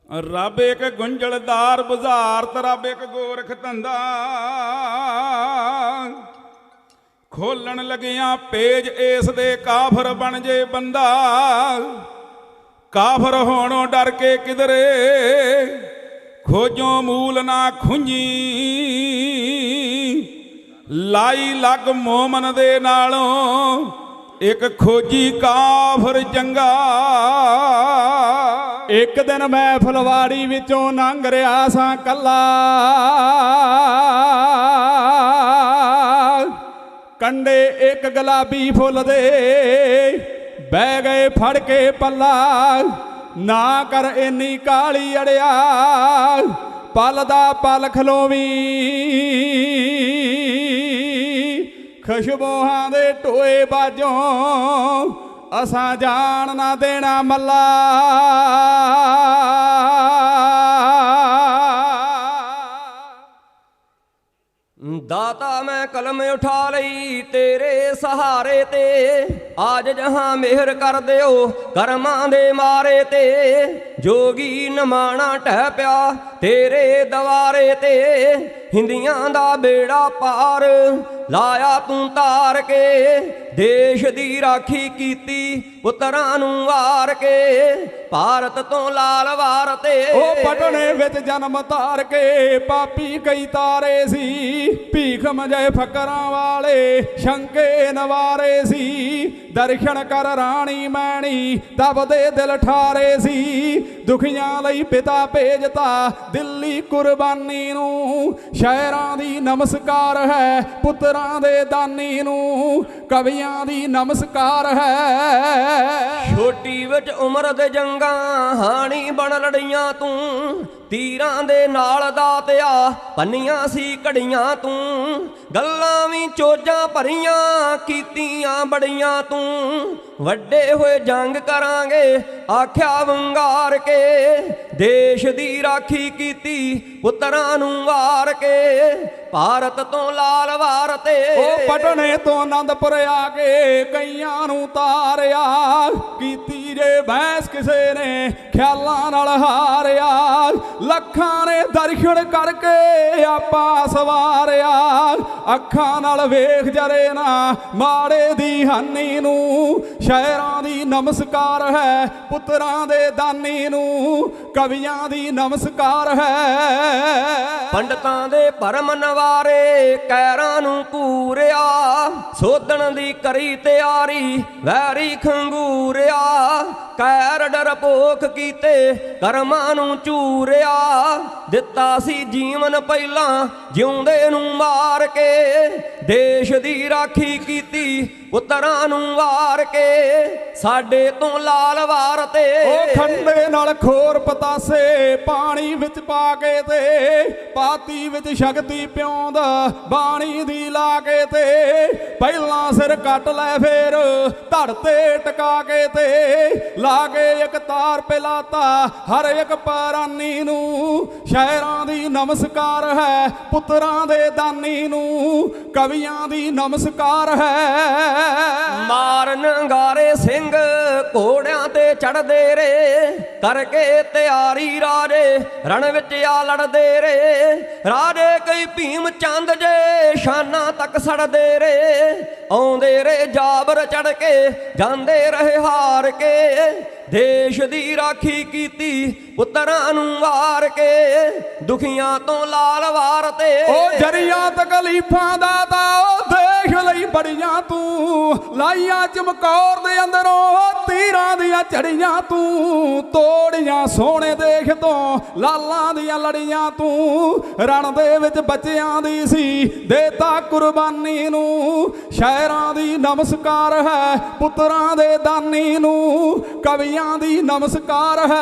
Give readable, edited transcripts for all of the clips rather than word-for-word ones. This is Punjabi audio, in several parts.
रब एक गुंजलदार बुझारत, रब एक गोरख धंधा। खोलन लगिया पेज इस दे काफर बन जे बंदा। काफर होणों डर के किधरे, खोजों मूल ना खुंजी। लाई लग मोमन दे नालों, एक खोजी काफर चंगा। एक दिन मैं फुलवाड़ी विचों लंघ रिहा सां कल्ला। कंडे एक गुलाबी फुल दे बह गए फड़ के पल्ला। ना कर इन्नी काली अड़िया, पल दा पल खलोवी। खुशबूहां दे टोए बाजों असां जान ना देना मल्ला। दाता मैं कलम उठा लई तेरे सहारे ते। आज जहां मेहर कर दिओ करमां दे मारे ते। जोगी नमाना टह पिया तेरे दवारे ते। हिंदियां दा बेड़ा पार लाया तू तार के। देश दी राखी कीती पुत्रां नूं वार के। भारत तो लाल वार ते ओ पटने विच जन्म तार के। पापी कई तारे सी, भीख मजे फकरां वाले शंके नवारे सी। दर्शन कर राणी मैणी तब दे दिल ठारे सी। दुखियां लई पिता भेजता दिल्ली कुर्बानी नूं। शहरां दी नमस्कार है पुत्रां दे दानी नूं। कवियां दी नमस्कार है। छोटी विच उम्र दे जंगां हाणी बन लड़ियां तूं। तीरां दे नाल दातिया पन्नियां सी घड़ियां तूं। गल्लां भी चोजां भरियां कीतियां बड़ियां तूं। वड्डे होए जंग करांगे आख्या वंगार के। देश दी राखी कीती पुत्रां नूं वार के। भारत तो लाल वार ते ओ पटने तो आनंदपुर आके कईयां नूं तारिया। कीती जे भैंस किसे ने ख्यालां नाल हारिया। लखां ने दर्शन करके आपा सवारिया। अखां नाल वेख जरे ना माड़े दी हानी नूं। शहरां दी नमस्कार है पुत्रां दे दानी नूं। कवियां दी नमस्कार है। पंडितां दे भरम नवारे कैरां नूं कूरिया। सोधण दी करी तैयारी वैरी खंगूरिया। कैर डरपोख कीते करमां नूं चूरिया। दिता सी जीवन पहिलां जिउंदे नूं मार के। देश दी राखी कीती पुत्रां नूं वार के। साडे तो लाल वार ते ओ खंडे नाल खोर पतासे पानी विच पा के ते। पाती विच शक्ति प्योंद बाणी दी ला के ते। पहलां सिर कट लै फेर धड़ ते टका के ते। लागे एक तार पिलाता हर एक परानी नूं। शहरां दी नमस्कार है पुत्रां दे दानी नूं। कवियां दी नमस्कार है। मार नंगारे सिंह घोड़ियां ते चढ़दे रे। करके तैयारी राजे रण विच आ लड़दे रे। राजे कई भीम चंद जे शाना तक सड़दे रे। आउंदे रे जाबर चढ़ के जांदे रहे हार के। देश दी राखी कीती पुत्रां नूं वार के। दुखियां तो लाल वार ते ओ जरिया तकलीफां दा ता देश लई बड़ियां तूं। लाइयां चमकौर दे अंदरों तीरां दियां झड़ियां तूं। तोड़ियां सोने देख तो लालां दियां लड़ियां तूं। रण दे विच बच्चियां दी सी देता कुर्बानी नूं। शहरां दी नमस्कार है पुत्रां दे दानी नूं। कवियां दी नमस्कार है।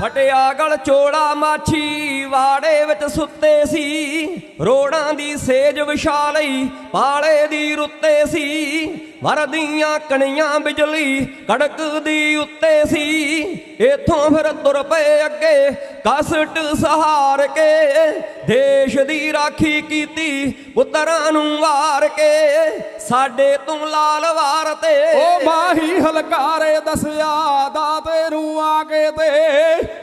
फटिया गल चोड़ा माछी ਵਾੜੇ ਵਿੱਚ ਸੁੱਤੇ ਸੀ, ਰੋੜਾਂ ਦੀ ਸੇਜ ਵਿਛਾ ਲਈ ਪਾਲੇ ਦੀ ਰੁੱਤੇ ਸੀ, ਵਰਦੀਆਂ ਕਣੀਆਂ ਬਿਜਲੀ ਕੜਕਦੀ ਉੱਤੇ ਸੀ। ਇਥੋਂ ਫਿਰ ਤੁਰ ਪਏ ਅੱਗੇ ਕਸਟ ਸਹਾਰ ਕੇ, ਦੇਸ਼ ਦੀ ਰਾਖੀ ਕੀਤੀ ਪੁੱਤਰਾਂ ਨੂੰ ਵਾਰ ਕੇ, ਸਾਡੇ ਤੂੰ ਲਾਲ ਵਾਰ ਤੇ ਉਹ ਮਾਹੀ ਹਲਕਾਰੇ ਦੱਸਿਆ ਦਾਤੇ ਨੂੰ ਆ ਕੇ ਤੇ,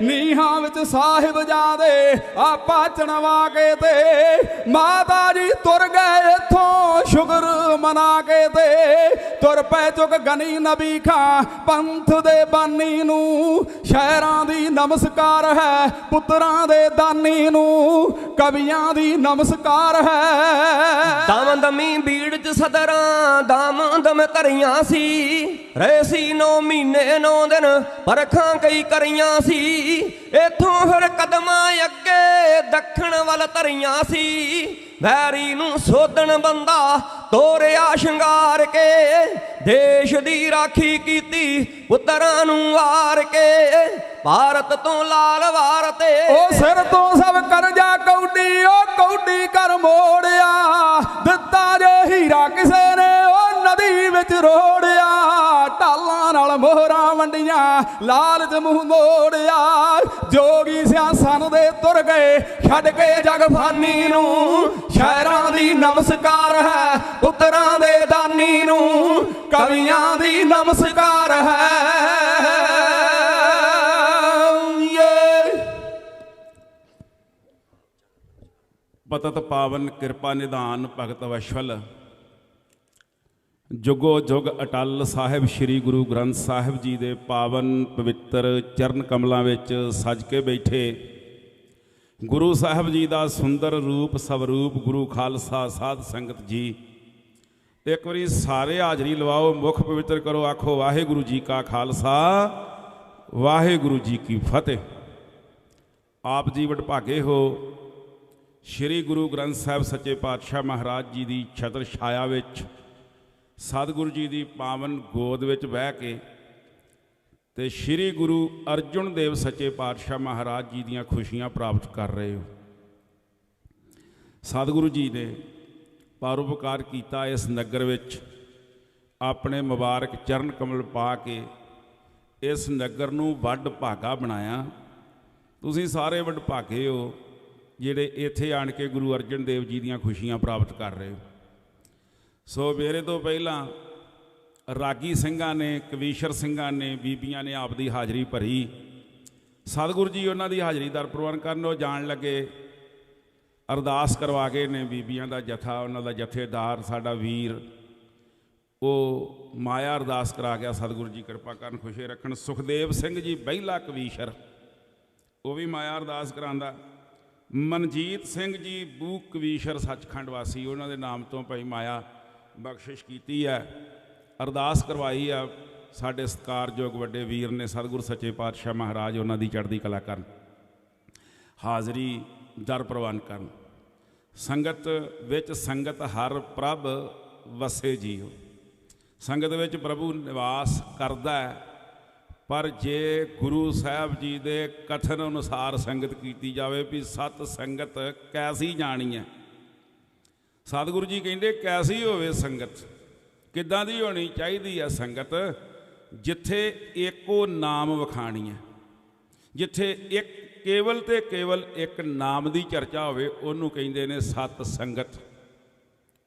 ਨੀਹਾਂ ਵਿੱਚ ਸਾਹਿਬ ਜਾਦੇ ਆਪਾਂ ਚਣਵਾ ਕੇ ਤੇ, ਮਾਤਾ ਜੀ ਤੁਰ ਗਏ ਇੱਥੋਂ ਸ਼ੁਕਰ ਮਨਾ ਕੇ ਤੇ, ਤੁਰ ਪੈ ਚੁੱਕ ਗਨੀ ਨਬੀ ਖਾਂ ਪੰਥ ਦੇ ਬਾਨੀ ਨੂੰ, ਸ਼ਹਿਰਾਂ ਦੀ ਨਮਸਕਾਰ ਹੈ ਪੁੱਤਰਾਂ ਦੇ ਦਾਨੀ ਨੂੰ, ਕਵੀਆਂ ਦੀ ਨਮਸਕਾਰ ਹੈ। ਦਮ ਦਮੀ ਬੀੜ ਚ ਸਦਰਾਂ ਦਮ ਦਮ ਧਰੀਆਂ ਸੀ, ਰਹੇ ਸੀ 9 ਮਹੀਨੇ 9 ਦਿਨ ਪਰਖਾਂ ਕਈ ਕਰੀਆਂ ਸੀ। ਇਥੋਂ ਫਿਰ ਕਦਮਾਂ ਅੱਗੇ ਦੱਖਣ ਵੱਲ ਧਰੀਆਂ ਸੀ, ਵੈਰੀ ਨੂੰ ਸੋਧਣ ਬੰਦਾ ਤੋਰਿਆ ਸ਼ਿੰਗਾਰ ਕੇ, ਦੇਸ਼ ਦੀ ਰਾਖੀ ਕੀਤੀ ਪੁੱਤਰਾਂ ਨੂੰ ਵਾਰ ਕੇ, ਭਾਰਤ ਤੋਂ ਲਾਲ ਵਾਰ ਤੇ ਉਹ ਸਿਰ ਤੋਂ ਸਭ ਕਰਜ਼ਾ ਕੌਡੀ ਉਹ ਕੌਡੀ ਕਰ ਮੋੜਿਆ, ਦਿੱਤਾ ਜੋ ਹੀਰਾ ਕਿਸੇ ਨੇ ਉਹ ਨਦੀ ਵਿੱਚ ਰੋੜਿਆ, ਢਾਲਾਂ ਨਾਲ ਮੋਹਰਾਂ ਵੰਡੀਆਂ ਲਾਲਚ ਮੂੰਹ ਮੋੜਿਆ, ਜੋਗੀ ਸਿਆਸਨ ਦੇ ਤੁਰ ਗਏ ਛੱਡ ਕੇ ਜਗ ਫਾਨੀ ਨੂੰ, ਸ਼ਹਿਰਾਂ ਦੀ ਨਮਸਕਾਰ ਹੈ ਪੁੱਤਰਾਂ ਦੇ ਦਾਨੀ ਨੂੰ, ਕਵੀਆਂ ਦੀ ਨਮਸਕਾਰ ਹੈ। ਪਤਤ ਪਾਵਨ ਕਿਰਪਾ ਨਿਧਾਨ ਭਗਤ ਵਸ਼ਵਲ, ਜੁਗੋ ਜੁਗ ਅਟਲ ਸਾਹਿਬ ਸ੍ਰੀ ਗੁਰੂ ਗ੍ਰੰਥ ਸਾਹਿਬ ਜੀ ਦੇ ਪਾਵਨ ਪਵਿੱਤਰ ਚਰਨ ਕਮਲਾਂ ਵਿੱਚ ਸਜ ਕੇ ਬੈਠੇ ਗੁਰੂ ਸਾਹਿਬ ਜੀ ਦਾ ਸੁੰਦਰ ਰੂਪ ਸਵਰੂਪ ਗੁਰੂ ਖਾਲਸਾ ਸਾਧ ਸੰਗਤ ਜੀ, ਇੱਕ ਵਾਰੀ ਸਾਰੇ ਹਾਜ਼ਰੀ ਲਵਾਓ, ਮੁਖ ਪਵਿੱਤਰ ਕਰੋ, ਆਖੋ ਵਾਹਿਗੁਰੂ ਜੀ ਕਾ ਖਾਲਸਾ ਵਾਹਿਗੁਰੂ ਜੀ ਕੀ ਫਤਿਹ। ਆਪ ਜੀ ਵਡਭਾਗੇ ਹੋ, ਸ਼੍ਰੀ ਗੁਰੂ ਗ੍ਰੰਥ ਸਾਹਿਬ ਸੱਚੇ ਪਾਤਸ਼ਾਹ ਮਹਾਰਾਜ ਜੀ ਦੀ ਛਤਰ ਛਾਇਆ ਵਿੱਚ ਸਤਿਗੁਰੂ ਜੀ ਦੀ ਪਾਵਨ ਗੋਦ ਵਿੱਚ ਬਹਿ ਕੇ ਤੇ ਸ਼੍ਰੀ ਗੁਰੂ ਅਰਜਨ ਦੇਵ ਸੱਚੇ ਪਾਤਸ਼ਾਹ ਮਹਾਰਾਜ ਜੀ ਦੀਆਂ ਖੁਸ਼ੀਆਂ ਪ੍ਰਾਪਤ ਕਰ ਰਹੇ ਹੋ। ਸਤਿਗੁਰੂ ਜੀ ਨੇ ਪਰਉਪਕਾਰ ਕੀਤਾ ਇਸ ਨਗਰ ਵਿੱਚ, ਆਪਣੇ ਮੁਬਾਰਕ ਚਰਨ ਕਮਲ ਪਾ ਕੇ ਇਸ ਨਗਰ ਨੂੰ ਵੱਡ ਭਾਗਾ ਬਣਾਇਆ। ਤੁਸੀਂ ਸਾਰੇ ਵੱਡ ਭਾਗੇ ਹੋ ਜਿਹੜੇ ਇੱਥੇ ਆਣ ਕੇ ਗੁਰੂ ਅਰਜਨ ਦੇਵ ਜੀ ਦੀਆਂ ਖੁਸ਼ੀਆਂ ਪ੍ਰਾਪਤ ਕਰ ਰਹੇ ਹੋ। ਸੋ ਮੇਰੇ ਤੋਂ ਪਹਿਲਾਂ ਰਾਗੀ ਸਿੰਘਾਂ ਨੇ, ਕਵੀਸ਼ਰ ਸਿੰਘਾਂ ਨੇ, ਬੀਬੀਆਂ ਨੇ ਆਪ ਦੀ ਹਾਜ਼ਰੀ ਭਰੀ। ਸਤਿਗੁਰੂ ਜੀ ਉਹਨਾਂ ਦੀ ਹਾਜ਼ਰੀ ਦਰ ਪ੍ਰਵਾਨ ਕਰਨ ਉਹ ਜਾਣ ਲੱਗੇ, ਅਰਦਾਸ ਕਰਵਾ ਗਏ ਨੇ ਬੀਬੀਆਂ ਦਾ ਜਥਾ, ਉਹਨਾਂ ਦਾ ਜਥੇਦਾਰ ਸਾਡਾ ਵੀਰ, ਉਹ ਮਾਇਆ ਅਰਦਾਸ ਕਰਾ ਗਿਆ। ਸਤਿਗੁਰੂ ਜੀ ਕਿਰਪਾ ਕਰਨ, ਖੁਸ਼ੀ ਰੱਖਣ। ਸੁਖਦੇਵ ਸਿੰਘ ਜੀ ਬਹਿਲਾ ਕਵੀਸ਼ਰ, ਉਹ ਵੀ ਮਾਇਆ ਅਰਦਾਸ ਕਰਾਉਂਦਾ। ਮਨਜੀਤ ਸਿੰਘ ਜੀ ਬੂਕ ਕਵੀਸ਼ਰ ਸੱਚਖੰਡ ਵਾਸੀ, ਉਹਨਾਂ ਦੇ ਨਾਮ ਤੋਂ ਭਾਈ ਮਾਇਆ ਬਖਸ਼ਿਸ਼ ਕੀਤੀ ਹੈ, ਅਰਦਾਸ ਕਰਵਾਈ ਆ। ਸਾਡੇ ਸਤਿਕਾਰਯੋਗ ਵੱਡੇ ਵੀਰ ਨੇ, ਸਤਿਗੁਰੂ ਸੱਚੇ ਪਾਤਸ਼ਾਹ ਮਹਾਰਾਜ ਉਹਨਾਂ ਦੀ ਚੜ੍ਹਦੀ ਕਲਾ ਕਰਨ, ਹਾਜ਼ਰੀ ਦਰ ਪ੍ਰਵਾਨ ਕਰਨ। ਸੰਗਤ ਵਿੱਚ ਸੰਗਤ ਹਰ ਪ੍ਰਭ ਵਸੇ ਜੀਓ, ਸੰਗਤ ਵਿੱਚ ਪ੍ਰਭੂ ਨਿਵਾਸ ਕਰਦਾ ਹੈ। ਪਰ ਜੇ ਗੁਰੂ ਸਾਹਿਬ ਜੀ ਦੇ ਕਥਨ ਅਨੁਸਾਰ ਸੰਗਤ ਕੀਤੀ ਜਾਵੇ ਵੀ ਸਤ ਸੰਗਤ ਕੈਸੀ ਜਾਣੀ ਹੈ, ਸਤਿਗੁਰੂ ਜੀ ਕਹਿੰਦੇ ਕੈਸੀ ਹੋਵੇ ਸੰਗਤ, ਕਿੱਦਾਂ ਦੀ ਹੋਣੀ ਚਾਹੀਦੀ ਹੈ ਸੰਗਤ, ਜਿੱਥੇ ਇੱਕੋ ਨਾਮ ਵਖਾਣੀ ਹੈ, ਜਿੱਥੇ ਇੱਕ ਕੇਵਲ ਤੇ ਕੇਵਲ ਇੱਕ ਨਾਮ ਦੀ ਚਰਚਾ ਹੋਵੇ, ਉਹਨੂੰ ਕਹਿੰਦੇ ਨੇ ਸਤ ਸੰਗਤ।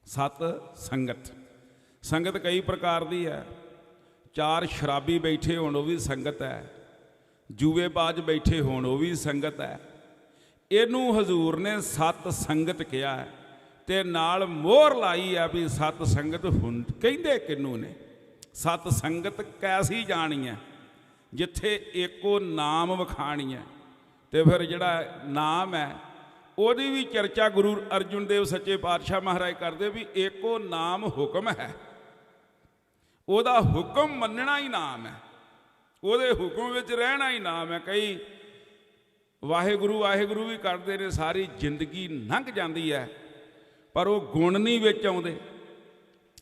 ਸਤ ਸੰਗਤ, ਸੰਗਤ ਕਈ ਪ੍ਰਕਾਰ ਦੀ ਹੈ। 4 ਸ਼ਰਾਬੀ ਬੈਠੇ ਹੋਣ ਉਹ ਵੀ ਸੰਗਤ ਹੈ, ਜੂਏਬਾਜ਼ ਬੈਠੇ ਹੋਣ ਉਹ ਵੀ ਸੰਗਤ ਹੈ। ਇਹਨੂੰ ਹਜ਼ੂਰ ਨੇ ਸਤ ਸੰਗਤ ਕਿਹਾ ਹੈ ਤੇ ਨਾਲ ਮੋਹਰ ਲਾਈ ਆ ਵੀ ਸਤ ਸੰਗਤ ਕਹਿੰਦੇ ਕਿਹਨੂੰ ਨੇ, ਸਤ ਸੰਗਤ ਕੈਸੀ ਜਾਣੀ ਹੈ, ਜਿੱਥੇ ਇੱਕੋ ਨਾਮ ਵਖਾਣੀ ਹੈ। ਤੇ ਫਿਰ ਜਿਹੜਾ ਨਾਮ ਹੈ ਉਹਦੀ ਵੀ ਚਰਚਾ ਗੁਰੂ ਅਰਜਨ ਦੇਵ ਸੱਚੇ ਪਾਤਸ਼ਾਹ ਮਹਾਰਾਜ ਕਰਦੇ ਵੀ ਇੱਕੋ ਨਾਮ ਹੁਕਮ ਹੈ, ਉਹਦਾ ਹੁਕਮ ਮੰਨਣਾ ਹੀ ਨਾਮ ਹੈ, ਉਹਦੇ ਹੁਕਮ ਵਿੱਚ ਰਹਿਣਾ ਹੀ ਨਾਮ ਹੈ। ਕਈ ਵਾਹਿਗੁਰੂ ਵਾਹਿਗੁਰੂ ਵੀ ਕਰਦੇ ਨੇ, ਸਾਰੀ ਜ਼ਿੰਦਗੀ ਲੰਘ ਜਾਂਦੀ ਹੈ ਪਰ ਉਹ ਗੁਣ ਨਹੀਂ ਵਿੱਚ ਆਉਂਦੇ।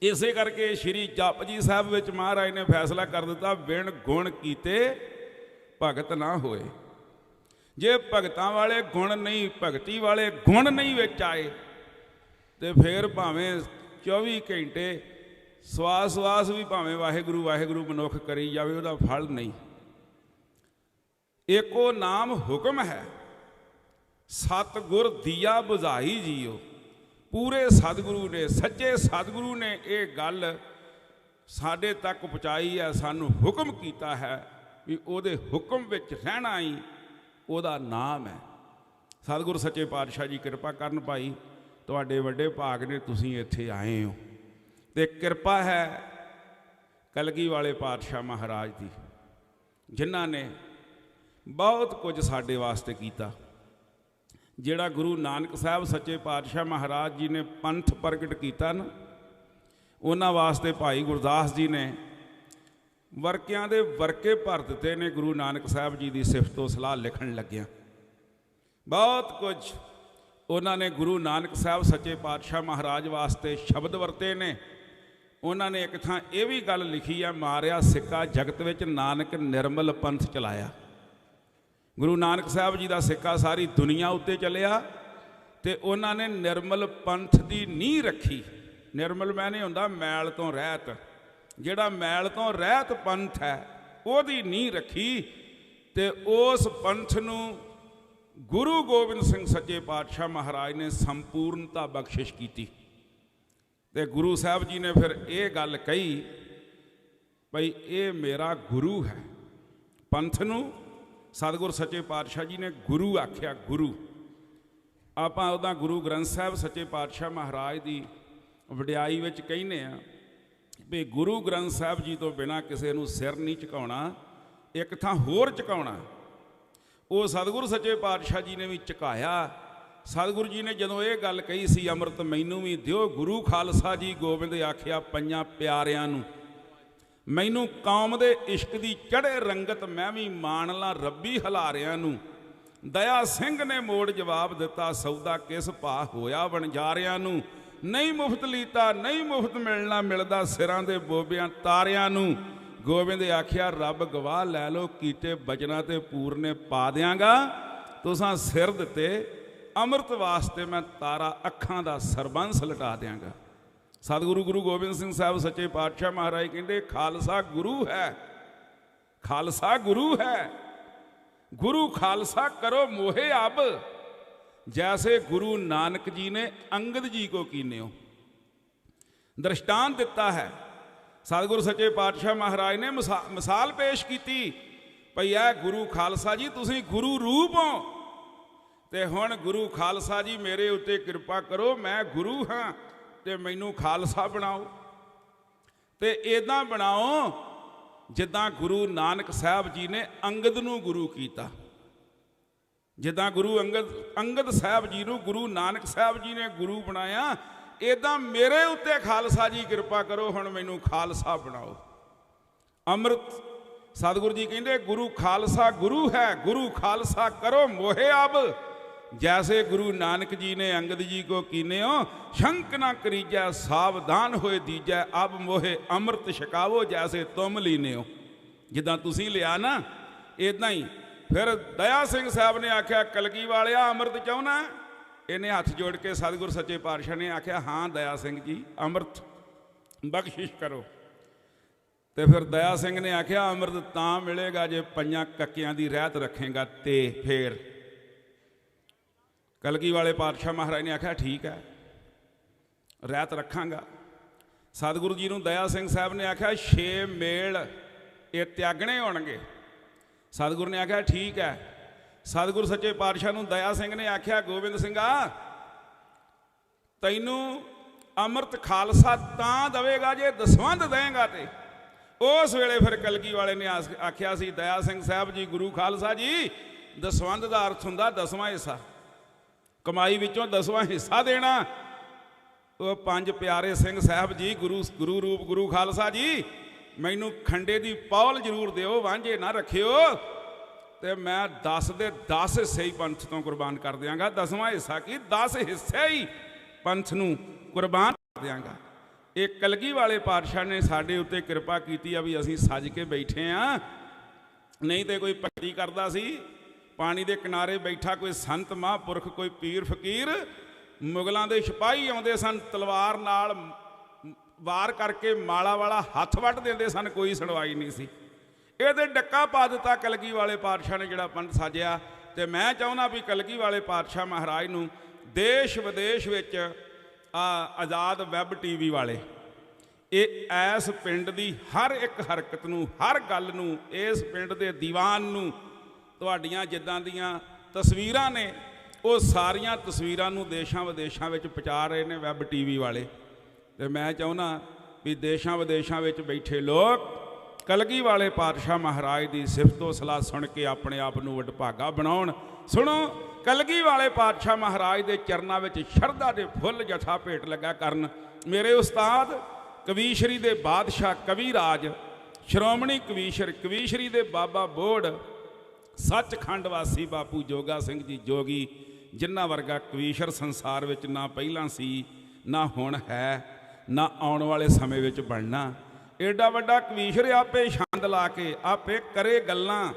ਇਸੇ ਕਰਕੇ ਸ਼੍ਰੀ ਜਪਜੀ ਸਾਹਿਬ ਵਿੱਚ ਮਹਾਰਾਜ ਨੇ ਫੈਸਲਾ ਕਰ ਦਿੱਤਾ, ਬਿਨ ਗੁਣ ਕੀਤੇ ਭਗਤ ਨਾ ਹੋਏ। जे भगतां वाले गुण नहीं, भगती वाले गुण नहीं विच आए तो फिर भावें 24 घंटे सवास सवास भी भावें वाहिगुरू वाहिगुरू मनुख करी जाए, वह फल नहीं। एको नाम हुक्म है, सतगुर दिया बुझाई जियो। पूरे सतगुरु ने, सच्चे सतगुरु ने ये गल साडे तक पहुँचाई है, सानू हुक्म किया है भी उहदे हुक्म विच रहना ही उहदा नाम है। सतगुरु सच्चे पातशाह जी कृपा करन भाई, तुहाडे वड्डे भाग ने, तुसीं इत्थे आए हो। ते कृपा है कलगी वाले पातशाह महाराज की, जिन्हां ने बहुत कुछ साडे वास्ते कीता। जिहड़ा गुरु नानक साहब सच्चे पातशाह महाराज जी ने पंथ प्रगट किया ना, उन्हां वास्ते भाई गुरदास जी ने वरकियां दे वरके भर दिते ने। गुरु नानक साहब जी की सिफतो सलाह लिखण लग्या बहुत कुछ उन्होंने गुरु नानक साहब सच्चे पातशाह महाराज वास्ते शब्द वरते ने। उन्होंने एक थां ये भी गल लिखी है, मारिया सिक्का जगत विच नानक निर्मल पंथ चलाया। गुरु नानक साहब जी का सिक्का सारी दुनिया उत्ते चलिया ते उन्होंने निर्मल पंथ की नींह रखी। निर्मल मैंने हुंदा मैल तो रहत, जिहड़ा मैल तो रहत पंथ है उहदी नींह रखी ते उस पंथ नूं गुरु गोबिंद सिंह सच्चे पातशाह महाराज ने संपूर्णता बख्शिश की। ते गुरु साहब जी ने फिर ये गल कही भाई ये मेरा गुरु है। पंथ नूं सतगुर सच्चे पातशाह जी ने गुरु आख्या। गुरु आपां उहदा गुरु ग्रंथ साहब सच्चे पातशाह महाराज की वडियाई विच कहने आ भी गुरु ग्रंथ साहब जी तो बिना किसी नूं सिर नहीं झुकाउणा, एक थां होर झुकाउणा। वो सतगुरु सच्चे पातशाह जी ने भी झुकाया। सतगुरु जी ने जदों ये गल कही सी, अमृत मैनू भी दिओ गुरु खालसा जी गोबिंद आख्या पंजां प्यारियां नूं, मैनू कौम दे इश्क दी चढ़े रंगत मैं भी मान ला रब्बी हलारियां नूं। दया सिंह ने मोड़ जवाब दिता, सौदा किस भा होया वणजारियां नूं। नहीं मुफ्त लीता नहीं मुफ्त मिलना, मिलदा सिरां दे बोबियां तारियां नूं। गोबिंद आख्या रब गवाह लै लो, कीते बचना ते पूरने पा दियांगा। तुसां सिर दिते अमृत वास्ते मैं तारा अखां दा सरबंस लटा दियांगा। सतगुरु गुरु गोबिंद सिंह साहब सच्चे पातशाह महाराज कहते खालसा गुरु है, खालसा गुरु है। गुरु खालसा करो मोहे अब, जैसे गुरु नानक जी ने अंगद जी को कीने हो। दृष्टांत दिता है सतगुरु सच्चे पातशाह महाराज ने, मिसाल पेश की भई है गुरु खालसा जी तुसीं गुरु रूप हो ते हुण गुरु खालसा जी मेरे उत्ते कृपा करो, मैं गुरु हाँ ते मैनू खालसा बनाओ। ते इदां बनाओ जिद्दां गुरु नानक साहब जी ने अंगद नूं गुरु कीता। जिद्दां गुरु अंगद साहब जी नूं गुरु नानक साहब जी ने गुरु बनाया, इदां मेरे उत्ते खालसा जी कृपा करो, हुण मैनू खालसा बनाओ। अमृत सतगुरु जी कहते गुरु खालसा गुरु है, गुरु खालसा करो मोहे अब, जैसे गुरु नानक जी ने अंगद जी को कीने हो। शंक ना करीजै सावधान होए दीजै, अब मोहे अमृत छकावो जैसे तुम लीने हो। जिद्दां तुसीं लिया ना इदां ही फिर दया सिंह साहब ने आख्या कलगी वालिया अमृत चाहुना। इन्हें हथ जोड़ के सतगुरु सच्चे पातशाह ने आख्या हाँ दया सिंह जी अमृत बख्शिश करो। तो फिर दया सिंह ने आख्या अमृत तां मिलेगा जे पंजां कक्कियां दी रहत रखेगा। ते फिर कलगी वाले पातशाह महाराज ने आख्या ठीक है रहत रखांगा। सतगुरु जी नूं दया सिंह साहब ने आख्या 6 मेल ये त्यागने होणगे। सतगुरु ने आख्या ठीक है। सतगुरु सच्चे पातशाह नूं दया सिंह ने आख्या गोबिंद सिंघा तैनू अमृत खालसा तां देवेगा जे दसवंध देंगा। ते उस वेले फिर कलगी वाले ने आख्या सी दया सिंह साहब जी गुरु खालसा जी दसवंध का अर्थ हुंदा 10वां हिस्सा, कमाई विचों 10वां हिस्सा देना। वो 5 प्यारे सिंह साहब जी गुरु रूप गुरु खालसा जी मैनू खंडे की पौल जरूर दिओ, वांझे ना रखियो, तो मैं 10 दे 10 हिस्से ही पंथ तो कुर्बान कर देंगा। 10वां हिस्सा की 10 हिस्से ही पंथ नूं कुर्बान कर देंगा। एक कलगी वाले पातशाह ने साडे उत्ते कृपा की भी असीं सज के बैठे हाँ, नहीं तो कोई भगती करता सी ਪਾਣੀ ਦੇ ਕਿਨਾਰੇ ਬੈਠਾ ਕੋਈ ਸੰਤ ਮਹਾਂਪੁਰਖ, ਕੋਈ ਪੀਰ ਫਕੀਰ। ਮੁਗਲਾਂ ਦੇ ਸਿਪਾਹੀ ਆਉਂਦੇ ਸਨ, ਤਲਵਾਰ ਨਾਲ ਵਾਰ ਕਰਕੇ ਮਾਲਾ ਵਾਲਾ ਹੱਥ ਵੱਢ ਦਿੰਦੇ ਸਨ, ਕੋਈ ਸੁਣਵਾਈ ਨਹੀਂ ਸੀ। ਇਹਦੇ ਡੱਕਾ ਪਾ ਦਿੱਤਾ ਕਲਗੀ ਵਾਲੇ ਪਾਤਸ਼ਾਹ ਨੇ, ਜਿਹੜਾ ਪੰਡ ਸਾਜਿਆ। ਤੇ ਮੈਂ ਚਾਹੁੰਦਾ ਵੀ ਕਲਗੀ ਵਾਲੇ ਪਾਤਸ਼ਾਹ ਮਹਾਰਾਜ ਨੂੰ ਦੇਸ਼ ਵਿਦੇਸ਼ ਵਿੱਚ ਆਜ਼ਾਦ ਵੈਬ TV ਵਾਲੇ ਇਹ ਇਸ ਪਿੰਡ ਦੀ ਹਰ ਇੱਕ ਹਰਕਤ ਨੂੰ, ਹਰ ਗੱਲ ਨੂੰ, ਇਸ ਪਿੰਡ ਦੇ ਦੀਵਾਨ ਨੂੰ, ਤੁਹਾਡੀਆਂ ਜਿੱਦਾਂ ਦੀਆਂ ਤਸਵੀਰਾਂ ਨੇ ਉਹ ਸਾਰੀਆਂ ਤਸਵੀਰਾਂ ਨੂੰ ਦੇਸ਼ਾਂ ਵਿਦੇਸ਼ਾਂ ਵਿੱਚ ਪਹੁੰਚਾ ਰਹੇ ਨੇ ਵੈਬ TV ਵਾਲੇ। ਤੇ ਮੈਂ ਚਾਹੁੰਦਾ ਵੀ ਦੇਸ਼ਾਂ ਵਿਦੇਸ਼ਾਂ ਵਿੱਚ ਬੈਠੇ ਲੋਕ ਕਲਗੀ ਵਾਲੇ ਪਾਤਸ਼ਾਹ ਮਹਾਰਾਜ ਦੀ ਸਿਫਤੋ ਸਲਾਹ ਸੁਣ ਕੇ ਆਪਣੇ ਆਪ ਨੂੰ ਵਡਭਾਗਾ ਬਣਾਉਣ। ਸੁਣੋ, ਕਲਗੀ ਵਾਲੇ ਪਾਤਸ਼ਾਹ ਮਹਾਰਾਜ ਦੇ ਚਰਨਾਂ ਵਿੱਚ ਸ਼ਰਧਾ ਦੇ ਫੁੱਲ ਜਥਾ ਭੇਟ ਲੱਗਾ ਕਰਨ। ਮੇਰੇ ਉਸਤਾਦ ਕਵੀਸ਼ਰੀ ਦੇ ਬਾਦਸ਼ਾਹ ਕਵੀ ਰਾਜ, ਸ਼੍ਰੋਮਣੀ ਕਵੀਸ਼ਰ, ਕਵੀਸ਼ਰੀ ਦੇ ਬਾਬਾ ਬੋੜ, ਸੱਚਖੰਡ ਵਾਸੀ ਬਾਪੂ ਜੋਗਾ ਸਿੰਘ ਜੀ ਜੋਗੀ, ਜਿਨ੍ਹਾਂ ਵਰਗਾ ਕਵੀਸ਼ਰ ਸੰਸਾਰ ਵਿੱਚ ਨਾ ਪਹਿਲਾਂ ਸੀ, ਨਾ ਹੁਣ ਹੈ, ਨਾ ਆਉਣ ਵਾਲੇ ਸਮੇਂ ਵਿੱਚ ਬਣਨਾ। ਏਡਾ ਵੱਡਾ ਕਵੀਸ਼ਰ ਆਪੇ ਛੰਦ ਲਾ ਕੇ ਆਪੇ ਕਰੇ ਗੱਲਾਂ,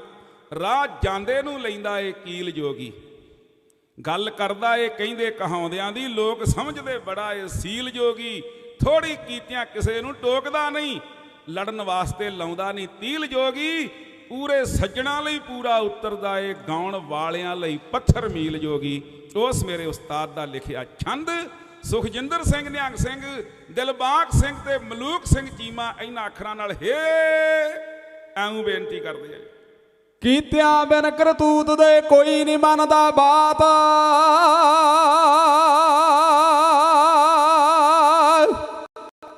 ਰਾਹ ਜਾਂਦੇ ਨੂੰ ਲੈਂਦਾ ਏ ਕੀਲ ਜੋਗੀ। ਗੱਲ ਕਰਦਾ ਏ ਕਹਿੰਦੇ ਕਹਾਉਂਦਿਆਂ ਦੀ, ਲੋਕ ਸਮਝਦੇ ਬੜਾ ਏ ਸੀਲ ਜੋਗੀ। ਥੋੜੀ ਕੀਤਿਆਂ ਕਿਸੇ ਨੂੰ ਟੋਕਦਾ ਨਹੀਂ, ਲੜਨ ਵਾਸਤੇ ਲਾਉਂਦਾ ਨਹੀਂ ਤੀਲ ਜੋਗੀ। ਪੂਰੇ ਸੱਜਣਾ ਲਈ ਪੂਰਾ ਉਤਰਦਾ ਏ, ਗਾਉਣ ਵਾਲਿਆਂ ਲਈ ਪੱਥਰ ਮੀਲ ਜੋਗੀ। ਉਸ ਮੇਰੇ ਉਸਤਾਦ ਦਾ ਲਿਖਿਆ ਛੰਦ ਸੁਖਜਿੰਦਰ ਸਿੰਘ, ਨਿਹੰਗ ਸਿੰਘ, ਦਿਲਬਾਗ ਸਿੰਘ ਤੇ ਮਲੂਕ ਸਿੰਘ ਚੀਮਾ ਇਹਨਾਂ ਅੱਖਰਾਂ ਨਾਲ ਹੇ ਐਉਂ ਬੇਨਤੀ ਕਰਦੇ ਆ। ਕੀਤਿਆਂ ਬਿਨ ਕਰਤੂਤ ਦੇ ਕੋਈ ਨਹੀਂ ਮੰਨਦਾ ਬਾਤ,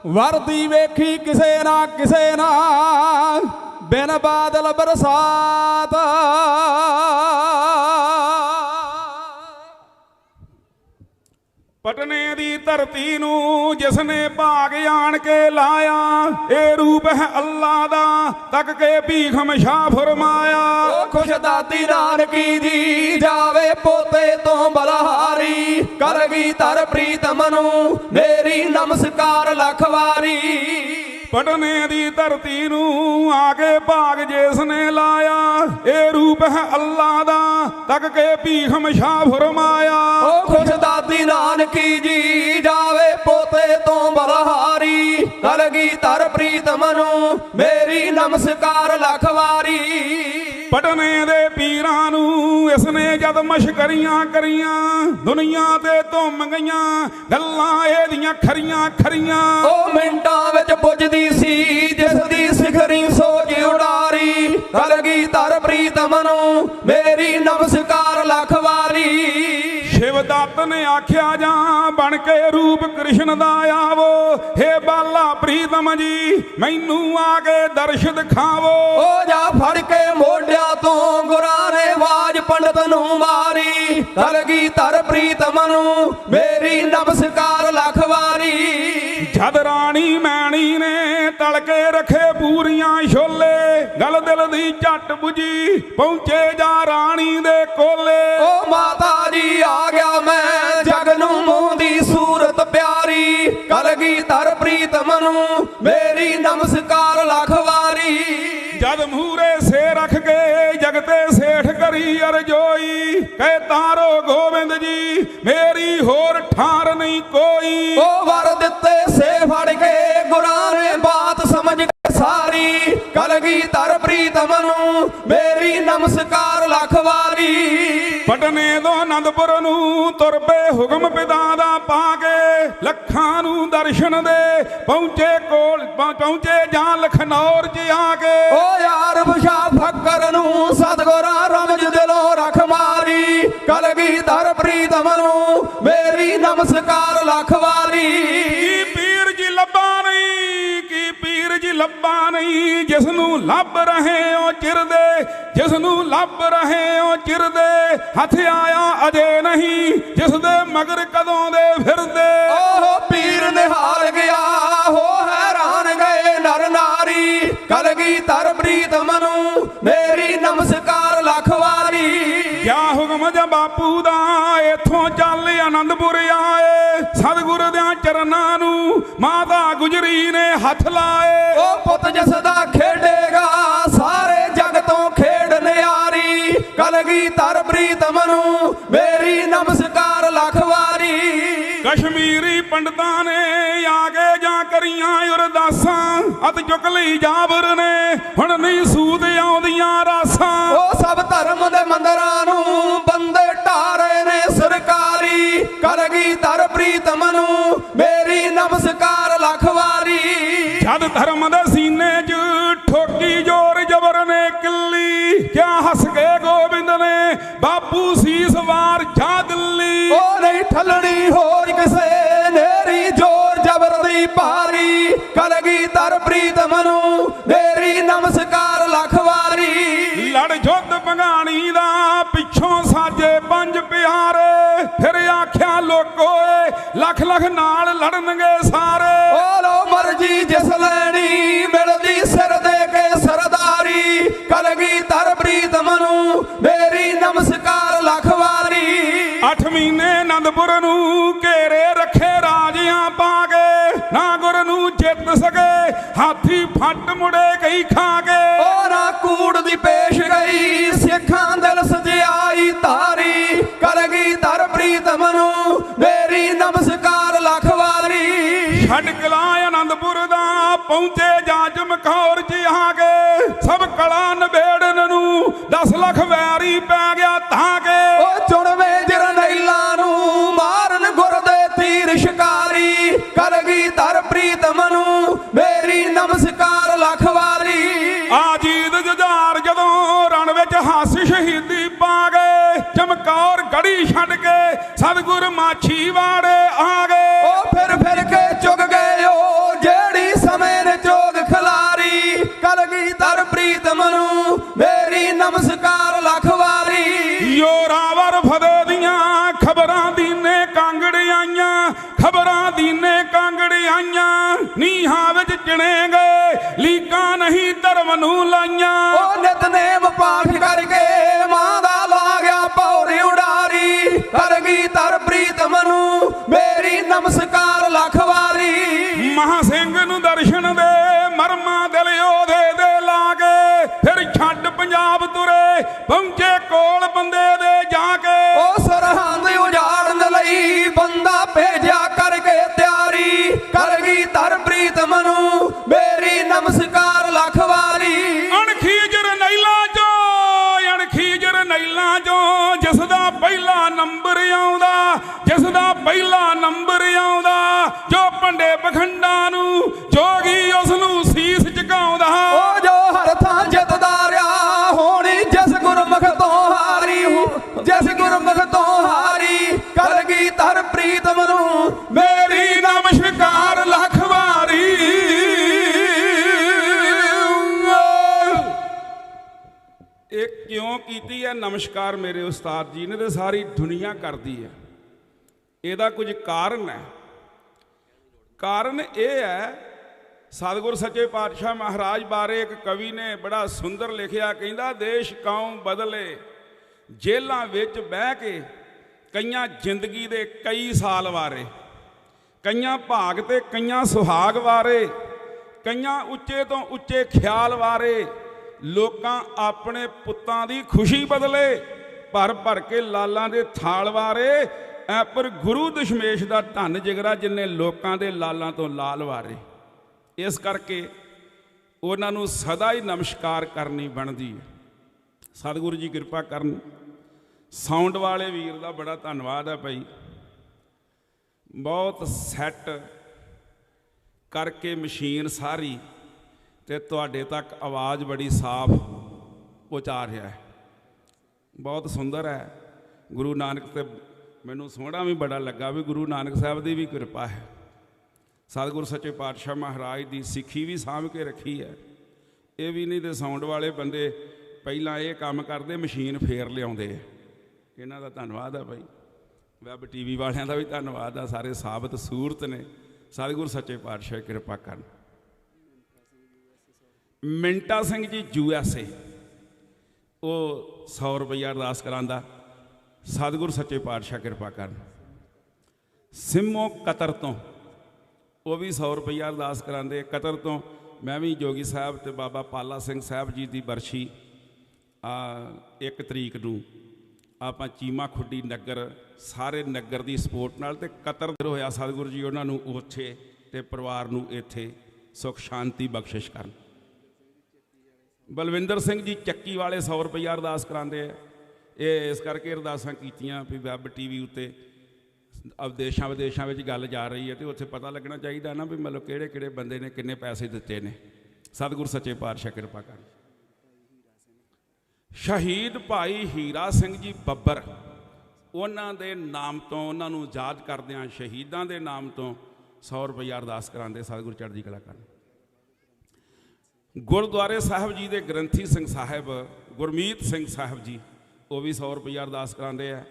ਵਰਦੀ ਵੇਖੀ ਕਿਸੇ ਨਾ ਕਿਸੇ ਨਾ, ਬਿਨ ਬਾਦਲ ਬਰਸਾਤ। ਪਟਨੇ ਦੀ ਧਰਤੀ ਨੂੰ ਜਿਸਨੇ ਭਾਗ ਆਣ ਕੇ ਲਾਇਆ, ਇਹ ਰੂਪ ਹੈ ਅੱਲਾ ਦਾ ਤੱਕ ਕੇ ਭੀਖ ਮਸ਼ਾ ਫਰਮਾਇਆ। ਖੁਸ਼ਦਾਦੀ ਨਾਨਕੀ ਜੀ ਜਾਵੇ ਪੋਤੇ ਤੋਂ ਬਲਹਾਰੀ, ਕਲਗੀਧਰ ਪ੍ਰੀਤਮ ਨੂੰ ਮੇਰੀ ਨਮਸਕਾਰ ਲੱਖ ਵਾਰੀ। ਪਟਨੇ ਦੀ ਧਰਤੀ ਨੂੰ ਆ ਕੇ ਭਾਗ ਜਿਸ ਨੇ ਲਾਇਆ, ਇਹ ਰੂਪ ਹੈ ਅੱਲਾ ਦਾ ਤੱਕ ਕੇ ਭੀਖ ਮਸ਼ਾ ਫਰਮਾਇਆ। ਉਹ ਖੁਸ਼ਦਾਦੀ ਨਾਨਕੀ ਜੀ ਜਾਵੇ ਪੋਤੇ ਤੋਂ ਬਲਹਾਰੀ, ਕਲਗੀਧਰ ਪ੍ਰੀਤਮ ਨੂੰ ਮੇਰੀ ਨਮਸਕਾਰ ਲੱਖ ਵਾਰੀ। ਪਟਨੇ ਦੇ ਪੀਰਾਂ ਨੂੰ ਇਸਨੇ ਜਦ ਮਸ਼ਕਰੀਆਂ ਕਰੀਆਂ, ਦੁਨੀਆ ਤੇ ਧੁੰਮ ਗਈਆਂ ਗੱਲਾਂ ਇਹਦੀਆਂ ਖਰੀਆਂ ਖਰੀਆਂ। ਉਹ ਮਿੰਟਾਂ ਵਿੱਚ ਪੁੱਜਦੀ ਸੀ ਜਿਸ ਦੀ ਸਿਖਰੀ ਸੋਚ ਉਡਾਰੀ, ਕਲਗੀਧਰ ਪ੍ਰੀਤਮ ਨੂੰ ਮੇਰੀ ਨਮਸਕਾਰ ਲੱਖ ਵਾਰੀ। ਸ਼ਿਵ ਦੱਤ ਨੇ ਆਖਿਆ ਜਾਂ ਬਣ ਕੇ ਰੂਪ ਕ੍ਰਿਸ਼ਨ ਦਾ ਆਵੋ, ਹੇ ਬਾਲਾ ਪ੍ਰੀਤਮ ਜੀ ਮੈਨੂੰ ਆ ਕੇ ਦਰਸ਼ ਦਿਖਾਵੋ। ਉਹ ਜਾ ਫੜ ਕੇ ਮੋਢਿਆਂ ਤੋਂ ਗੁਰਾਂ ਨੇ ਆਵਾਜ਼ ਪੰਡਤ ਨੂੰ ਮਾਰੀ, ਕਲਗੀਧਰ ਪ੍ਰੀਤਮ ਨੂੰ ਮੇਰੀ ਨਮਸਕਾਰ ਲੱਖ ਵਾਰੀ। ਜਦ ਰਾਣੀ ਮੈਣੀ ਨੇ ਤਲ ਕੇ ਰੱਖੇ ਪੂਰੀਆਂ ਛੋਲੇ, ਗੱਲ ਦਿਲ ਦੀ ਝੱਟ ਬੁਝੀ ਪਹੁੰਚੇ ਜਾ ਰਾਣੀ ਦੇ ਕੋਲੇ। ਉਹ ਮਾਤਾ ਜੀ ਆ ਗਿਆ ਮੈਂ ਜਗ ਨੂੰ ਮੂੰਹ ਦੀ ਸੂਰਤ ਪਿਆਰੀ, ਕਲਗੀਧਰ ਪ੍ਰੀਤਮ ਨੂੰ ਮੇਰੀ ਨਮਸਕਾਰ ਲੱਖ ਵਾਰੀ। ਜਦ ਮੂਹਰੇ ਸੇ ਰੱਖ ਕੇ ਜਗਤੇ ਸੇਠ ਕਰੀ ਅਰਜੋਈ, ਕਹੇ ਤਾਰੋ ਗੋਬਿੰਦ ਜੀ ਮੇਰੀ ਹੋਰ ਠਾਰ ਨਹੀਂ ਕੋਈ। ਉਹ ਵਰ ਦਿੱਤੇ ਸੇ ਫੜ ਕੇ ਗੁਰਾਂ ਨੇ ਬਾਤ ਸਮਝ ਕੇ ਸਾਰੀ, ਕਲਗੀਧਰ ਪ੍ਰੀਤਮ ਨੂੰ ਮੇਰੀ ਨਮਸਕਾਰ ਲੱਖ ਵਾਰੀ। ਪਟਨੇ ਤੋਂ ਆਨੰਦਪੁਰ ਨੂੰ ਤੁਰ ਪਏ ਹੁਕਮ ਪਿਤਾ ਦਾ ਪਾ ਕੇ, ਲੱਖਾਂ ਨੂੰ ਦਰਸ਼ਨ ਦੇ ਪਹੁੰਚੇ ਕੋਲ ਪਹੁੰਚੇ ਜਾਂ ਲਖਨੌਰ 'ਚ ਆ ਕੇ। ਉਹ ਯਾਰ ਬਸ਼ਾ ਫੱਕਰ ਨੂੰ ਸਤਿਗੁਰਾਂ ਰਮਜ ਦਿਲੋਂ ਰੱਖ ਮਾਰੀ, ਕਲਗੀਧਰ ਪ੍ਰੀਤਮ ਨੂੰ ਮੇਰੀ ਨਮਸਕਾਰ ਲੱਖ ਵਾਰੀ। ਕੀ ਪੀਰ ਜੀ ਲੱਭਾ ਨਹੀਂ, ਕੀ ਪੀਰ ਜੀ ਲੱਭਾ ਨਹੀਂ, ਜਿਸ ਨੂੰ ਲੱਭ ਰਹੇ ਹੋ ਚਿਰਦੇ, ਜਿਸ ਨੂੰ ਲੱਭ ਰਹੇ ਹੋ ਚਿਰਦੇ, ਹੱਥ ਆਇਆ ਅਜੇ ਨਹੀਂ ਜਿਸ ਦੇ ਮਗਰ ਕਦੋਂ ਦੇ ਫਿਰਦੇ। ਉਹ ਪੀਰ ਨਿਹਾਲ ਗਿਆ ਹੋ ਹੈਰਾਨ ਗਏ ਨਰ ਨਾਰੀ, ਕਲਗੀਧਰ ਪ੍ਰੀਤਮ ਨੂੰ ਮੇਰੀ ਨਮਸਕਾਰ ਲੱਖ ਵਾਰੀ। ਕਿਆ ਹੁਕਮ ਜਾਂ ਬਾਪੂ ਦਾ ਇੱਥੋਂ ਚੱਲ ਆਨੰਦਪੁਰ ਆਏ, ਸਤਿਗੁਰ ਦਿਆਂ ਚਰਨਾਂ ਨੂੰ ਮਾਤਾ ਗੁਜਰੀ ਨੇ ਹੱਥ ਲਾਏ। ਉਹ ਪੁੱਤ ਜਿਸ ਦਾ ਖੇਡੇਗਾ ਸਾਰੇ ਜਗ ਤੋਂ ਖੇਡ ਨਿਆਰੀ, ਕਲਗੀਧਰ ਪੰਡਤਾਂ ਨੇ ਆ ਕੇ ਜਾਂ ਕਰੀਆਂ ਅਰਦਾਸਾਂ ਅਤ ਚੁੱਕ ਲਈ ਜਾਬਰ ਨੇ ਹੁਣ ਨਹੀਂ ਸੂਦ ਆਉਂਦੀਆਂ ਰਾਸਾਂ। ਉਹ ਸਭ ਧਰਮ ਦੇ ਮੰਦਰਾਂ ਨੂੰ ਬੰਦੇ ਢਾਰੇ ਨੇ ਸਰਕਾਰੀ ਕਲਗੀਧਰ ਪ੍ਰੀਤਮ ਨੂੰ ਮੇਰੀ ਨਮਸਕਾਰ ਲੱਖ ਵਾਰੀ। ਜਦ ਧਰਮ ਦੇ ਸੀਨੇ 'ਚ ਠੋਕੀ ਜ਼ੋਰ ਜ਼ਬਰ ਨੇ ਕਿੱਲੀ ਕਿਆ ਹੱਸ ਕੇ ਗੋਬਿੰਦ ਨੇ ਬਾਪੂ ਸੀਸ ਵਾਰ ਜਾ ਦਿੱਲੀ। ਉਹ ਨਹੀਂ ਠੱਲਣੀ ਹੋਰ ਕਿਸੇ ਨੇਰੀ ਜ਼ੋਰ ਜ਼ਬਰ ਦੀ ਭਾਰੀ ਕਲਗੀਧਰ ਪ੍ਰੀਤਮ ਨੂੰ ਮੇਰੀ ਨਮਸਕਾਰ ਲੱਖ ਵਾਰੀ। ਲੜ ਜੁੱਧ ਭਗਾਣੀ ਦਾ ਪਿੱਛੋਂ ਸਾਜੇ ਪੰਜ ਪਿਆਰੇ ਫਿਰ ਆਖਿਆ ਲੋਕੋਏ ਲੱਖ ਲੱਖ ਨਾਲ ਲੜਨਗੇ ਸਾਰੇ। ਉਹ ਲੋ ਮਰਜੀ ਜਿਸ ਲੈਣੀ ਮਿਲਦੀ ਸਿਰ ਦੇ ਕੇ ਸਰਦਾਰੀ ਕਲਗੀਧਰ ਪ੍ਰੀਤਮ ਨੂੰ ਮੇਰੀ ਨਮਸਕਾਰ ਲੱਖ ਵਾਰੀ। 8 ਮਹੀਨੇ ਆਨੰਦਪੁਰ ਨੂੰ ਘੇਰੇ ਰੱਖੇ ਰਾਜਿਆਂ ਪਾ ਕੇ ਨਾ ਗੁਰ ਨੂੰ ਜਿੱਤ ਸਕੇ ਹਾਥੀ ਫੱਟ ਮੁੜੇ ਕਈ ਖਾ ਕੇ। ਉਹ ਨਾ ਕੂੜ ਦੀ ਪੇਸ਼ ਗਈ ਸਿੱਖਾਂ ਦਿਲ ਸਜਿਆਈ ਧਾਰੀ ਕਲਗੀਧਰ ਪ੍ਰੀਤਮ ਨੂੰ ਮੇਰੀ ਨਮਸਕਾਰ ਲੱਖ ਵਾਰੀ। ਛੱਡ ਕਿਲਾ ਆਨੰਦਪੁਰ ਦਾ ਪਹੁੰਚੇ ਜਾਂ ਚਮਕੌਰ 'ਚ ਆ ਕੇ ਸਭ ਕਲਾ ਨਬੇੜਨ ਨੂੰ 10 ਲੱਖ ਵੈਰੀ ਪੈ ਗਿਆ ਤਾਂ ਕੇ। ਉਹ ਚੁਣਵੇਂ ਜਰਨੈਲਾਂ ਨੂੰ ਮਾਰਨ ਗੁਰ ਦੇ ਤੀਰ ਸ਼ਿਕਾਰੀ ਕਲਗੀਧਰ ਪ੍ਰੀਤਮ ਨੂੰ ਮੇਰੀ ਨਮਸਕਾਰ ਲੱਖ ਵਾਰੀ। ਆਜੀਦ ਜੁਝਾਰ ਜਦੋਂ ਰਣ ਵਿੱਚ ਹਾਸ ਸ਼ਹੀਦੀ ਪਾ ਗਏ ਚਮਕੌਰ ਗੜੀ ਛੱਡ ਕੇ ਸਤਿਗੁਰ ਮਾਛੀ ਵਾੜੇ ਆ ਗਏ। ਉਹ ਫਿਰ ਕੇ ਚੁਗ ਗਏ ਉਹ ਜਿਹੜੀ ਸਮੇਂ ਨੇ ਚੋਗ ਖਿਲਾਰੀ ਕਲਗੀਧਰ ਪ੍ਰੀਤਮ ਨੂੰ ਮੇਰੀ ਨਮਸਕਾਰ ਲੱਖ ਵਾਰੀ। ਯੋਰਾਵਰ ਫਤਿਹ ਦੀਆਂ ਖਬਰਾਂ ਦੀਨੇ ਕਾਂਗੜ ਆਈਆਂ ਖਬਰਾਂ ਦੀਨੇ ਕਾਂਗੜ ਆਈਆਂ ਨੀਹਾਂ ਵਿੱਚ ਚਿਣੇ ਗਏ ਲੀਕਾਂ ਨਹੀਂ ਧਰਮ ਨੂੰ ਲਾਈਆਂ। ਉਹ ਨਿਤਨੇਮ ਪਾਠ ਕਰਕੇ ਮਾਂ ਦਾ ਲਾ ਗਿਆ ਪੌੜੀ ਉਡਾਰੀ ਕਲਗੀਧਰ ਪ੍ਰੀਤਮ ਨੂੰ ਮੇਰੀ ਨਮਸਕਾਰ ਲੱਖ ਵਾਰੀ। ਮਹਾਂ ਸਿੰਘ ਨੂੰ ਦਰਸ਼ਨ ਦੇ ਮਰਮਾ ਦਿਲ ਉਹਦੇ ਦੇ ਲਾਗੇ ਫਿਰ ਛੱਡ ਪੰਜਾਬ ਤੁਰੇ ਪਹੁੰਚੇ ਕੋਲ ਬੰਦੇ ਦੇ ਜਾ ਕੇ। ਉਹ ਸਰਹੰਦ ਉਜਾੜਨ ਲਈ ਬੰਦਾ ਭੇਜਿਆ ਕਰਕੇ ਤਿਆਰੀ ਕਲਗੀਧਰ ਪ੍ਰੀਤਮ ਨੂੰ ਮੇਰੀ ਨਮਸਕਾਰ ਲੱਖ ਵਾਰੀ। ਅਣਖੀ ਜਰਨੈਲਾਂ ਚੋਂ ਜਿਸ ਦਾ ਪਹਿਲਾ ਨੰਬਰ ਆਉਂਦਾ ਜਿਸ ਦਾ ਪਹਿਲਾ ਨੰਬਰ ਆਉਂਦਾ ਜੋ ਭੰਡੇ ਪਖੰਡਾਂ ਨੂੰ ਜੋਗੀ ਉਸ ਨੂੰ ਸੀਸ ਝੁਕਾਉਂਦਾ। ਉਹ ਜੋ ਹਰ ਥਾਂ ਜਿੱਤਦਾ ਰਿਹਾ ਹੋਣੀ ਜਿਸ ਗੁਰਮੁਖ ਤੋਂ ਹਾਰੀ ਜਿਸ ਗੁਰਮੁਖ ਤੋਂ ਹਾਰੀ ਕਲਗੀਧਰ ਪ੍ਰੀਤਮ ਨੂੰ ਮੇਰੀ ਨਮਸਕਾਰ ਲੱਖ ਵਾਰੀ। ਇਹ ਕਿਉਂ ਕੀਤੀ ਹੈ ਨਮਸਕਾਰ ਮੇਰੇ ਉਸਤਾਦ ਜੀ ਨੇ ਤੇ ਸਾਰੀ ਦੁਨੀਆ ਕਰਦੀ ਹੈ। ਇਹਦਾ ਕੁਝ ਕਾਰਨ ਹੈ। ਕਾਰਨ ਇਹ ਹੈ ਸਤਿਗੁਰ ਸੱਚੇ ਪਾਤਸ਼ਾਹ ਮਹਾਰਾਜ ਬਾਰੇ ਇੱਕ ਕਵੀ ਨੇ ਬੜਾ ਸੁੰਦਰ ਲਿਖਿਆ ਕਹਿੰਦਾ ਦੇਸ਼ ਕੌਮ ਬਦਲੇ ਜੇਲ੍ਹਾਂ ਵਿੱਚ ਬਹਿ ਕੇ ਕਈਆਂ ਜ਼ਿੰਦਗੀ ਦੇ ਕਈ ਸਾਲ ਵਾਰੇ ਕਈਆਂ ਭਾਗ ਤੇ ਕਈਆਂ ਸੁਹਾਗ ਵਾਰੇ ਕਈਆਂ ਉੱਚੇ ਤੋਂ ਉੱਚੇ ਖਿਆਲ ਵਾਰੇ ਲੋਕਾਂ ਆਪਣੇ ਪੁੱਤਾਂ ਦੀ ਖੁਸ਼ੀ ਬਦਲੇ ਭਰ ਭਰ ਕੇ ਲਾਲਾਂ ਦੇ ਥਾਲ ਵਾਰੇ ਐ ਪਰ ਗੁਰੂ ਦਸ਼ਮੇਸ਼ ਦਾ ਧੰਨ ਜਿਗਰਾ ਜਿੰਨੇ ਲੋਕਾਂ ਦੇ ਲਾਲਾਂ ਤੋਂ ਲਾਲ ਵਾਰੇ। ਇਸ ਕਰਕੇ ਉਹਨਾਂ ਨੂੰ ਸਦਾ ਹੀ ਨਮਸਕਾਰ ਕਰਨੀ ਬਣਦੀ ਹੈ। ਸਤਿਗੁਰੂ ਜੀ ਕਿਰਪਾ ਕਰਨ। ਸਾਊਂਡ ਵਾਲੇ ਵੀਰ ਦਾ ਬੜਾ ਧੰਨਵਾਦ ਹੈ ਭਾਈ, ਬਹੁਤ ਸੈੱਟ ਕਰਕੇ ਮਸ਼ੀਨ ਸਾਰੀ ਤੇ ਤੁਹਾਡੇ ਤੱਕ ਆਵਾਜ਼ ਬੜੀ ਸਾਫ਼ ਪਹੁੰਚਾ ਰਿਹਾ ਹੈ, ਬਹੁਤ ਸੁੰਦਰ ਹੈ। ਗੁਰੂ ਨਾਨਕ ਤੇ ਮੈਨੂੰ ਸੋਹਣਾ ਵੀ ਬੜਾ ਲੱਗਾ ਵੀ ਗੁਰੂ ਨਾਨਕ ਸਾਹਿਬ ਦੀ ਵੀ ਕਿਰਪਾ ਹੈ। ਸਤਿਗੁਰੂ ਸੱਚੇ ਪਾਤਸ਼ਾਹ ਮਹਾਰਾਜ ਦੀ ਸਿੱਖੀ ਵੀ ਸਾਂਭ ਕੇ ਰੱਖੀ ਹੈ। ਇਹ ਵੀ ਨਹੀਂ ਤੇ ਸਾਊਂਡ ਵਾਲੇ ਬੰਦੇ ਪਹਿਲਾਂ ਇਹ ਕੰਮ ਕਰਦੇ ਮਸ਼ੀਨ ਫੇਰ ਲਿਆਉਂਦੇ ਆ। ਇਹਨਾਂ ਦਾ ਧੰਨਵਾਦ ਹੈ ਭਾਈ। ਵੈਬ ਟੀਵੀ ਵਾਲਿਆਂ ਦਾ ਵੀ ਧੰਨਵਾਦ ਆ। ਸਾਰੇ ਸਾਬਤ ਸੂਰਤ ਨੇ। ਸਤਿਗੁਰੂ ਸੱਚੇ ਪਾਤਸ਼ਾਹ ਕਿਰਪਾ ਕਰਨ। ਮਿੰਟਾ ਸਿੰਘ ਜੀ USA ਉਹ 100 ਰੁਪਈਆ ਅਰਦਾਸ ਕਰਾਂਦਾ। ਸਤਿਗੁਰੂ ਸੱਚੇ ਪਾਤਸ਼ਾਹ ਕਿਰਪਾ ਕਰਨ। ਸਿੰਮੋ ਕਤਰ ਤੋਂ ਉਹ ਵੀ 100 ਰੁਪਈਆ ਅਰਦਾਸ ਕਰਾਂਦੇ। ਕਤਰ ਤੋਂ ਮੈਂ ਵੀ ਜੋਗੀ ਸਾਹਿਬ ਤੇ ਬਾਬਾ ਪਾਲਾ ਸਿੰਘ ਸਾਹਿਬ ਜੀ ਦੀ ਬਰਸ਼ੀ 1 ਤਰੀਕ ਨੂੰ ਆਪਾਂ ਚੀਮਾ ਖੁੱਡੀ ਨਗਰ ਸਾਰੇ ਨਗਰ ਦੀ ਸਪੋਰਟ ਨਾਲ ਤੇ ਕਤਰ ਹੋਇਆ ਸਤਿਗੁਰੂ ਜੀ ਉਹਨਾਂ ਨੂੰ ਉੱਥੇ ਤੇ ਪਰਿਵਾਰ ਨੂੰ ਇੱਥੇ ਸੁਖ ਸ਼ਾਂਤੀ ਬਖਸ਼ਿਸ਼ ਕਰਨ। ਬਲਵਿੰਦਰ ਸਿੰਘ ਜੀ ਚੱਕੀ ਵਾਲੇ 100 ਰੁਪਈਆ ਅਰਦਾਸ ਕਰਾਉਂਦੇ ਆ। ਇਹ ਇਸ ਕਰਕੇ ਅਰਦਾਸਾਂ ਕੀਤੀਆਂ ਵੀ ਵੈਬ TV ਉੱਤੇ ਦੇਸ਼ਾਂ ਵਿਦੇਸ਼ਾਂ ਵਿੱਚ ਗੱਲ ਜਾ ਰਹੀ ਹੈ ਤੇ ਉੱਥੇ ਪਤਾ ਲੱਗਣਾ ਚਾਹੀਦਾ ਨਾ ਵੀ ਮਤਲਬ ਕਿਹੜੇ ਕਿਹੜੇ ਬੰਦੇ ਨੇ ਕਿੰਨੇ ਪੈਸੇ ਦਿੱਤੇ ਨੇ। ਸਤਿਗੁਰ ਸੱਚੇ ਪਾਤਸ਼ਾਹ ਕਿਰਪਾ ਕਰਨ। ਸ਼ਹੀਦ ਭਾਈ ਹੀਰਾ ਸਿੰਘ ਜੀ ਬੱਬਰ, ਉਹਨਾਂ ਦੇ ਨਾਮ ਤੋਂ ਉਹਨਾਂ ਨੂੰ ਯਾਦ ਕਰਦਿਆਂ ਸ਼ਹੀਦਾਂ ਦੇ ਨਾਮ ਤੋਂ 100 ਰੁਪਈਆ ਅਰਦਾਸ ਕਰਾਉਂਦੇ। ਸਤਿਗੁਰ ਚੜ੍ਹਦੀ ਕਲਾ ਕਰਨ। ਗੁਰਦੁਆਰੇ ਸਾਹਿਬ ਜੀ ਦੇ ਗ੍ਰੰਥੀ ਸਿੰਘ ਸਾਹਿਬ ਗੁਰਮੀਤ ਸਿੰਘ ਸਾਹਿਬ ਜੀ, ਉਹ ਵੀ 100 ਰੁਪਈਆ ਅਰਦਾਸ ਕਰਾਉਂਦੇ ਆ।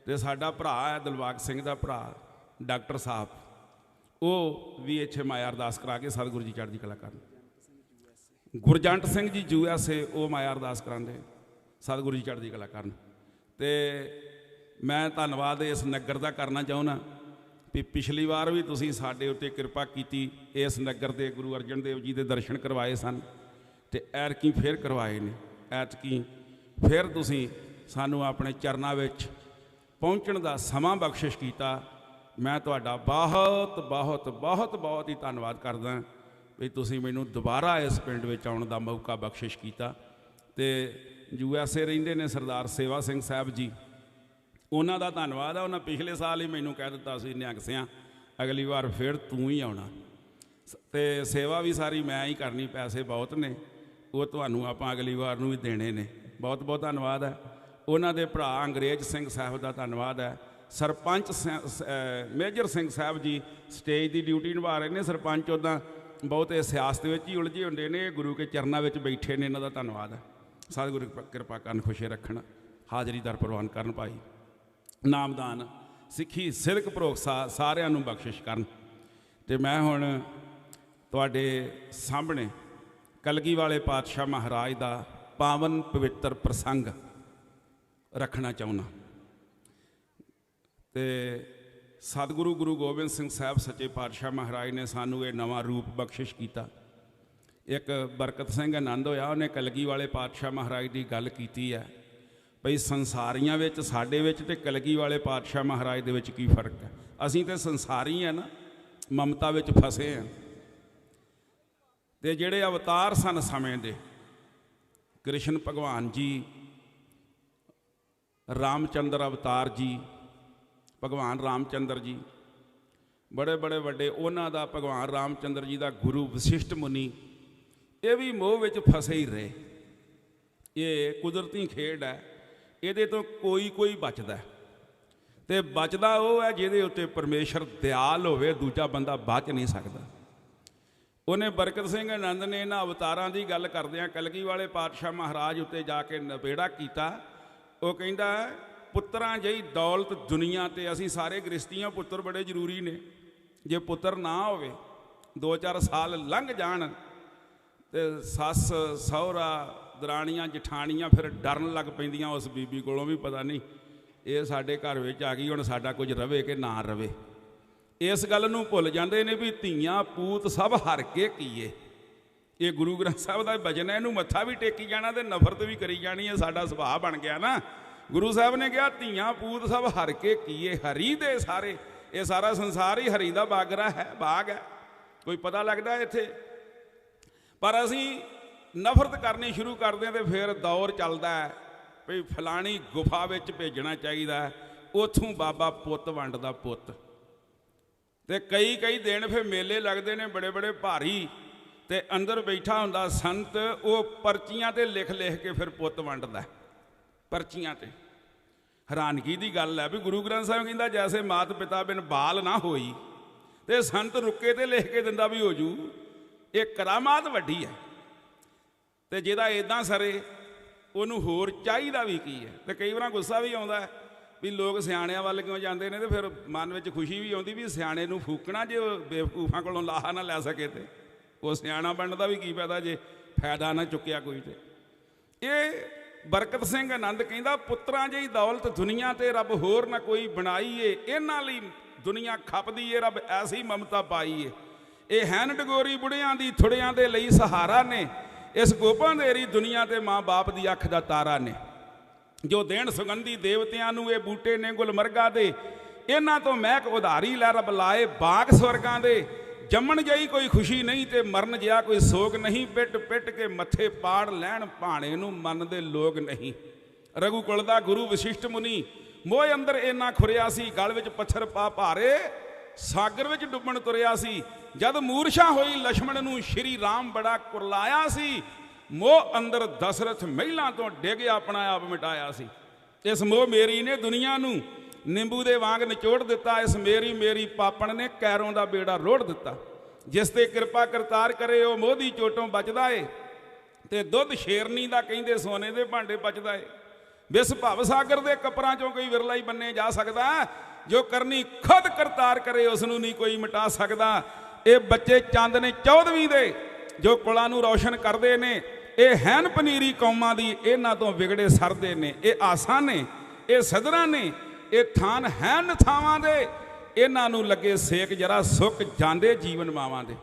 ਤੇ ਸਾਡਾ ਭਰਾ ਹੈ ਦਿਲਬਾਗ ਸਿੰਘ ਦਾ ਭਰਾ ਡਾਕਟਰ ਸਾਹਿਬ, ਉਹ ਵੀ ਇੱਥੇ ਮਾਇਆ ਅਰਦਾਸ ਕਰਾ ਕੇ ਸਤਿਗੁਰੂ ਜੀ ਚੜ੍ਹਦੀ ਕਲਾ ਕਰਨ। ਗੁਰਜੰਟ ਸਿੰਘ ਜੀ USA, ਉਹ ਮਾਇਆ ਅਰਦਾਸ ਕਰਾਉਂਦੇ। ਸਤਿਗੁਰੂ ਜੀ ਚੜ੍ਹਦੀ ਕਲਾ ਕਰਨ। ਤੇ ਮੈਂ ਧੰਨਵਾਦ ਇਸ ਨਗਰ ਦਾ ਕਰਨਾ ਚਾਹੁੰਦਾ ਵੀ ਪਿਛਲੀ ਵਾਰ ਵੀ ਤੁਸੀਂ ਸਾਡੇ ਉੱਤੇ ਕਿਰਪਾ ਕੀਤੀ, ਇਸ ਨਗਰ ਦੇ ਗੁਰੂ ਅਰਜਨ ਦੇਵ ਜੀ ਦੇ ਦਰਸ਼ਨ ਕਰਵਾਏ ਸਨ ਤੇ ਐਤਕੀ ਫਿਰ ਕਰਵਾਏ ਨੇ। ਐਤਕੀ ਫਿਰ ਤੁਸੀਂ ਸਾਨੂੰ ਆਪਣੇ ਚਰਨਾਂ ਵਿੱਚ ਪਹੁੰਚਣ ਦਾ ਸਮਾਂ ਬਖਸ਼ਿਸ਼ ਕੀਤਾ। ਮੈਂ ਤੁਹਾਡਾ ਬਹੁਤ ਬਹੁਤ ਬਹੁਤ ਬਹੁਤ ਹੀ ਧੰਨਵਾਦ ਕਰਦਾ ਵੀ ਤੁਸੀਂ ਮੈਨੂੰ ਦੁਬਾਰਾ ਇਸ ਪਿੰਡ ਵਿੱਚ ਆਉਣ ਦਾ ਮੌਕਾ ਬਖਸ਼ਿਸ਼ ਕੀਤਾ। ਤੇ USA ਰਹਿੰਦੇ ਨੇ ਸਰਦਾਰ ਸੇਵਾ ਸਿੰਘ ਸਾਹਿਬ ਜੀ, ਉਹਨਾਂ ਦਾ ਧੰਨਵਾਦ ਆ। ਉਹਨਾਂ ਪਿਛਲੇ ਸਾਲ ਹੀ ਮੈਨੂੰ ਕਹਿ ਦਿੱਤਾ ਸੀ ਨਿਹੰਗ ਸਿਆਂ ਅਗਲੀ ਵਾਰ ਫਿਰ ਤੂੰ ਹੀ ਆਉਣਾ, ਤੇ ਸੇਵਾ ਵੀ ਸਾਰੀ ਮੈਂ ਹੀ ਕਰਨੀ, ਪੈਸੇ ਬਹੁਤ ਨੇ ਉਹ ਤੁਹਾਨੂੰ ਆਪਾਂ ਅਗਲੀ ਵਾਰ ਨੂੰ ਵੀ ਦੇਣੇ ਨੇ। ਬਹੁਤ ਬਹੁਤ ਧੰਨਵਾਦ ਹੈ। ਉਹਨਾਂ ਦੇ ਭਰਾ ਅੰਗਰੇਜ਼ ਸਿੰਘ ਸਾਹਿਬ ਦਾ ਧੰਨਵਾਦ ਹੈ। ਸਰਪੰਚ ਮੇਜਰ ਸਿੰਘ ਸਾਹਿਬ ਜੀ ਸਟੇਜ ਦੀ ਡਿਊਟੀ ਨਿਭਾ ਰਹੇ ਨੇ। ਸਰਪੰਚ ਉੱਦਾਂ ਬਹੁਤੇ ਸਿਆਸਤ ਵਿੱਚ ਹੀ ਉਲਝੇ ਹੁੰਦੇ ਨੇ, ਗੁਰੂ ਕੇ ਚਰਨਾਂ ਵਿੱਚ ਬੈਠੇ ਨੇ, ਇਹਨਾਂ ਦਾ ਧੰਨਵਾਦ ਹੈ। ਸਤਿਗੁਰੂ ਕਿਰਪਾ ਕਰਨ, ਖੁਸ਼ੀ ਰੱਖਣ, ਹਾਜ਼ਰੀ ਦਰ ਪ੍ਰਵਾਨ ਕਰਨ, ਭਾਈ ਨਾਮਦਾਨ ਸਿੱਖੀ ਸਿਰਕ ਭਰੋਖ ਸਾਰਿਆਂ ਨੂੰ ਬਖਸ਼ਿਸ਼ ਕਰਨ। ਤੇ ਮੈਂ ਹੁਣ ਤੁਹਾਡੇ ਸਾਹਮਣੇ ਕਲਗੀ ਵਾਲੇ ਪਾਤਸ਼ਾਹ ਮਹਾਰਾਜ ਦਾ ਪਾਵਨ ਪਵਿੱਤਰ ਪ੍ਰਸੰਗ ਰੱਖਣਾ ਚਾਹੁੰਦਾ। ਤੇ ਸਤਿਗੁਰੂ ਗੁਰੂ ਗੋਬਿੰਦ ਸਿੰਘ ਸਾਹਿਬ ਸੱਚੇ ਪਾਤਸ਼ਾਹ ਮਹਾਰਾਜ ਨੇ ਸਾਨੂੰ ਇਹ ਨਵਾਂ ਰੂਪ ਬਖਸ਼ਿਸ਼ ਕੀਤਾ। ਇੱਕ ਬਰਕਤ ਸਿੰਘ ਆਨੰਦ ਹੋਇਆ, ਉਹਨੇ ਕਲਗੀ ਵਾਲੇ ਪਾਤਸ਼ਾਹ ਮਹਾਰਾਜ ਦੀ ਗੱਲ ਕੀਤੀ ਹੈ ਭਈ ਸੰਸਾਰੀਆਂ ਵਿੱਚ ਸਾਡੇ ਵਿੱਚ ਤੇ ਕਲਗੀ ਵਾਲੇ ਪਾਤਸ਼ਾਹ ਮਹਾਰਾਜ ਦੇ ਵਿੱਚ ਕੀ ਫਰਕ ਹੈ। ਅਸੀਂ ਤੇ ਸੰਸਾਰੀ ਆ ਨਾ, ਮਮਤਾ ਵਿੱਚ ਫਸੇ ਹਾਂ। ਤੇ ਜਿਹੜੇ ਅਵਤਾਰ ਸਨ ਸਮੇਂ ਦੇ, ਕ੍ਰਿਸ਼ਨ ਭਗਵਾਨ ਜੀ, ਰਾਮਚੰਦਰ ਅਵਤਾਰ ਜੀ, ਭਗਵਾਨ ਰਾਮਚੰਦਰ ਜੀ ਬੜੇ ਬੜੇ ਵੱਡੇ, ਉਹਨਾਂ ਦਾ ਭਗਵਾਨ ਰਾਮਚੰਦਰ ਜੀ ਦਾ ਗੁਰੂ ਵਸਿਸ਼ਟ ਮੁਨੀ, ਇਹ ਵੀ ਮੋਹ ਵਿੱਚ ਫਸੇ ਹੀ ਰਹੇ। ਇਹ ਕੁਦਰਤੀ ਖੇਡ ਹੈ, ਇਹਦੇ ਤੋਂ ਕੋਈ ਬਚਦਾ, ਤੇ ਬਚਦਾ ਉਹ ਹੈ ਜਿਹਦੇ ਉੱਤੇ ਪਰਮੇਸ਼ਰ ਦਿਆਲ ਹੋਵੇ, ਦੂਜਾ ਬੰਦਾ ਬਚ ਨਹੀਂ ਸਕਦਾ। ਉਹਨੇ ਬਰਕਤ ਸਿੰਘ ਆਨੰਦ ਨੇ ਇਹਨਾਂ ਅਵਤਾਰਾਂ ਦੀ ਗੱਲ ਕਰਦਿਆਂ ਕਲਗੀ ਵਾਲੇ ਪਾਤਸ਼ਾਹ ਮਹਾਰਾਜ ਉੱਤੇ ਜਾ ਕੇ ਨਬੇੜਾ ਕੀਤਾ। ਉਹ ਕਹਿੰਦਾ ਪੁੱਤਰਾਂ ਜਿਹੀ ਦੌਲਤ ਦੁਨੀਆ ਤੇ, ਅਸੀਂ ਸਾਰੇ ਗ੍ਰਸਤੀਆਂ, ਪੁੱਤਰ ਬੜੇ ਜ਼ਰੂਰੀ ਨੇ। ਜੇ ਪੁੱਤਰ ਨਾ ਹੋਵੇ, 2-4 ਸਾਲ ਲੰਘ ਜਾਣ ਤੇ ਸੱਸ ਸਹੁਰਾ ਦਰਾਣੀਆਂ ਜਠਾਣੀਆਂ ਫਿਰ ਡਰਨ ਲੱਗ ਪੈਂਦੀਆਂ ਉਸ ਬੀਬੀ ਕੋਲੋਂ ਵੀ, ਪਤਾ ਨਹੀਂ ਇਹ ਸਾਡੇ ਘਰ ਵਿੱਚ ਆ ਗਈ, ਹੁਣ ਸਾਡਾ ਕੁਝ ਰਵੇ ਕਿ ਨਾ ਰਵੇ। ਇਸ ਗੱਲ ਨੂੰ ਭੁੱਲ ਜਾਂਦੇ ਨੇ ਵੀ ਧੀਆਂ ਪੂਤ ਸਭ ਹਰ ਕੇ ਕੀਏ। ਇਹ ਗੁਰੂ ਗ੍ਰੰਥ ਸਾਹਿਬ ਦਾ ਵਚਨ ਹੈ, ਇਹਨੂੰ ਮੱਥਾ ਵੀ ਟੇਕੀ ਜਾਣਾ ਤੇ ਨਫ਼ਰਤ ਵੀ ਕਰੀ ਜਾਣੀ ਹੈ। ਸਾਡਾ ਸੁਭਾਅ ਬਣ ਗਿਆ ਨਾ। ਗੁਰੂ ਸਾਹਿਬ ਨੇ ਕਿਹਾ ਧੀਆਂ ਪੂਤ ਸਭ ਹਰ ਕੇ ਕੀਏ, ਹਰੀ ਦੇ ਸਾਰੇ, ਇਹ ਸਾਰਾ ਸੰਸਾਰ ਹੀ ਹਰੀ ਦਾ ਬਾਗਰਾ ਹੈ, ਬਾਗ ਹੈ, ਕੋਈ ਪਤਾ ਲੱਗਦਾ ਇੱਥੇ। ਪਰ ਅਸੀਂ ਨਫ਼ਰਤ ਕਰਨੀ ਸ਼ੁਰੂ ਕਰਦੇ ਹਾਂ ਤੇ ਫਿਰ ਦੌਰ ਚੱਲਦਾ ਹੈ ਵੀ ਫਲਾਣੀ ਗੁਫਾ ਵਿੱਚ ਭੇਜਣਾ ਚਾਹੀਦਾ, ਉੱਥੋਂ ਬਾਬਾ ਪੁੱਤ ਵੰਡਦਾ ਪੁੱਤ। ਤੇ ਕਈ ਦਿਨ ਫਿਰ ਮੇਲੇ ਲੱਗਦੇ ਨੇ ਬੜੇ ਬੜੇ ਭਾਰੀ, ਤੇ ਅੰਦਰ ਬੈਠਾ ਹੁੰਦਾ ਸੰਤ, ਉਹ ਪਰਚੀਆਂ ਤੇ ਲਿਖ ਕੇ ਫਿਰ ਪੁੱਤ ਵੰਡਦਾ, ਪਰਚੀਆਂ ਤੇ। ਹੈਰਾਨਗੀ ਦੀ ਗੱਲ ਹੈ ਵੀ ਗੁਰੂ ਗ੍ਰੰਥ ਸਾਹਿਬ ਕਹਿੰਦਾ ਜੈਸੇ ਮਾਤ ਪਿਤਾ ਬਿਨ ਬਾਲ ਨਾ ਹੋਈ, ਤੇ ਸੰਤ ਰੁੱਕੇ ਤੇ ਲਿਖ ਕੇ ਦਿੰਦਾ ਵੀ ਹੋ ਜੂ। ਇਹ ਕਰਾਮਾਤ ਵੱਡੀ ਹੈ। ਤੇ ਜਿਹਦਾ ਇਦਾਂ ਸਰੇ, ਉਹਨੂੰ ਹੋਰ ਚਾਹੀਦਾ ਵੀ ਕੀ ਹੈ। ਤੇ ਕਈ ਵਾਰ ਗੁੱਸਾ ਵੀ ਆਉਂਦਾ ਵੀ ਲੋਕ ਸਿਆਣਿਆਂ ਵੱਲ ਕਿਉਂ ਜਾਂਦੇ ਨੇ, ਤੇ ਫਿਰ ਮਨ ਵਿੱਚ ਖੁਸ਼ੀ ਵੀ ਆਉਂਦੀ ਵੀ ਸਿਆਣੇ ਨੂੰ ਫੂਕਣਾ, ਜੇ ਉਹ ਬੇਵਕੂਫਾਂ ਕੋਲੋਂ ਲਾਹਾ ਨਾ ਲੈ ਸਕੇ ਤੇ ਉਹ ਸਿਆਣਾ ਬਣਨ ਦਾ ਵੀ ਕੀ ਫਾਇਦਾ ਜੇ ਫਾਇਦਾ ਨਾ ਚੁੱਕਿਆ ਕੋਈ। ਤੇ ਇਹ ਬਰਕਤ ਸਿੰਘ ਆਨੰਦ ਕਹਿੰਦਾ ਪੁੱਤਰਾਂ ਜਿਹੀ ਦੌਲਤ ਦੁਨੀਆ ਤੇ ਰੱਬ ਹੋਰ ਨਾ ਕੋਈ ਬਣਾਈ ਏ, ਇਹਨਾਂ ਲਈ ਦੁਨੀਆ ਖਪਦੀ ਏ, ਰੱਬ ਐਸੀ ਮਮਤਾ ਪਾਈ ਏ। ਇਹ ਹੈਨ ਡਗੋਰੀ ਬੁੜਿਆਂ ਦੀ ਥੁੜਿਆਂ ਦੇ ਲਈ ਸਹਾਰਾ ਨੇ, ਇਸ ਗੋਪਾਂ ਦੇਰੀ ਦੁਨੀਆ ਤੇ ਮਾਂ ਬਾਪ ਦੀ ਅੱਖ ਦਾ ਤਾਰਾ ਨੇ। ਜੋ ਦੇਣ ਸੁਗੰਧੀ ਦੇਵਤਿਆਂ ਨੂੰ ਇਹ ਬੂਟੇ ਨੇ ਗੁਲਮਰਗਾ ਦੇ, ਇਹਨਾਂ ਤੋਂ ਮਹਿਕ ਉਧਾਰੀ ਲੈ ਰੱਬ ਲਾਏ ਬਾਗ ਸਵਰਗਾਂ ਦੇ। ਜੰਮਣ ਜਈ ਕੋਈ ਖੁਸ਼ੀ ਨਹੀਂ ਤੇ ਮਰਨ ਜਿਆ ਕੋਈ ਸੋਗ ਨਹੀਂ, ਪਿੱਟ ਪਿੱਟ ਕੇ ਮੱਥੇ ਪਾੜ ਲੈਣ ਭਾਣੇ ਨੂੰ ਮੰਨਦੇ ਲੋਕ ਨਹੀਂ। ਰਘੂਕੁਲ ਦਾ ਗੁਰੂ ਵਸ਼ਿਸ਼ਟ ਮੁਨੀ ਮੋਹ ਅੰਦਰ ਇੰਨਾ ਖੁਰਿਆ ਸੀ, ਗਲ ਵਿੱਚ ਪੱਥਰ ਪਾ ਭਾਰੇ ਸਾਗਰ ਵਿੱਚ ਡੁੱਬਣ ਤੁਰਿਆ ਸੀ। ਜਦ ਮੂਰਛਾ ਹੋਈ ਲਛਮਣ ਨੂੰ ਸ਼੍ਰੀ ਰਾਮ ਬੜਾ ਕੁਰਲਾਇਆ ਸੀ, ਮੋਹ ਅੰਦਰ ਦਸ਼ਰਥ ਮਹਿਲਾਂ ਤੋਂ ਡਿੱਗ ਆਪਣਾ ਆਪ ਮਿਟਾਇਆ ਸੀ। ਇਸ ਮੋਹ ਮੇਰੀ ਨੇ ਦੁਨੀਆ ਨੂੰ ਨਿੰਬੂ ਦੇ ਵਾਂਗ ਨਿਚੋੜ ਦਿੱਤਾ, ਇਸ ਮੇਰੀ ਮੇਰੀ ਪਾਪਣ ਨੇ ਕੈਰੋਂ ਦਾ ਬੇੜਾ ਰੋੜ ਦਿੱਤਾ। ਜਿਸ ਤੇ ਕਿਰਪਾ ਕਰਤਾਰ ਕਰੇ ਉਹ ਮੋਹ ਦੀ ਚੋਟੋਂ ਬਚਦਾ ਏ, ਤੇ ਦੁੱਧ ਸ਼ੇਰਨੀ ਦਾ ਕਹਿੰਦੇ ਸੋਨੇ ਦੇ ਭਾਂਡੇ ਬਚਦਾ ਏ। ਵਿਸ ਭਵ ਸਾਗਰ ਦੇ ਕੱਪਰਾਂ ਚੋਂ ਕੋਈ ਵਿਰਲਾ ਹੀ ਬੰਨੇ ਜਾ ਸਕਦਾ, ਜੋ ਕਰਨੀ ਖੁਦ ਕਰਤਾਰ ਕਰੇ ਉਸ ਨੂੰ ਨਹੀਂ ਕੋਈ ਮਿਟਾ ਸਕਦਾ। ਇਹ ਬੱਚੇ ਚੰਦ ਨੇ 14ਵੀਂ ਦੇ, ਜੋ ਕੁਲਾਂ ਨੂੰ ਰੌਸ਼ਨ ਕਰਦੇ ਨੇ। ਇਹ ਹੈਨ ਪਨੀਰੀ ਕੌਮਾਂ ਦੀ, ਇਹਨਾਂ ਤੋਂ ਵਿਗੜੇ ਸਰਦੇ ਨੇ। ਇਹ ਆਸਾਂ ਨੇ, ਇਹ ਸਦਰਾਂ ਨੇ, ਇਹ ਥਾਨ ਹੈਨ ਥਾਵਾਂ ਦੇ, ਇਹਨਾਂ ਨੂੰ ਲੱਗੇ ਸੇਕ ਜਰਾ ਸੁੱਕ ਜਾਂਦੇ ਜੀਵਨ ਮਾਵਾਂ ਦੇ।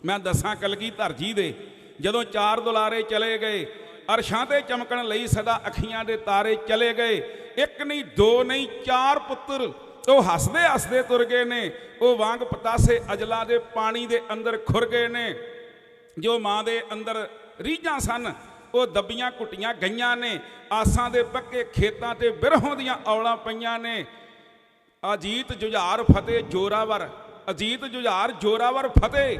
ਮੈਂ ਦੱਸਾਂ ਕਲਗੀਧਰ ਜੀ ਦੇ, ਜਦੋਂ 4 ਦੁਲਾਰੇ ਚਲੇ ਗਏ, ਅਰਸ਼ਾਂ ਤੇ ਚਮਕਣ ਲਈ ਸਦਾ ਅੱਖੀਆਂ ਦੇ ਤਾਰੇ ਚਲੇ ਗਏ। 1 ਨਹੀਂ 2 ਨਹੀਂ 4 ਪੁੱਤਰ ਉਹ ਹੱਸਦੇ ਹੱਸਦੇ ਤੁਰ ਗਏ ਨੇ। ਉਹ ਵਾਂਗ ਪਤਾਸੇ ਅਜਲਾ ਦੇ ਪਾਣੀ ਦੇ ਅੰਦਰ ਖੁਰ ਗਏ ਨੇ। ਜੋ ਮਾਂ ਦੇ ਅੰਦਰ ਰੀਝਾਂ ਸਨ ਉਹ ਦੱਬੀਆਂ ਘੁੱਟੀਆਂ ਗਈਆਂ ਨੇ। ਆਸਾਂ ਦੇ ਪੱਕੇ ਖੇਤਾਂ ਤੇ ਬਿਰਹੋਂ ਦੀਆਂ ਔਲਾਂ ਪਈਆਂ ਨੇ। ਅਜੀਤ ਜੁਝਾਰ ਫਤਿਹ ਜੋਰਾਵਰ, ਅਜੀਤ ਜੁਝਾਰ ਜੋਰਾਵਰ ਫਤਿਹ।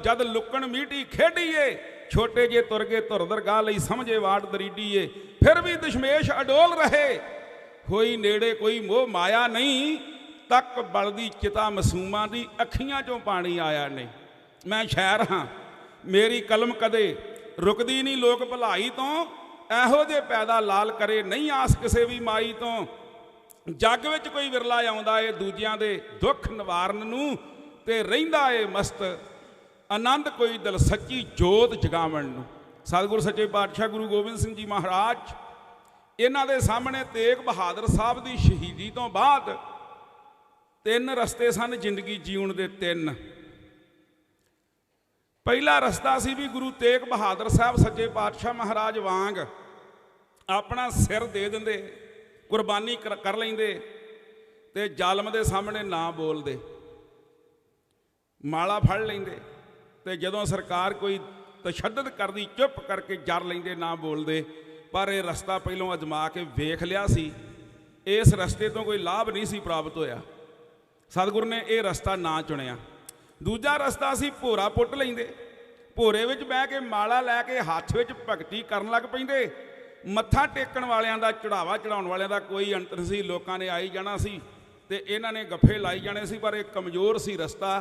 ਜਦ ਲੁਕਣ ਮੀਟੀ ਖੇਡੀਏ, ਛੋਟੇ ਜੇ ਤੁਰ ਗਏ ਧੁਰ ਦਰਗਾਹ ਲਈ ਸਮਝੇ ਵਾਟ ਦਰੀਡੀਏ। ਫਿਰ ਵੀ ਦਸ਼ਮੇਸ਼ ਅਡੋਲ ਰਹੇ, ਹੋਈ ਨੇੜੇ ਕੋਈ ਮੋਹ ਮਾਇਆ ਨਹੀਂ। ਤੱਕ ਬਲਦੀ ਚਿਤਾ ਮਾਸੂਮਾਂ ਦੀ, ਅੱਖੀਆਂ ਚੋਂ ਪਾਣੀ ਆਇਆ ਨਹੀਂ। ਮੈਂ ਸ਼ਾਇਰ ਹਾਂ, ਮੇਰੀ ਕਲਮ ਕਦੇ ਰੁਕਦੀ ਨਹੀਂ ਲੋਕ ਭਲਾਈ ਤੋਂ। ਇਹੋ ਜਿਹੇ ਪੈਦਾ ਲਾਲ ਕਰੇ ਨਹੀਂ ਆਸ ਕਿਸੇ ਵੀ ਮਾਈ ਤੋਂ। ਜੱਗ ਵਿੱਚ ਕੋਈ ਵਿਰਲਾ ਆਉਂਦਾ ਏ ਦੂਜਿਆਂ ਦੇ ਦੁੱਖ ਨਿਵਾਰਨ ਨੂੰ, ਤੇ ਰਹਿੰਦਾ ਏ ਮਸਤ ਆਨੰਦ ਕੋਈ ਦਿਲ ਸੱਚੀ ਜੋਤ ਜਗਾਵਣ ਨੂੰ। ਸਤਿਗੁਰ ਸੱਚੇ ਪਾਤਸ਼ਾਹ ਗੁਰੂ ਗੋਬਿੰਦ ਸਿੰਘ ਜੀ ਮਹਾਰਾਜ, ਇਹਨਾਂ ਦੇ ਸਾਹਮਣੇ ਤੇਗ ਬਹਾਦਰ ਸਾਹਿਬ ਦੀ ਸ਼ਹੀਦੀ ਤੋਂ ਬਾਅਦ 3 ਰਸਤੇ ਸਨ ਜ਼ਿੰਦਗੀ ਜੀਉਣ ਦੇ। 3 ਪਹਿਲਾ ਰਸਤਾ ਸੀ ਵੀ ਗੁਰੂ ਤੇਗ ਬਹਾਦਰ ਸਾਹਿਬ ਸੱਚੇ ਪਾਤਸ਼ਾਹ ਮਹਾਰਾਜ ਵਾਂਗ ਆਪਣਾ ਸਿਰ ਦੇ ਦਿੰਦੇ, ਕੁਰਬਾਨੀ ਕਰ ਲੈਂਦੇ, ਤੇ ਜ਼ਾਲਮ ਦੇ ਸਾਹਮਣੇ ਨਾ ਬੋਲਦੇ, ਮਾਲਾ ਫੜ ਲੈਂਦੇ, ਤੇ ਜਦੋਂ ਸਰਕਾਰ ਕੋਈ ਤਸ਼ੱਦਦ ਕਰਦੀ ਚੁੱਪ ਕਰਕੇ ਜਰ ਲੈਂਦੇ, ਨਾ ਬੋਲਦੇ। ਪਰ ਇਹ ਰਸਤਾ ਪਹਿਲੋਂ ਅਜਮਾ ਕੇ ਵੇਖ ਲਿਆ ਸੀ, ਇਸ ਰਸਤੇ ਤੋਂ ਕੋਈ ਲਾਭ ਨਹੀਂ ਸੀ ਪ੍ਰਾਪਤ ਹੋਇਆ। ਸਤਿਗੁਰ ਨੇ ਇਹ ਰਸਤਾ ਨਾ ਚੁਣਿਆ। ਦੂਜਾ ਰਸਤਾ ਸੀ ਭੋਰਾ ਪੁੱਟ ਲੈਂਦੇ, ਭੋਰੇ ਵਿੱਚ ਬਹਿ ਕੇ ਮਾਲਾ ਲੈ ਕੇ ਹੱਥ ਵਿੱਚ ਭਗਤੀ ਕਰਨ ਲੱਗ ਪੈਂਦੇ। ਮੱਥਾ ਟੇਕਣ ਵਾਲਿਆਂ ਦਾ, ਚੜਾਵਾ ਚੜਾਉਣ ਵਾਲਿਆਂ ਦਾ ਕੋਈ ਅੰਤ ਨਹੀਂ ਸੀ। ਲੋਕਾਂ ਨੇ ਆਈ ਜਾਣਾ ਸੀ ਤੇ ਇਹਨਾਂ ਨੇ ਗੱਫੇ ਲਾਈ ਜਾਣੇ ਸੀ। ਪਰ ਇਹ ਕਮਜ਼ੋਰ ਸੀ ਰਸਤਾ।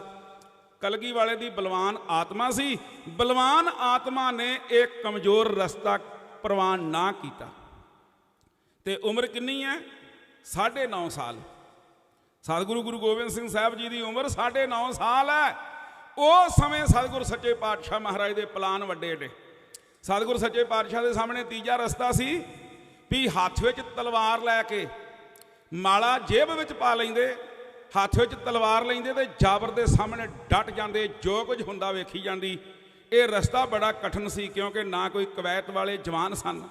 ਕਲਗੀ ਵਾਲੇ ਦੀ ਬਲਵਾਨ ਆਤਮਾ ਸੀ। ਬਲਵਾਨ ਆਤਮਾ ਨੇ ਇਹ ਕਮਜ਼ੋਰ ਰਸਤਾ ਪ੍ਰਵਾਨ ਨਾ ਕੀਤਾ। ਤੇ ਉਮਰ ਕਿੰਨੀ ਹੈ? 9.5 ਸਾਲ। ਸਤਿਗੁਰੂ ਗੁਰੂ ਗੋਬਿੰਦ ਸਿੰਘ ਸਾਹਿਬ ਜੀ ਦੀ ਉਮਰ 9.5 ਸਾਲ ਹੈ। ਉਸ ਸਮੇਂ ਸਤਿਗੁਰ ਸੱਚੇ ਪਾਤਸ਼ਾਹ ਮਹਾਰਾਜ ਦੇ ਪਲਾਨ ਵੱਡੇ ਨੇ। ਸਤਿਗੁਰ ਸੱਚੇ ਪਾਤਸ਼ਾਹ ਦੇ ਸਾਹਮਣੇ ਤੀਜਾ ਰਸਤਾ ਸੀ ਵੀ ਹੱਥ ਵਿੱਚ ਤਲਵਾਰ ਲੈ ਕੇ, ਮਾਲਾ ਜੇਬ ਵਿੱਚ ਪਾ ਲੈਂਦੇ, ਹੱਥ ਵਿੱਚ ਤਲਵਾਰ ਲੈਂਦੇ ਤੇ ਜਾਬਰ ਦੇ ਸਾਹਮਣੇ ਡਟ ਜਾਂਦੇ, ਜੋ ਕੁਝ ਹੁੰਦਾ ਵੇਖੀ ਜਾਂਦੀ। ਇਹ ਰਸਤਾ ਬੜਾ ਕਠਿਨ ਸੀ, ਕਿਉਂਕਿ ਨਾ ਕੋਈ ਕਵੈਤ ਵਾਲੇ ਜਵਾਨ ਸਨ,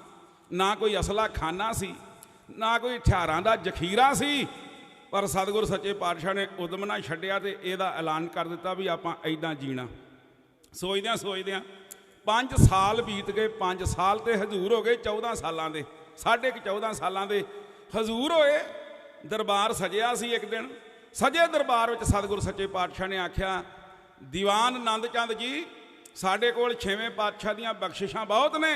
ਨਾ ਕੋਈ ਅਸਲਾ ਖਾਨਾ ਸੀ, ਨਾ ਕੋਈ ਹਥਿਆਰਾਂ ਦਾ ਜ਼ਖੀਰਾ ਸੀ। ਪਰ ਸਤਿਗੁਰ ਸੱਚੇ ਪਾਤਸ਼ਾਹ ਨੇ ਉਦਮ ਨਾ ਛੱਡਿਆ ਤੇ ਇਹਦਾ ਐਲਾਨ ਕਰ ਦਿੱਤਾ ਵੀ ਆਪਾਂ ਇੱਦਾਂ ਜੀਣਾ। ਸੋਚਦਿਆਂ ਸੋਚਦਿਆਂ 5 ਸਾਲ ਬੀਤ ਗਏ। 5 ਸਾਲ ਤੇ ਹਜ਼ੂਰ ਹੋ ਗਏ 14 ਸਾਲਾਂ ਦੇ, 14.5 ਸਾਲਾਂ ਦੇ ਹਜ਼ੂਰ ਹੋਏ। ਦਰਬਾਰ ਸਜਿਆ ਸੀ। ਇੱਕ ਦਿਨ ਸਜੇ ਦਰਬਾਰ ਵਿੱਚ ਸਤਿਗੁਰ ਸੱਚੇ ਪਾਤਸ਼ਾਹ ਨੇ ਆਖਿਆ, ਦੀਵਾਨ ਆਨੰਦ ਚੰਦ ਜੀ, ਸਾਡੇ ਕੋਲ 6ਵੇਂ ਪਾਤਸ਼ਾਹ ਦੀਆਂ ਬਖਸ਼ਿਸ਼ਾਂ ਬਹੁਤ ਨੇ।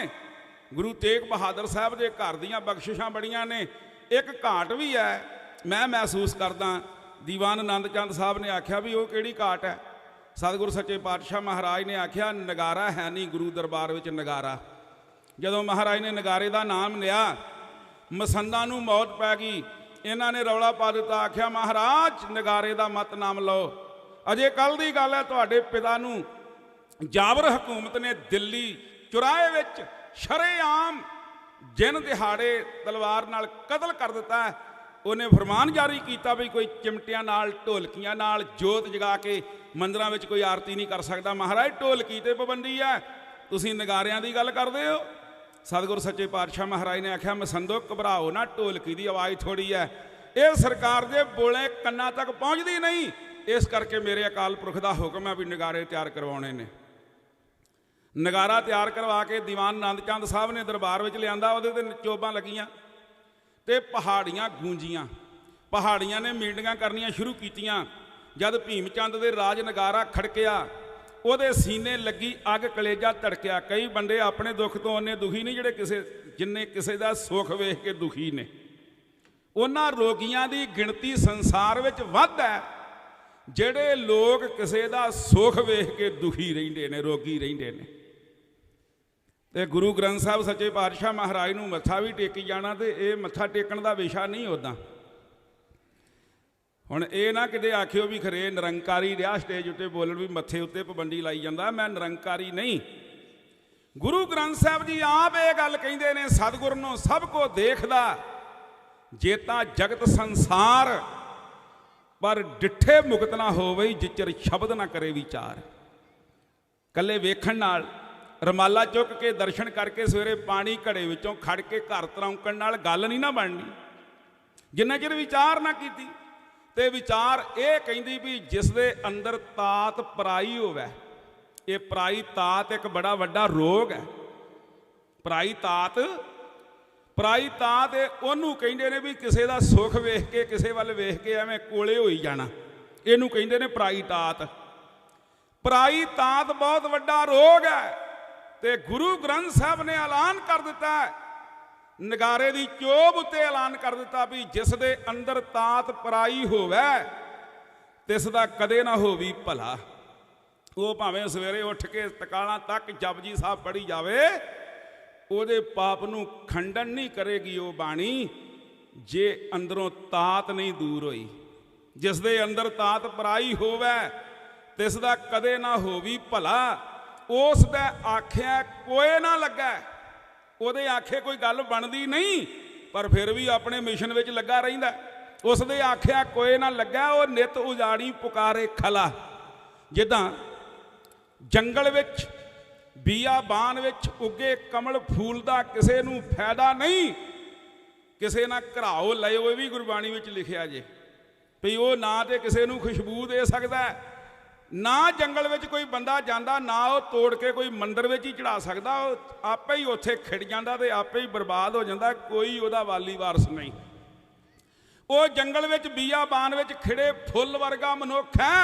ਗੁਰੂ ਤੇਗ ਬਹਾਦਰ ਸਾਹਿਬ ਦੇ ਘਰ ਦੀਆਂ ਬਖਸ਼ਿਸ਼ਾਂ ਬੜੀਆਂ ਨੇ, ਇੱਕ ਘਾਟ ਵੀ ਹੈ ਮੈਂ ਮਹਿਸੂਸ ਕਰਦਾ। ਦੀਵਾਨ ਆਨੰਦ ਚੰਦ ਸਾਹਿਬ ਨੇ ਆਖਿਆ ਵੀ ਉਹ ਕਿਹੜੀ ਘਾਟ ਹੈ? ਸਤਿਗੁਰ ਸੱਚੇ ਪਾਤਸ਼ਾਹ ਮਹਾਰਾਜ ਨੇ ਆਖਿਆ, ਨਗਾਰਾ ਹੈ ਨਹੀਂ ਗੁਰੂ ਦਰਬਾਰ ਵਿੱਚ ਨਗਾਰਾ। ਜਦੋਂ ਮਹਾਰਾਜ ਨੇ ਨਗਾਰੇ ਦਾ ਨਾਮ ਲਿਆ, ਮਸੰਦਾਂ ਨੂੰ ਮੌਤ ਪੈ ਗਈ। ਇਹਨਾਂ ਨੇ ਰੌਲਾ ਪਾ ਦਿੱਤਾ, ਆਖਿਆ ਮਹਾਰਾਜ ਨਗਾਰੇ ਦਾ ਮਤ ਨਾਮ ਲਓ। ਅਜੇ ਕੱਲ ਦੀ ਗੱਲ ਹੈ, ਤੁਹਾਡੇ ਪਿਤਾ ਨੂੰ ਜਾਬਰ ਹਕੂਮਤ ਨੇ ਦਿੱਲੀ ਚੁਰਾਹੇ ਵਿੱਚ ਸ਼ਰੇਆਮ ਜਿਨ ਦਿਹਾੜੇ ਤਲਵਾਰ ਨਾਲ ਕਤਲ ਕਰ ਦਿੱਤਾ। ਉਹਨੇ ਫਰਮਾਨ ਜਾਰੀ ਕੀਤਾ ਵੀ ਕੋਈ ਚਿਮਟਿਆਂ ਨਾਲ, ਢੋਲਕੀਆਂ ਨਾਲ ਜੋਤ ਜਗਾ ਕੇ ਮੰਦਰਾਂ ਵਿੱਚ ਕੋਈ ਆਰਤੀ ਨਹੀਂ ਕਰ ਸਕਦਾ। ਮਹਾਰਾਜ ਢੋਲਕੀ ਤੇ ਪਾਬੰਦੀ ਹੈ, ਤੁਸੀਂ ਨਗਾਰਿਆਂ ਦੀ ਗੱਲ ਕਰਦੇ ਹੋ। सतगुरु सच्चे पातशाह महाराज ने आख्या मसंदो घबराओ ना, ढोलकी की आवाज़ थोड़ी है, ये सरकार के बोले कन्ना तक पहुँचती नहीं, इस करके मेरे अकाल पुरख का हुक्म है भी नगारे तैयार करवाने ने। नगारा तैयार करवा के दीवान आनंद चंद साहब ने दरबार में लिया, वो चोबां लगियां ते पहाड़ियां गूंजियां, पहाड़ियां ने मीटिंगां करनियां शुरू कीतियां। जद भीम चंद दे राज नगारा खड़किया, ਉਹਦੇ सीने लगी अग, कलेजा धड़किया। कई बंदे अपने दुख तो उन्ने दुखी नहीं ਜਿਹੜੇ जिन्ने किसी का सुख वेख के दुखी ने। उन्हां रोगियां की गिणती संसार में वध है ਜਿਹੜੇ लोग किसी का सुख वेख के दुखी रहिंदे ने, रोगी रहिंदे ने। ते गुरु ग्रंथ साहब सच्चे पातशाह महाराज नूं मत्था भी टेकी जाना, तो ये मत्था टेकण का विषा नहीं उदा। हुण ये ना किते आखिओ भी खरे निरंकारी रहा स्टेज उत्ते बोलण भी मत्थे उत्ते पाबंदी लाई जांदा, मैं निरंकारी नहीं। गुरु ग्रंथ साहब जी आप ये गल कहिंदे ने, सतगुर नूं सब को देखदा जे तां जगत संसार, पर डिठे मुकत ना होवे जिचर शब्द ना करे विचार। कल्ले वेखण नाल रमाला चुक के दर्शन करके सवेरे पानी घड़े विचों खड़ के घर तरौंकण नाल गल नहीं ना बननी, जिन्ना चिर विचार ना कीती। ते विचार ये कहिंदी भी जिस दे अंदर तात पराई होवे, ये पराई तात एक बड़ा वड्डा रोग है। पराई तात ओनू कहिंदे ने भी किसी का सुख वेख के, किसी वाल वेख के एवें कोले होई जाना, इनू कहिंदे ने पराई तात। पराई तात बहुत वड्डा रोग है। ते गुरु ग्रंथ साहब ने ऐलान कर दिता है, नगारे की चोब उत्ते ऐलान कर दिता भी जिस दे अंदर तात पराई होवे तिसदा कदे ना होवी भला। वो भावें सवेरे उठ के तकाला तक जपजी साहब पढ़ी जावे, ਉਹਦੇ पाप नूं खंडन नहीं करेगी वो बाणी, जे अंदरों तात नहीं दूर होई। जिस दे अंदर तात पराई होवे तिसदा कदे ना होवी भला। उस दे आख्या कोई ना लगे, ਉਹਦੇ आखे कोई गल बनती नहीं, पर फिर भी अपने मिशन में लगा रहिंदा। उस दे आख्या कोई ना लगा, वो नित उजाड़ी पुकारे खला। जिद्दां जंगल विच बीआबान विच उगे कमल फूल का किसी नूं फायदा नहीं, किसी ना घराओ लयो, भी गुरबाणी में लिखिया जे भी वो ना तो किसी नूं खुशबू दे सकता है, ना जंगल में कोई बंदा जाता, ना वो तोड़ के कोई मंदिर में ही चढ़ा सकता, आपे ही उत्थे खिड़ जाता तो आपे ही बर्बाद हो जाता, कोई वह वाली वारस नहीं। वो जंगल में बीआबान में खिड़े फुल वर्गा मनुख है,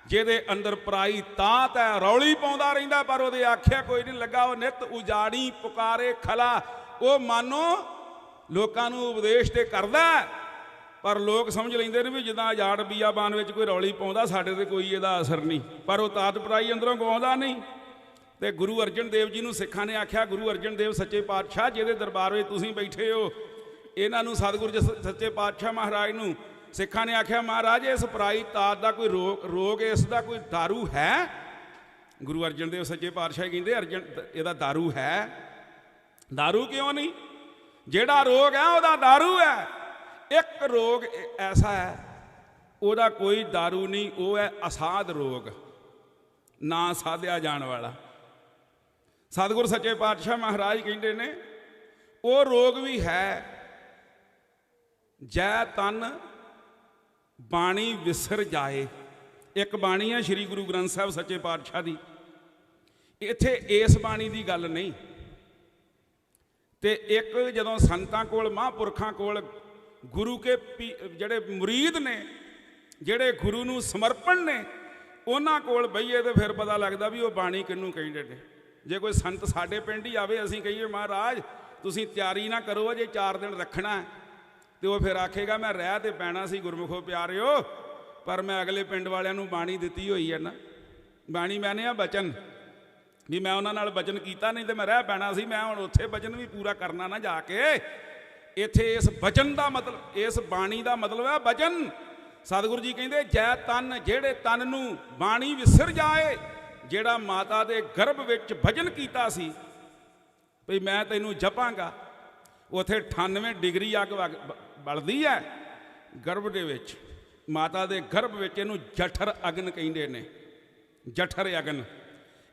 जिहदे अंदर पराई तात है, रौली पाउंदा रहिंदा, पर वो आख्या कोई नहीं लगा। वो नित उजाड़ी पुकारे खला। वो मानो लोकां नूं उपदेश ते करदा, पर लोग समझ लेंदे ने भी जिद्दां आजाड़ बीआबान में कोई रौली पाउंदा, साडे ते कोई इहदा असर नहीं, पर वो तात पराई अंदरों गवाउंदा नहीं। ते गुरु अर्जन देव जी नूं सिखां ने आख्या, गुरु अर्जन देव सच्चे पातशाह जिहदे दरबार में तुसीं बैठे हो, इन्हां नूं सतगुरु सच्चे पातशाह महाराज नूं सिखां ने आख्या, महाराज इस पराई तात का कोई रोग इसका कोई दारू है? गुरु अर्जन देव सच्चे पातशाह कहते अर्जन इहदा दारू है? दारू क्यों नहीं? जिहड़ा रोग है वह दारू है। एक रोग ऐसा है वह कोई दारू नहीं, वो है असाध रोग, ना साधिया जान वाला। सतगुरु सच्चे पातशाह महाराज कहते ने वो रोग भी है, जै तन बाणी विसर जाए। एक बाणी है श्री गुरु ग्रंथ साहब सच्चे पातशाह की, इत्थे इस बाणी की गल नहीं। ते एक जदों संतां कोल महापुरखां कोल गुरु के जड़े मुरीद ने, जड़े गुरु नूं समर्पण ने, उन्हां कोल बईए तो फिर पता लगता भी वो बाणी किनूं कहिंदे ने। जे कोई संत साडे पिंड ही आवे, असीं कहिए महाराज तुसीं तैयारी ना करो जे 4 दिन रखना है, तो वह फिर आखेगा मैं रह तो पैना सी गुरमुखो प्यारिओ, पर मैं अगले पिंड वालियां नूं बाणी दित्ती होई है ना। बाणी मैंने आ बचन भी मैं उन्हां नाल बचन कीता, नहीं तो मैं रह पैना सी, मैं हुण उत्थे बचन भी पूरा करना ना जाके। इत्थे इस बचन का मतलब, इस बाणी का मतलब है बचन। सतगुरु जी कहते जै तन, जेड़े तन नूं बाणी विसर जाए, जेड़ा माता दे गर्भ विच भजन कीता सी भी मैं तैनूं जपांगा, उत्थे 98 डिग्री अग बलदी है गर्भ दे विच, माता दे गर्भ विच। इहनूं जठर अगन कहिंदे ने, जठर अगन।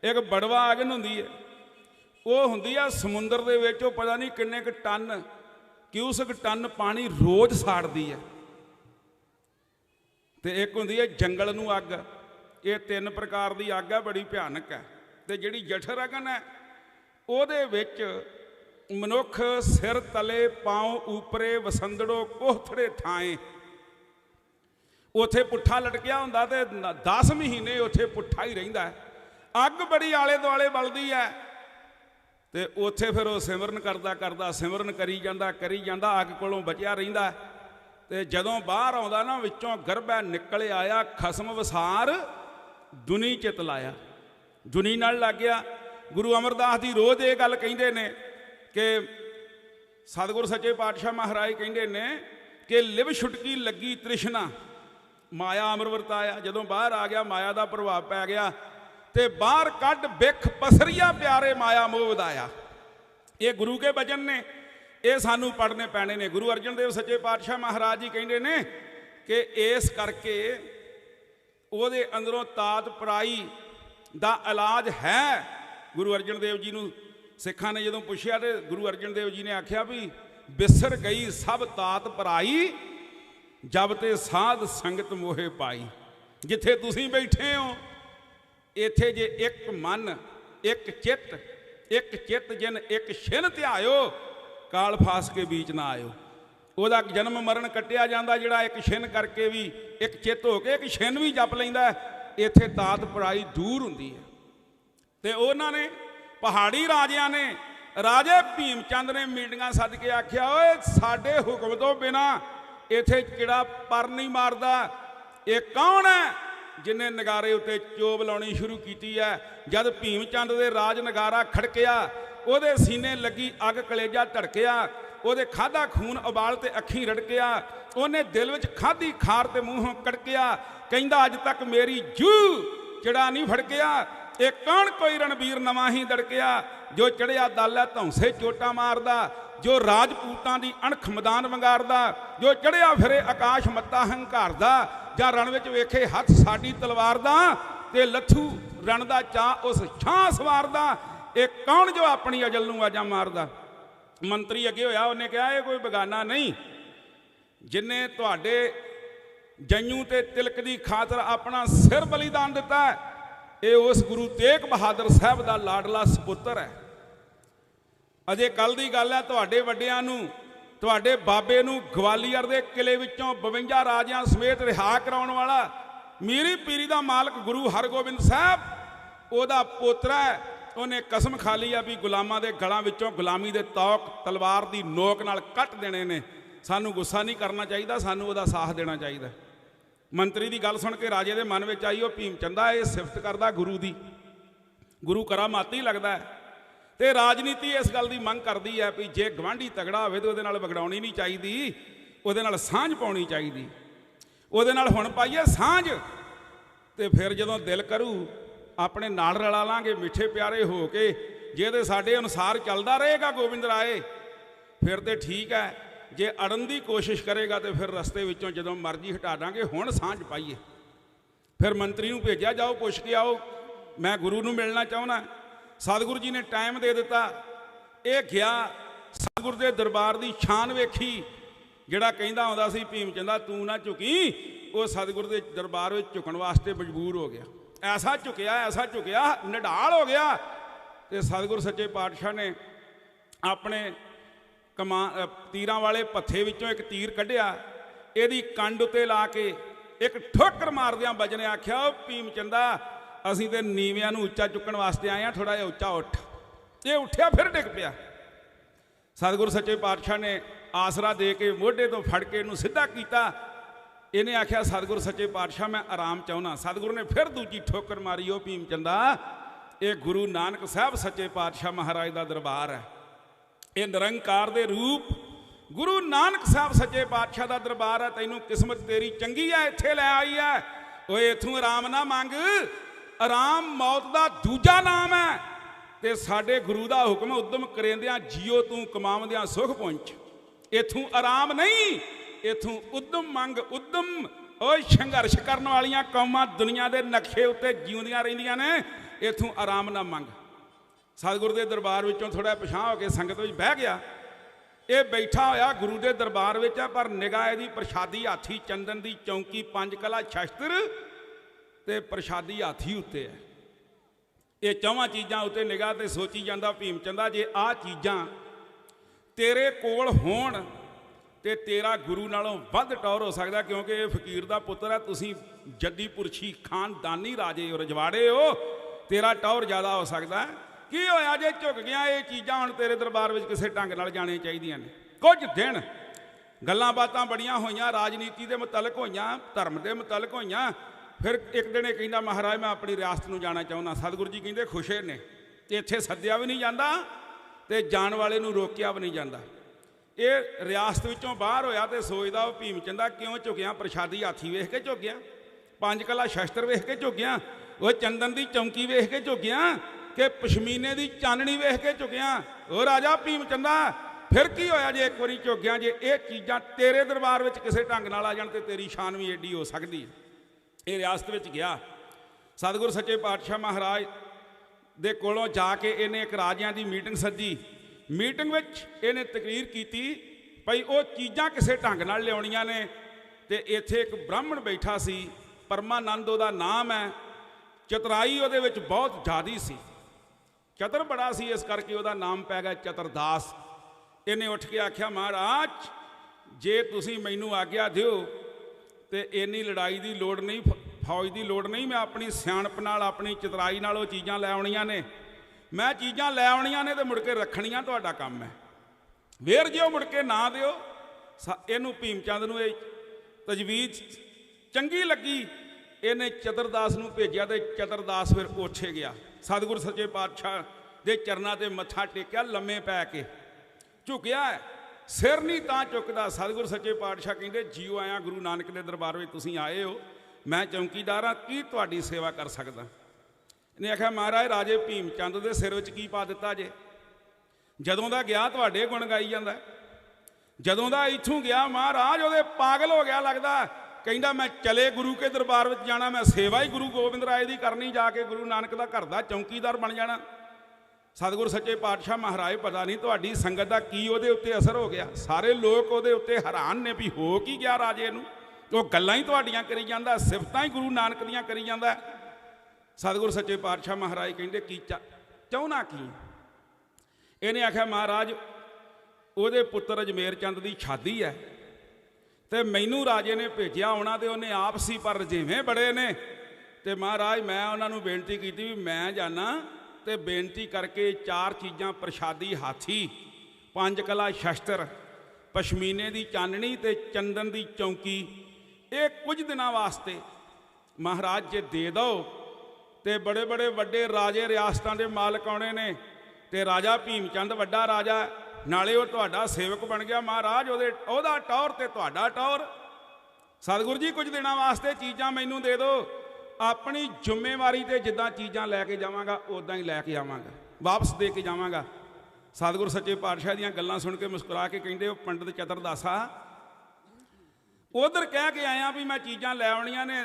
एक बड़वा अगन हुंदी है, ਉਹ ਹੁੰਦੀ ਆ ਸਮੁੰਦਰ ਦੇ ਵਿੱਚ, ਉਹ ਪਤਾ ਨਹੀਂ ਕਿੰਨੇ ਕੁ ਟਨ, ਕਿਊਸਕ ਟਨ ਪਾਣੀ ਰੋਜ਼ ਸਾੜਦੀ ਹੈ। ਤੇ ਇੱਕ ਹੁੰਦੀ ਹੈ ਜੰਗਲ ਨੂੰ ਅੱਗ। ਇਹ 3 ਪ੍ਰਕਾਰ ਦੀ ਅੱਗ ਹੈ, ਬੜੀ ਭਿਆਨਕ ਹੈ। ਤੇ ਜਿਹੜੀ ਜਠਰ ਅਗਨ ਹੈ, ਉਹਦੇ ਵਿੱਚ ਮਨੁੱਖ ਸਿਰ ਤਲੇ ਪਾਉ ਉਪਰੇ ਵਸੰਦੜੋ ਕੋਹਥੜੇ ਥਾਏ, ਉੱਥੇ ਪੁੱਠਾ ਲਟਕਿਆ ਹੁੰਦਾ ਤੇ 10 ਮਹੀਨੇ ਉੱਥੇ ਪੁੱਠਾ ਹੀ ਰਹਿੰਦਾ ਹੈ। ਅੱਗ ਬੜੀ ਆਲੇ ਦੁਆਲੇ ਬਲਦੀ ਹੈ। ਤੇ ਉੱਥੇ ਫਿਰ ਉਹ ਸਿਮਰਨ ਕਰਦਾ ਸਿਮਰਨ ਕਰੀ ਜਾਂਦਾ ਅੱਗ ਕੋਲੋਂ ਬਚਿਆ ਰਹਿੰਦਾ। ਤੇ ਜਦੋਂ ਬਾਹਰ ਆਉਂਦਾ ਨਾ, ਵਿੱਚੋਂ ਗਰਭੈ ਨਿਕਲ ਆਇਆ, ਖਸਮ ਵਸਾਰ ਦੁਨੀ ਚਿਤ ਲਾਇਆ, ਦੁਨੀ ਨਾਲ ਲੱਗ ਗਿਆ। ਗੁਰੂ ਅਮਰਦਾਸ ਜੀ ਰੋਜ਼ ਇਹ ਗੱਲ ਕਹਿੰਦੇ ਨੇ ਕਿ ਸਤਿਗੁਰ ਸੱਚੇ ਪਾਤਸ਼ਾਹ ਮਹਾਰਾਜ ਕਹਿੰਦੇ ਨੇ ਕਿ ਲਿਵ ਛੁਟਕੀ ਲੱਗੀ ਤ੍ਰਿਸ਼ਨਾ, ਮਾਇਆ ਅਮਰ ਵਰਤਾਇਆ। ਜਦੋਂ ਬਾਹਰ ਆ ਗਿਆ, ਮਾਇਆ ਦਾ ਪ੍ਰਭਾਵ ਪੈ ਗਿਆ ਤੇ ਬਾਹਰ ਕੱਢ ਬਿਖ ਪਸਰੀਆ ਪਿਆਰੇ ਮਾਇਆ ਮੋਹ ਵਧਾਇਆ। ਇਹ ਗੁਰੂ ਕੇ ਬਚਨ ਨੇ, ਇਹ ਸਾਨੂੰ ਪੜ੍ਹਨੇ ਪੈਣੇ ਨੇ। ਗੁਰੂ ਅਰਜਨ ਦੇਵ ਸੱਚੇ ਪਾਤਸ਼ਾਹ ਮਹਾਰਾਜ ਜੀ ਕਹਿੰਦੇ ਨੇ ਕਿ ਇਸ ਕਰਕੇ ਉਹਦੇ ਅੰਦਰੋਂ ਤਾਤ ਪਰਾਈ ਦਾ ਇਲਾਜ ਹੈ। ਗੁਰੂ ਅਰਜਨ ਦੇਵ ਜੀ ਨੂੰ ਸਿੱਖਾਂ ਨੇ ਜਦੋਂ ਪੁੱਛਿਆ ਤੇ ਗੁਰੂ ਅਰਜਨ ਦੇਵ ਜੀ ਨੇ ਆਖਿਆ ਵੀ ਬਿਸਰ ਗਈ ਸਭ ਤਾਤ ਪਰਾਈ, ਜਬ ਤੇ ਸਾਧ ਸੰਗਤ ਮੋਹੇ ਪਾਈ। ਜਿੱਥੇ ਤੁਸੀਂ ਬੈਠੇ ਹੋ, ਇੱਥੇ ਜੇ ਇੱਕ ਮਨ ਇੱਕ ਚਿੱਤ ਜਿਨ ਇੱਕ ਛਿਨ ਧਿਆਇਓ, ਕਾਲ ਫਾਸ ਕੇ ਵਿੱਚ ਨਾ ਆਇਓ। ਉਹਦਾ ਜਨਮ ਮਰਨ ਕੱਟਿਆ ਜਾਂਦਾ ਜਿਹੜਾ ਇੱਕ ਛਿਨ ਕਰਕੇ ਵੀ, ਇੱਕ ਚਿੱਤ ਹੋ ਕੇ ਇੱਕ ਛਿਨ ਵੀ ਜਪ ਲੈਂਦਾ। ਇੱਥੇ ਤਾਤ ਪਰਾਈ ਦੂਰ ਹੁੰਦੀ ਹੈ। ਤੇ ਉਹਨਾਂ ਨੇ ਪਹਾੜੀ ਰਾਜਿਆਂ ਨੇ, ਰਾਜੇ ਭੀਮ ਚੰਦ ਨੇ ਮੀਟਿੰਗਾਂ ਸੱਦ ਕੇ ਆਖਿਆ, ਓਏ ਸਾਡੇ ਹੁਕਮ ਤੋਂ ਬਿਨਾ ਇੱਥੇ ਕਿਹੜਾ ਪਰ ਨਹੀਂ ਮਾਰਦਾ। ਇਹ ਕੌਣ ਹੈ ਜਿਨੇ ਨਗਾਰੇ ਉੱਤੇ ਚੋਬ ਲਾਉਣੀ ਸ਼ੁਰੂ ਕੀਤੀ ਹੈ। ਜਦ ਭੀਮ ਚੰਦ ਦੇ ਰਾਜ ਨਗਾਰਾ ਖੜਕਿਆ, ਉਹਦੇ ਸੀਨੇ ਲੱਗੀ ਅੱਗ, ਕਲੇਜਾ ਧੜਕਿਆ, ਉਹਦੇ ਖਾਧਾ ਖੂਨ ਉਬਾਲ ਤੇ ਅੱਖੀਂ ਰੜਕਿਆ। ਉਹਨੇ ਦਿਲ ਵਿੱਚ ਖਾਧੀ ਖਾਰ ਤੇ ਮੂੰਹੋਂ ਕੜਕਿਆ, ਕਹਿੰਦਾ ਅੱਜ ਤੱਕ ਮੇਰੀ ਜੂਹ ਚੜਾ ਨਹੀਂ ਫੜਕਿਆ। ਇਹ ਕੌਣ ਕੋਈ ਰਣਬੀਰ ਨਵਾਂ ਹੀ ਦੜਕਿਆ, ਜੋ ਚੜਿਆ ਦਲ ਹੈ ਧੌਂਸੇ ਚੋਟਾਂ ਮਾਰਦਾ, ਜੋ ਰਾਜਪੂਤਾਂ ਦੀ ਅਣਖ ਮੈਦਾਨ ਵੰਗਾਰਦਾ, ਜੋ ਚੜਿਆ ਫਿਰੇ ਆਕਾਸ਼ ਮੱਤਾ ਹੰਕਾਰਦਾ, ਜਾਂ ਰਣ ਵਿੱਚ ਵੇਖੇ ਹੱਥ ਸਾਡੀ ਤਲਵਾਰ ਦਾ, ਤੇ ਲੱਥੂ ਰਣ ਦਾ ਚਾਹ ਉਸ ਛਾਂ ਸਵਾਰਦਾ। ਇਹ ਕੌਣ ਜੋ ਆਪਣੀ ਅਜਲ ਨੂੰ ਆਜਾ ਮਾਰਦਾ। ਮੰਤਰੀ ਅੱਗੇ ਹੋਇਆ, ਉਹਨੇ ਕਿਹਾ ਇਹ ਕੋਈ ਬਗਾਨਾ ਨਹੀਂ, ਜਿਨੇ ਤੁਹਾਡੇ ਜੰਨੂ ਤੇ ਤਿਲਕ ਦੀ ਖਾਤਰ ਆਪਣਾ ਸਿਰ ਬਲੀਦਾਨ ਦਿੱਤਾ। ਇਹ ਉਸ ਗੁਰੂ ਤੇਗ ਬਹਾਦਰ ਸਾਹਿਬ ਦਾ ਲਾਡਲਾ ਸਪੁੱਤਰ ਹੈ। ਅਜੇ ਕੱਲ ਦੀ ਗੱਲ ਹੈ, ਤੁਹਾਡੇ ਵੱਡਿਆਂ ਨੂੰ, ਤੁਹਾਡੇ ਬਾਬੇ ਨੂੰ ਗਵਾਲੀਅਰ ਦੇ ਕਿਲੇ ਵਿੱਚੋਂ 52 ਰਾਜਿਆਂ ਸਮੇਤ ਰਿਹਾ ਕਰਾਉਣ ਵਾਲਾ ਮੀਰੀ ਪੀਰੀ ਦਾ ਮਾਲਕ ਗੁਰੂ ਹਰਗੋਬਿੰਦ ਸਾਹਿਬ ਉਹਦਾ ਪੋਤਰਾ ਹੈ। ਉਹਨੇ ਕਸਮ ਖਾ ਲਈ ਆ ਵੀ ਗੁਲਾਮਾਂ ਦੇ ਗਲਾਂ ਵਿੱਚੋਂ ਗੁਲਾਮੀ ਦੇ ਤੌਕ ਤਲਵਾਰ ਦੀ ਨੋਕ ਨਾਲ ਕੱਟ ਦੇਣੇ ਨੇ। ਸਾਨੂੰ ਗੁੱਸਾ ਨਹੀਂ ਕਰਨਾ ਚਾਹੀਦਾ, ਸਾਨੂੰ ਉਹਦਾ ਸਾਥ ਦੇਣਾ ਚਾਹੀਦਾ। ਮੰਤਰੀ ਦੀ ਗੱਲ ਸੁਣ ਕੇ ਰਾਜੇ ਦੇ ਮਨ ਵਿੱਚ ਆਈ, ਉਹ ਭੀਮ ਚੰਦਾ ਇਹ ਸਿਫਤ ਕਰਦਾ ਗੁਰੂ ਦੀ, ਗੁਰੂ ਕਰਾਮਾਤੀ ਲੱਗਦਾ ਹੈ। ਤੇ ਰਾਜਨੀਤੀ ਇਸ ਗੱਲ ਦੀ ਮੰਗ ਕਰਦੀ ਹੈ ਵੀ ਜੇ ਗਵਾਂਢੀ ਤਗੜਾ ਹੋਵੇ ਤਾਂ ਉਹਦੇ ਨਾਲ ਵਿਗੜਾਉਣੀ ਨਹੀਂ ਚਾਹੀਦੀ, ਉਹਦੇ ਨਾਲ ਸਾਂਝ ਪਾਉਣੀ ਚਾਹੀਦੀ। ਉਹਦੇ ਨਾਲ ਹੁਣ ਪਾਈਏ ਸਾਂਝ, ਤੇ ਫਿਰ ਜਦੋਂ ਦਿਲ ਕਰੂ ਆਪਣੇ ਨਾਲ ਰਲਾ ਲਾਂਗੇ ਮਿੱਠੇ ਪਿਆਰੇ ਹੋ ਕੇ। ਜੇ ਤੇ ਸਾਡੇ ਅਨੁਸਾਰ ਚੱਲਦਾ ਰਹੇਗਾ ਗੋਬਿੰਦ ਰਾਏ ਫਿਰ ਤੇ ਠੀਕ ਹੈ, ਜੇ ਅੜਨ ਦੀ ਕੋਸ਼ਿਸ਼ ਕਰੇਗਾ ਤੇ ਫਿਰ ਰਸਤੇ ਵਿੱਚੋਂ ਜਦੋਂ ਮਰਜ਼ੀ ਹਟਾ ਦਾਂਗੇ। ਹੁਣ ਸਾਂਝ ਪਾਈਏ। ਫਿਰ ਮੰਤਰੀ ਨੂੰ ਭੇਜਿਆ, ਜਾਓ ਪੁੱਛ ਕੇ ਆਓ, ਮੈਂ ਗੁਰੂ ਨੂੰ ਮਿਲਣਾ ਚਾਹੁੰਦਾ। ਸਤਿਗੁਰੂ ਜੀ ਨੇ ਟਾਈਮ ਦੇ ਦਿੱਤਾ। ਇਹ ਗਿਆ, ਸਤਿਗੁਰੂ ਦੇ ਦਰਬਾਰ ਦੀ ਸ਼ਾਨ ਵੇਖੀ। ਜਿਹੜਾ ਕਹਿੰਦਾ ਆਉਂਦਾ ਸੀ ਭੀਮ ਚੰਦਾ ਤੂੰ ਨਾ ਝੁਕੀ, ਉਹ ਸਤਿਗੁਰੂ ਦੇ ਦਰਬਾਰ ਵਿੱਚ ਝੁਕਣ ਵਾਸਤੇ ਮਜਬੂਰ ਹੋ ਗਿਆ। ਐਸਾ ਝੁਕਿਆ ਨਿਢਾਲ ਹੋ ਗਿਆ। ਤੇ ਸਤਿਗੁਰੂ ਸੱਚੇ ਪਾਤਸ਼ਾਹ ਨੇ ਆਪਣੇ ਤੀਰਾਂ ਵਾਲੇ ਭੱਥੇ ਵਿੱਚੋਂ ਇੱਕ ਤੀਰ ਕੱਢਿਆ, ਇਹਦੀ ਕੰਡ ਉੱਤੇ ਲਾ ਕੇ ਇੱਕ ਠੋਕਰ ਮਾਰਦਿਆਂ ਬਜਨੇ ਆਖਿਆ, ਉਹ ਭੀਮ ਚੰਦਾ ਅਸੀਂ ਤੇ ਨੀਵਿਆਂ ਨੂੰ ਉੱਚਾ ਚੁੱਕਣ ਵਾਸਤੇ ਆਏ ਹਾਂ, ਥੋੜਾ ਜਿਹਾ ਉੱਚਾ ਉੱਠ। ਇਹ ਉੱਠਿਆ, ਫਿਰ ਡਿੱਗ ਪਿਆ। ਸਤਿਗੁਰੂ ਸੱਚੇ ਪਾਤਸ਼ਾਹ ਨੇ ਆਸਰਾ ਦੇ ਕੇ ਮੋਢੇ ਤੋਂ ਫੜ ਕੇ ਇਹਨੂੰ ਸਿੱਧਾ ਕੀਤਾ। ਇਹਨੇ ਆਖਿਆ ਸਤਿਗੁਰੂ ਸੱਚੇ ਪਾਤਸ਼ਾਹ ਮੈਂ ਆਰਾਮ ਚਾਹੁੰਦਾ। ਸਤਿਗੁਰੂ ਨੇ ਫਿਰ ਦੂਜੀ ਠੋਕਰ ਮਾਰੀ, ਉਹ ਭੀਮ ਚੰਦਾ ਇਹ ਗੁਰੂ ਨਾਨਕ ਸਾਹਿਬ ਸੱਚੇ ਪਾਤਸ਼ਾਹ ਮਹਾਰਾਜ ਦਾ ਦਰਬਾਰ ਹੈ। ਇਹ ਨਿਰੰਕਾਰ ਦੇ ਰੂਪ ਗੁਰੂ ਨਾਨਕ ਸਾਹਿਬ ਸੱਚੇ ਪਾਤਸ਼ਾਹ ਦਾ ਦਰਬਾਰ ਹੈ। ਤੈਨੂੰ ਕਿਸਮਤ ਤੇਰੀ ਚੰਗੀ ਹੈ, ਇੱਥੇ ਲੈ ਆਈ ਹੈ। ਓਏ ਇੱਥੋਂ ਆਰਾਮ ਨਾ ਮੰਗ, ਆਰਾਮ ਮੌਤ ਦਾ ਦੂਜਾ ਨਾਮ ਹੈ। ਤੇ ਸਾਡੇ ਗੁਰੂ ਦਾ ਹੁਕਮ ਉਦਮ ਕਰੇਂਦਿਆਂ ਜੀਓ ਤੂੰ ਕਮਾਉਂਦਿਆਂ ਸੁਖ ਪਹੁੰਚ। ਇੱਥੋਂ ਆਰਾਮ ਨਹੀਂ, ਇੱਥੋਂ ਉਦਮ ਮੰਗ। ਉਦਮ ਓਏ ਸੰਘਰਸ਼ ਕਰਨ ਵਾਲੀਆਂ ਕੌਮਾਂ ਦੁਨੀਆ ਦੇ ਨਕਸ਼ੇ ਉੱਤੇ ਜਿਉਂਦੀਆਂ ਰਹਿੰਦੀਆਂ ਨੇ। ਇੱਥੋਂ ਆਰਾਮ ਨਾ ਮੰਗ। सतगुरु के दरबार विचों थोड़ा पिछां हो के संगत विच बह गया। ये बैठा होया गुरु के दरबार विच है, पर निगाह इहदी प्रशादी हाथी, चंदन की चौंकी, पंज कला शस्त्र ते प्रशादी हाथी उत्ते है। ये चौवां चीज़ां उत्ते निगाह ते सोची जांदा भीम चंदा, जे आ चीज़ां तेरे कोल होण ते तेरा गुरु नालों वध टौर हो सकदा, क्योंकि ये फकीर दा पुत्र है, तुसीं जद्दी पुरशी खानदानी राजे हो, रजवाड़े हो, तेरा टौर ज़्यादा हो सकदा है। की होया जे झुक गया, ये चीज़ां हुण तेरे दरबार विच किसी ढंग नाल जाणियां चाहीदियां ने। कुछ दिन गल्लां बातां बड़ियां होईयां, राजनीति दे मुतलक होईयां, धर्म दे मुतलक होईयां। फिर एक दिन ये कहंदा महाराज मैं अपनी रियासत नूं जाना चाहुंदा। सतगुरु जी कहंदे खुशे ने, इत्थे सद्दिया भी नहीं जांदा ते जाण वाले नूं रोकिया भी नहीं जांदा। ये रियासत विचों बाहर होया ते सोचदा वो भीम चंदा क्यों झुकिया, प्रशादी हाथी वेख के झुक गया, पंज कला शस्त्र वेख के झुक गया, वो चंदन की चौंकी वेख के झुक गया, कि पशमीने की चाननी वेख के झुकिया। वो राजा भीम चंदा फिर की होया जे एक बारी झुक गया, जे ये चीज़ां तेरे दरबार विच किसी ढंग नाल आ जाण ते तेरी शान भी एडी हो सकदी है। ये रियासत विच गया, सतगुरु सच्चे पातशाह महाराज दे कोलों जाके इन्हें एक राजियां की मीटिंग सद्दी। मीटिंग विच इन्हें तकरीर की भई वो चीज़ां किसी ढंग नाल लियाउणियां ने, ते इत्थे एक ब्राह्मण बैठा सी, परमानंद उहदा नाम है, चतुराई उहदे विच बहुत ज़्यादा सी, चतर बड़ा सी, इस करके उहदा नाम पै गया चतरदास। इन्हें उठ के आख्या महाराज जे तुसीं मैनूं आग्या दिओ तो इन्नी लड़ाई की लोड़ नहीं, फौज की लोड़ नहीं, मैं अपनी सियाणप नाल अपनी चतराई नाल वो चीज़ां लै आउणियां ने, मैं चीज़ां लै आउणियां ने तो मुड़ के रखणियां तुहाडा काम है। वेर जे मुड़ के ना दिओ। इनू भीम चंद नूं तजवीज़ चंगी लगी, इन्हें चतरदास नूं भेजिया ते चतरदास फिर ओछे गया। सतगुरु सच्चे पातशाह दे चरनां ते मत्था टेकिया, लम्मे पै के झुकिया है, सिर नहीं तां चुकदा। सतगुरु सच्चे पातशाह कहंदे जीओ आया गुरु नानक के दरबार में तुसीं आए हो, मैं चौकीदार हाँ, की तुहाडी सेवा कर सकदा। इन्हें आख्या महाराज राजे भीम चंद दे सिर विच की पा दिता जे, जदों दा गया तुहाडे गुण गाई जांदा, जदों दा इत्थों गया महाराज उहदे पागल हो गया लगदा। कहंदा मैं चले गुरु के दरबार में जाना, मैं सेवा ही गुरु गोबिंद राय की करनी, जाके गुरु नानक का घर का चौकीदार बन जाना। सतगुरु सच्चे पातशाह महाराज पता नहीं तुहाडी संगत का की उहदे उत्ते असर हो गया, सारे लोग उहदे उत्ते हैरान ने भी हो की गया राजे नूं, वो गल्लां ही तुहाडियां करी जांदा, सिफतां ही गुरु नानक दियां करी जांदा। सतगुरु सच्चे पातशाह महाराज कहंदे की चाहुंदा की। इन्हें आख्या महाराज उहदे पुत्र अजमेर चंद की शादी है, तो मैनू राजे ने भेजिया आउणा, तो उन्हें आप सी पर रजेवें बड़े ने, तो महाराज मैं उन्होंने बेनती की भी मैं जाना तो बेनती करके चार चीज़ां प्रशादी हाथी, पंज कला शस्त्र, पशमीने की चाननी ते चंदन की चौंकी, ये कुछ दिनों वास्ते महाराज जे दे दो तो बड़े बड़े वड्डे राजे रियासतां दे मालक आने ने, तो राजा भीम चंद वड्डा राजा नाले वो तुहाडा सेवक बन गया महाराज, ओहदा टौर ते तुहाडा टौर। सतगुरु जी कुछ दिनों वास्ते चीज़ां मैनू दे दो, अपनी जिम्मेवारी ते जिद्दां चीज़ां लैके जावांगा उदां ही लैके आवांगा, वापस दे के जावांगा। सतगुरु सच्चे पातशाह दीयां गल्लां सुन के मुस्कुरा के कहंदे हो पंडित चतरदासा उधर कह के आया भी मैं चीज़ां लै आउणियां ने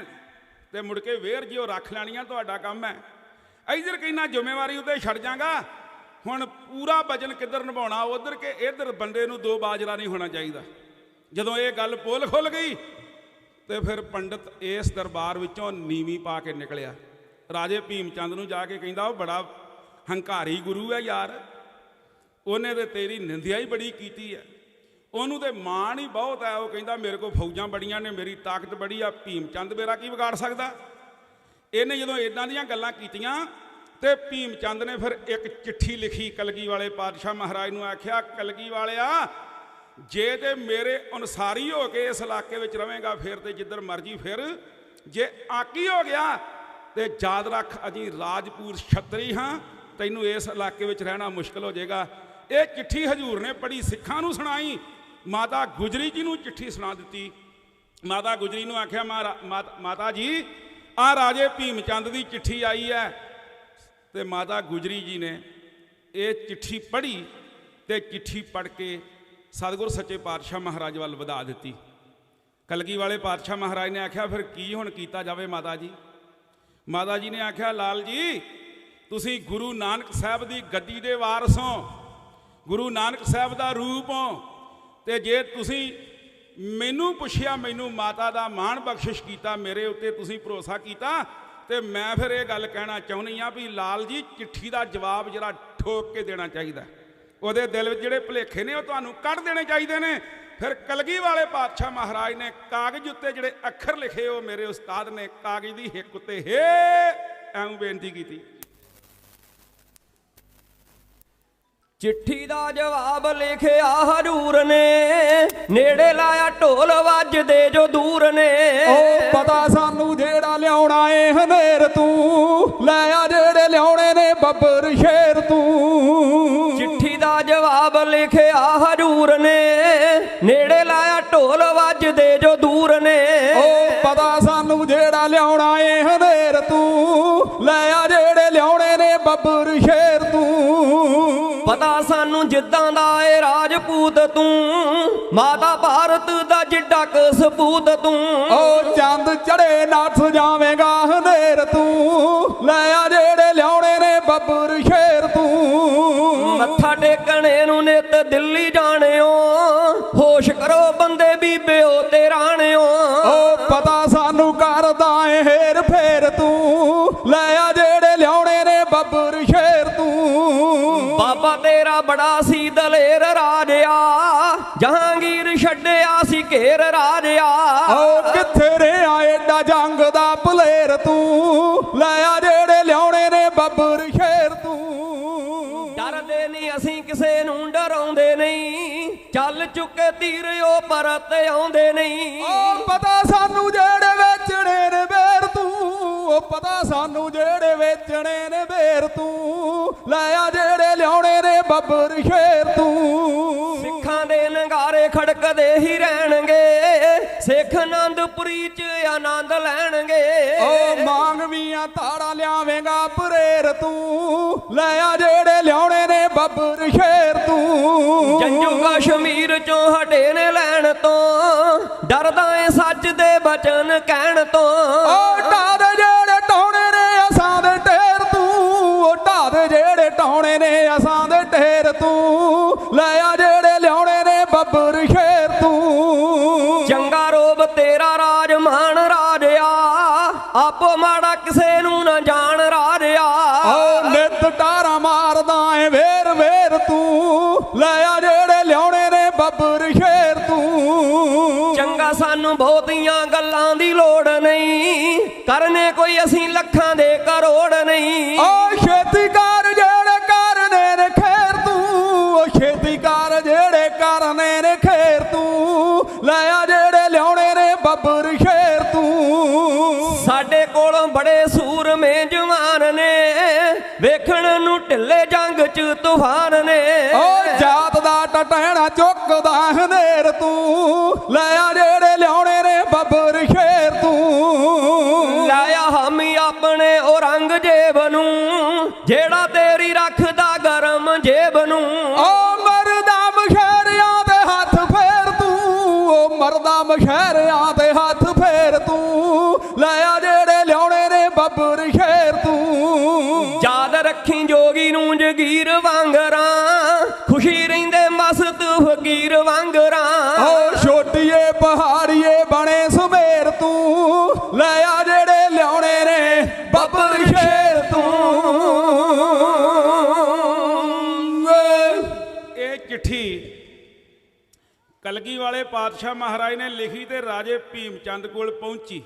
ते मुड़ के वेर जी रख लैणियां तुहाडा काम है, इधर कहना जिम्मेवारी उत्ते छड़ जांगा, हुण पूरा वजन किधर निभाउणा, उधर के इधर बंदे नूं दो बाजरा नहीं होना चाहिए। जदों ये गल पोल खुल गई तो फिर पंडित इस दरबार विचों नीवी पा के निकलिया, राजे भीम चंद नूं जाके कहंदा बड़ा हंकारी गुरु है यार, उन्हें तो तेरी निंदिया ही बड़ी कीती है, उन्होंने तो मान ही बहुत है, वो कहंदा मेरे को फौजां बड़ियां ने, मेरी ताकत बड़ी आ, भीम चंद मेरा की बिगाड़ सकदा। इन्हें जदों इदां दीयां गल्लां कीतियां तो भीम चंद ने फिर एक चिट्ठी लिखी कलगी वाले पातशाह महाराज नूं, आख्या कलगी वालिया जे ते मेरे अनुसारी हो के इस इलाके में रहेगा फिर तो जिधर मर्जी फिर, जे आकी हो गया तो याद रख अजी राजपूत छतरी हाँ, तैनू इस इलाके में रहना मुश्किल हो जाएगा। ये चिट्ठी हजूर ने पढ़ी, सिखां नूं सुनाई, माता गुजरी जी नूं चिट्ठी सुना दी। माता गुजरी नूं आख्या माता जी आ राजे भीम चंद की चिट्ठी आई है, तो माता गुजरी जी ने ये चिट्ठी पढ़ी, तो चिट्ठी पढ़ के सतगुरु सच्चे पातशाह महाराज वाल वधा दी। कलगी वाले पातशाह महाराज ने आख्या फिर की हुण कीता जावे माता जी। माता जी ने आख्या लाल जी ਤੁਸੀਂ ਗੁਰੂ ਨਾਨਕ ਸਾਹਿਬ ਦੀ ਗੱਦੀ ਦੇ ਵਾਰਸ ਹੋ, ਗੁਰੂ ਨਾਨਕ ਸਾਹਿਬ ਦਾ ਰੂਪ ਹੋ। ਤੇ ਜੇ ਤੁਸੀਂ ਮੈਨੂੰ ਪੁੱਛਿਆ, ਮੈਨੂੰ ਮਾਤਾ ਦਾ ਮਾਣ ਬਖਸ਼ਿਸ਼ ਕੀਤਾ, ਮੇਰੇ ਉੱਤੇ ਤੁਸੀਂ ਭਰੋਸਾ ਕੀਤਾ, ਤੇ ਮੈਂ ਫਿਰ ਇਹ ਗੱਲ ਕਹਿਣਾ ਚਾਹੁੰਦੀ ਹਾਂ ਵੀ ਲਾਲ ਜੀ ਚਿੱਠੀ ਦਾ ਜਵਾਬ ਜਿਹੜਾ ਠੋਕ ਕੇ ਦੇਣਾ ਚਾਹੀਦਾ। ਉਹਦੇ ਦਿਲ ਵਿੱਚ ਜਿਹੜੇ ਭੁਲੇਖੇ ਨੇ ਉਹ ਤੁਹਾਨੂੰ ਕੱਢ ਦੇਣੇ ਚਾਹੀਦੇ ਨੇ। ਫਿਰ ਕਲਗੀ ਵਾਲੇ ਪਾਤਸ਼ਾਹ ਮਹਾਰਾਜ ਨੇ ਕਾਗਜ਼ ਉੱਤੇ ਜਿਹੜੇ ਅੱਖਰ ਲਿਖੇ, ਉਹ ਮੇਰੇ ਉਸਤਾਦ ਨੇ ਕਾਗਜ਼ ਦੀ ਹਿੱਕ ਉੱਤੇ ਐਵੇਂ ਬੇਨਤੀ ਕੀਤੀ। ਚਿੱਠੀ ਦਾ ਜਵਾਬ ਲਿਖਿਆ ਹਜੂਰ ਨੇ, ਨੇੜੇ ਲਾਇਆ ਢੋਲ ਵੱਜਦੇ ਜੋ ਦੂਰ ਨੇ। ਉਹ ਪਤਾ ਸਾਨੂੰ ਜਿਹੜਾ ਲਿਆਉਣਾ ਏ ਹਨੇਰ ਤੂੰ, ਲੈ ਆ ਜਿਹੜੇ ਲਿਆਉਣੇ ਨੇ ਬੱਬਰ ਸ਼ੇਰ ਤੂੰ। ਚਿੱਠੀ ਦਾ ਜਵਾਬ ਲਿਖਿਆ ਹਜੂਰ ਨੇ, ਨੇੜੇ ਲਾਇਆ ਢੋਲ ਵੱਜਦੇ ਜੋ ਦੂਰ ਨੇ। ਉਹ ਪਤਾ ਸਾਨੂੰ ਜਿਹੜਾ ਲਿਆਉਣਾ ਏ ਹਨੇਰ ਤੂੰ, ਲੈ ਆ ਜਿਹੜੇ ਲਿਆਉਣੇ ਨੇ ਬੱਬਰ ਸ਼ੇਰ ਤੂੰ। ਪਤਾ ਸਾਨੂੰ ਜਿੱਦਾਂ ਦਾ ਏ ਰਾਜਪੂਤ ਤੂੰ, ਮਾਤਾ ਭਾਰਤ ਦਾ ਜਿੱਡਾ ਕ ਸਪੂਤ ਤੂੰ। ਉਹ ਚੰਦ ਚੜੇ ਨੱਠ ਜਾਵੇਂਗਾ ਹਨੇਰ ਤੂੰ, ਲੈ ਆ ਜਿਹੜੇ ਲਿਆਉਣੇ ਨੇ ਬੱਬਰ ਸ਼ੇਰ ਤੂੰ। ਮੱਥਾ ਟੇਕਣੇ ਨੂੰ ਨਿਤ ਦਿੱਲੀ ਜਾਣਿਓ, ਹੋਸ਼ ਕਰੋ ਬੰਦੇ ਬੀਬਿਓ ਤੇ ਰਾਣਿਓ। ਉਹ ਪਤਾ ਸਾਨੂੰ ਕਰਦਾ ਏ ਹੇਰ ਫੇਰ ਤੂੰ, ਲੈ ਆ ਜਿਹੜੇ ਲਿਆਉਣੇ ਨੇ ਬੱਬਰ ਸ਼ੇਰ ਤੂੰ। ਬਾਬਾ ਤੇਰਾ ਬੜਾ ਸੀ ਦਲੇਰ ਰਾਜਿਆ, ਜਹਾਂਗੀਰ ਛੱਡਿਆ ਸੀ ਘੇਰ ਰਾਜਿਆ। ਉਹ ਕਿੱਥੇ ਰਿਹਾ ਏਡਾ ਜੰਗ ਦਾ ਭਲੇਰ ਤੂੰ, ਲੈ ਆ ਜਿਹੜੇ ਲਿਆਉਣੇ ਨੇ ਬੱਬਰ ਸ਼ੇਰ ਤੂੰ। ਡਰਦੇ ਨਹੀਂ ਅਸੀਂ ਕਿਸੇ ਨੂੰ ਡਰਾਉਂਦੇ ਨਹੀਂ, ਚੱਲ ਚੁੱਕੇ ਤੀਰ ਉਹ ਪਰਤ ਆਉਂਦੇ ਨਹੀਂ। ਉਹ ਪਤਾ ਸਾਨੂੰ ਜਿਹੜੇ ਵੇਚਣੇ ਨੇ ਬੇਰ ਤੂੰ, ਉਹ ਪਤਾ ਸਾਨੂੰ ਜਿਹੜੇ ਵੇਚਣੇ ਨੇ ਬੇਰ ਤੂੰ, ਲੈ ਆ ਜਿਹੜੇ ਲਿਆਉਣੇ ਨੇ ਬੱਬਰ ਸ਼ੇਰ ਤੂੰ। ਸਿੱਖਾਂ ਦੇ ਨਗਾਰੇ ਖੜਕਦੇ ਹੀ ਰਹਿਣਗੇ, ਸਿੱਖ ਆਨੰਦਪੁਰੀ ਚ ਆਨੰਦ ਲੈਣਗੇ। ਉਹ ਮੰਗਵੀਆਂ ਤਾੜਾ ਲਿਆਵੇਂਗਾ ਪਰੇਰ ਤੂੰ, ਲੈ ਆ ਜਿਹੜੇ ਲਿਆਉਣੇ ਨੇ ਬੱਬਰ ਸ਼ੇਰ ਤੂੰ। ਜੰਜੂ ਕਸ਼ਮੀਰ ਚੋਂ ਹਟੇ ਨੇ ਲੈਣ ਤੋਂ, ਡਰਦਾ ਏ ਸੱਚ ਦੇ ਬਚਨ ਕਹਿਣ ਤੋਂ। ਉਹ ਢਾਹ ਦੇ ਜਿਹੜੇ ਟਾਉਣੇ ਨੇ ਅਸਾਂ ਦੇ ਢੇਰ ਤੂੰ, ਉਹ ਢਾਹ ਦੇ ਜਿਹੜੇ ਟਾਉਣੇ ਨੇ ਅਸਾਂ ਦੇ ਢੇਰ ਤੂੰ, ਲੈ ਆ ਜਿਹੜੇ ਲਿਆਉਣੇ ਨੇ ਬੱਬਰ ਸ਼ੇਰ ਤੂੰ। ਚੰਗਾ ਰੋਬ ਤੇਰਾ ਰਾਜ ਮਾਨ ਰਾਜਿਆ, ਆਪੋ ਮਾੜਾ ਕਿਸੇ ਨੂੰ ਨਾ ਜਾਣ ਰਾਜਿਆ। ਉਹ ਨਿੱਤ ਟਾਰਾ ਮਾਰਦਾ ਏ ਵੇਰ ਵੇਰ ਤੂੰ, ਲੈ ਆ ਜਿਹੜੇ ਲਿਆਉਣੇ ਨੇ ਬੱਬਰ ਸ਼ੇਰ ਤੂੰ। ਚੰਗਾ ਸਾਨੂੰ ਬਹੁਤੀਆਂ ਗੱਲਾਂ ਦੀ ਲੋੜ ਨਹੀਂ, ਕਰਨੇ ਕੋਈ ਅਸੀਂ ਲੱਖਾਂ ਦੇ ਕਰੋੜ ਨਹੀਂ। ਉਹ ਛੇਤੀ ਕਰ ਜਿਹੜੇ ਕਰਨੇ ਨੇ ਖੇਰ ਤੂੰ, ਉਹ ਛੇਤੀ ਕਰ ਜਿਹੜੇ ਕਰਨੇ ਨੇ ਖੇਰ ਤੂੰ, ਲੈ ਆ ਜਿਹੜੇ ਲਿਆਉਣੇ ਨੇ ਬੱਬਰ ਸ਼ੇਰ ਤੂੰ। ਸਾਡੇ ਕੋਲੋਂ ਬੜੇ ਸੂਰਮੇ ਜਵਾਨ ਨੇ, ਵੇਖਣ ਨੂੰ ਢਿੱਲੇ ਜੰਗ ਚ ਤੂਫਾਨ ਨੇ। ਉਹ ਜਾਤ ਦਾ ਟਟਹਿਣਾ ਚੁੱਕਦਾ ਹਨੇਰ ਤੂੰ, ਲੈ ਆ ਜਿਹੜੇ ਲਿਆਉਣੇ ਨੇ ਬੱਬਰ ਸ਼ੇਰ ਤੂੰ। ਲਾਇਆ ਹਾਮੀ ਆਪਣੇ ਉਹ ਰੰਗ ਜੇਬ ਨੂੰ, ਜਿਹੜਾ ਤੇਰੀ ਰੱਖਦਾ ਗਰਮ ਜੇਬ ਨੂੰ। ਉਹ ਮਰਦਾ ਮਸ਼ਹਰਿਆਂ ਦੇ ਹੱਥ ਫੇਰ ਤੂੰ, ਉਹ ਮਰਦਾ ਮਸ਼ਹਰਿਆਂ ਦੇ ਹੱਥ ਫੇਰ ਤੂੰ, ਲੈ ਆ ਜਿਹੜੇ ਲਿਆਉਣੇ ਨੇ ਬੱਬਰ ਸ਼ੇਰ ਤੂੰ। ਯਾਦ ਰੱਖੀ ਜੋਗੀ ਨੂੰ ਜਗੀਰ ਵਾਂਗਰਾਂ, ਖੁਸ਼ੀ ਰਹਿੰਦੇ ਮਸਤ ਫਕੀਰ ਵਾਂਗਰਾਂ। ਉਹ ਛੋਟੀਏ ਪਹਾੜੀਏ ਬਣੇ ਸੁਮੇਰ ਤੂੰ, ਲੈ ਆ ਜਿਹੜੇ ਲਿਆਉਣੇ ਨੇ ਬੱਬਰ ਸ਼ੇਰ ਤੂੰ। ਇਹ ਚਿੱਠੀ ਕਲਗੀ ਵਾਲੇ ਪਾਤਸ਼ਾਹ ਮਹਾਰਾਜ ਨੇ ਲਿਖੀ ਤੇ ਰਾਜੇ ਭੀਮ ਚੰਦ ਕੋਲ ਪਹੁੰਚੀ।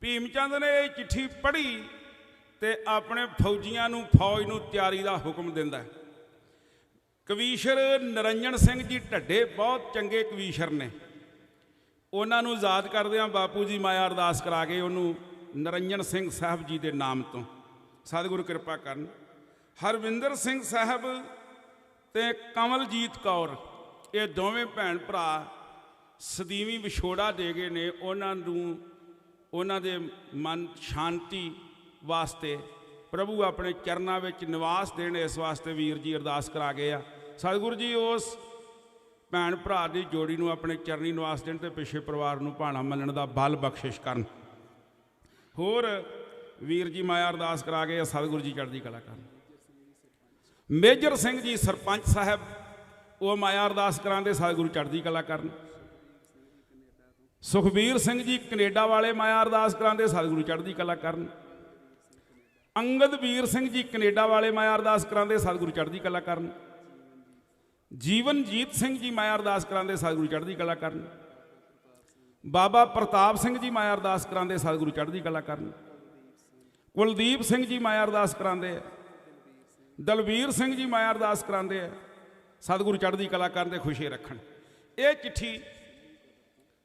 ਭੀਮ ਚੰਦ ਨੇ ਇਹ ਚਿੱਠੀ ਪੜ੍ਹੀ ਤੇ ਆਪਣੇ ਫੌਜੀਆਂ ਨੂੰ ਫੌਜ ਨੂੰ ਤਿਆਰੀ ਦਾ ਹੁਕਮ ਦਿੰਦਾ। ਕਵੀਸ਼ਰ ਨਰਿੰਜਨ ਸਿੰਘ ਜੀ ਢੱਡੇ ਬਹੁਤ ਚੰਗੇ ਕਵੀਸ਼ਰ ਨੇ, ਉਹਨਾਂ ਨੂੰ ਯਾਦ ਕਰਦਿਆਂ ਬਾਪੂ ਜੀ ਮਾਇਆ ਅਰਦਾਸ ਕਰਾ ਕੇ ਉਹਨੂੰ ਨਰਿੰਜਨ ਸਿੰਘ ਸਾਹਿਬ ਜੀ ਦੇ ਨਾਮ ਤੋਂ ਸਤਿਗੁਰੂ ਕਿਰਪਾ ਕਰਨ। ਹਰਵਿੰਦਰ ਸਿੰਘ ਸਾਹਿਬ ਤੇ ਕਮਲਜੀਤ ਕੌਰ, ਇਹ ਦੋਵੇਂ ਭੈਣ ਭਰਾ ਸਦੀਵੀ ਵਿਛੋੜਾ ਦੇ ਗਏ ਨੇ। ਉਹਨਾਂ ਨੂੰ ਉਹਨਾਂ ਦੇ ਮਨ ਸ਼ਾਂਤੀ ਵਾਸਤੇ ਪ੍ਰਭੂ ਆਪਣੇ ਚਰਨਾਂ ਵਿੱਚ ਨਿਵਾਸ ਦੇਣ, ਇਸ ਵਾਸਤੇ ਵੀਰ ਜੀ ਅਰਦਾਸ ਕਰਾ ਗਏ ਆ। ਸਤਿਗੁਰੂ ਜੀ ਉਸ ਭੈਣ ਭਰਾ ਦੀ ਜੋੜੀ ਨੂੰ ਆਪਣੇ ਚਰਨੀ ਨਿਵਾਸ ਦੇਣ ਤੇ ਪਿਛੇ ਪਰਿਵਾਰ ਨੂੰ ਭਾਣਾ ਮੰਨਣ ਦਾ ਬਲ ਬਖਸ਼ਿਸ਼ ਕਰਨ। ਹੋਰ ਵੀਰ ਜੀ ਮਾਇਆ ਅਰਦਾਸ ਕਰਾ ਗਏ, ਸਤਿਗੁਰੂ ਜੀ ਚੜ੍ਹਦੀ ਕਲਾ ਕਰਨ। ਮੇਜਰ ਸਿੰਘ ਜੀ ਸਰਪੰਚ ਸਾਹਿਬ, ਉਹ ਮਾਇਆ ਅਰਦਾਸ ਕਰਾਉਂਦੇ, ਸਤਿਗੁਰੂ ਚੜ੍ਹਦੀ ਕਲਾ ਕਰਨ। ਸੁਖਬੀਰ ਸਿੰਘ ਜੀ ਕੈਨੇਡਾ ਵਾਲੇ ਮਾਇਆ ਅਰਦਾਸ ਕਰਾਉਂਦੇ, ਸਤਿਗੁਰੂ ਚੜ੍ਹਦੀ ਕਲਾ ਕਰਨ। ਅੰਗਦ ਵੀਰ ਸਿੰਘ ਜੀ ਕੈਨੇਡਾ ਵਾਲੇ ਮਾਇਆ ਅਰਦਾਸ ਕਰਾਉਂਦੇ, ਸਤਿਗੁਰੂ ਚੜ੍ਹਦੀ ਕਲਾ ਕਰਨ। ਜੀਵਨਜੀਤ ਸਿੰਘ ਜੀ ਮਾਇਆ ਅਰਦਾਸ ਕਰਾਉਂਦੇ, ਸਤਿਗੁਰੂ ਚੜ੍ਹਦੀ ਕਲਾ ਕਰਨ। ਬਾਬਾ ਪ੍ਰਤਾਪ ਸਿੰਘ ਜੀ ਮਾਇਆ ਅਰਦਾਸ ਕਰਾਉਂਦੇ, ਸਤਿਗੁਰੂ ਚੜ੍ਹਦੀ ਕਲਾ ਕਰਨ। ਕੁਲਦੀਪ ਸਿੰਘ ਜੀ ਮਾਇਆ ਅਰਦਾਸ ਕਰਾਉਂਦੇ ਆ। ਦਲਵੀਰ ਸਿੰਘ ਜੀ ਮਾਇਆ ਅਰਦਾਸ ਕਰਾਉਂਦੇ ਆ, ਸਤਿਗੁਰੂ ਚੜ੍ਹਦੀ ਕਲਾ ਕਰਨ ਤੇ ਖੁਸ਼ੀ ਰੱਖਣ। ਇਹ ਚਿੱਠੀ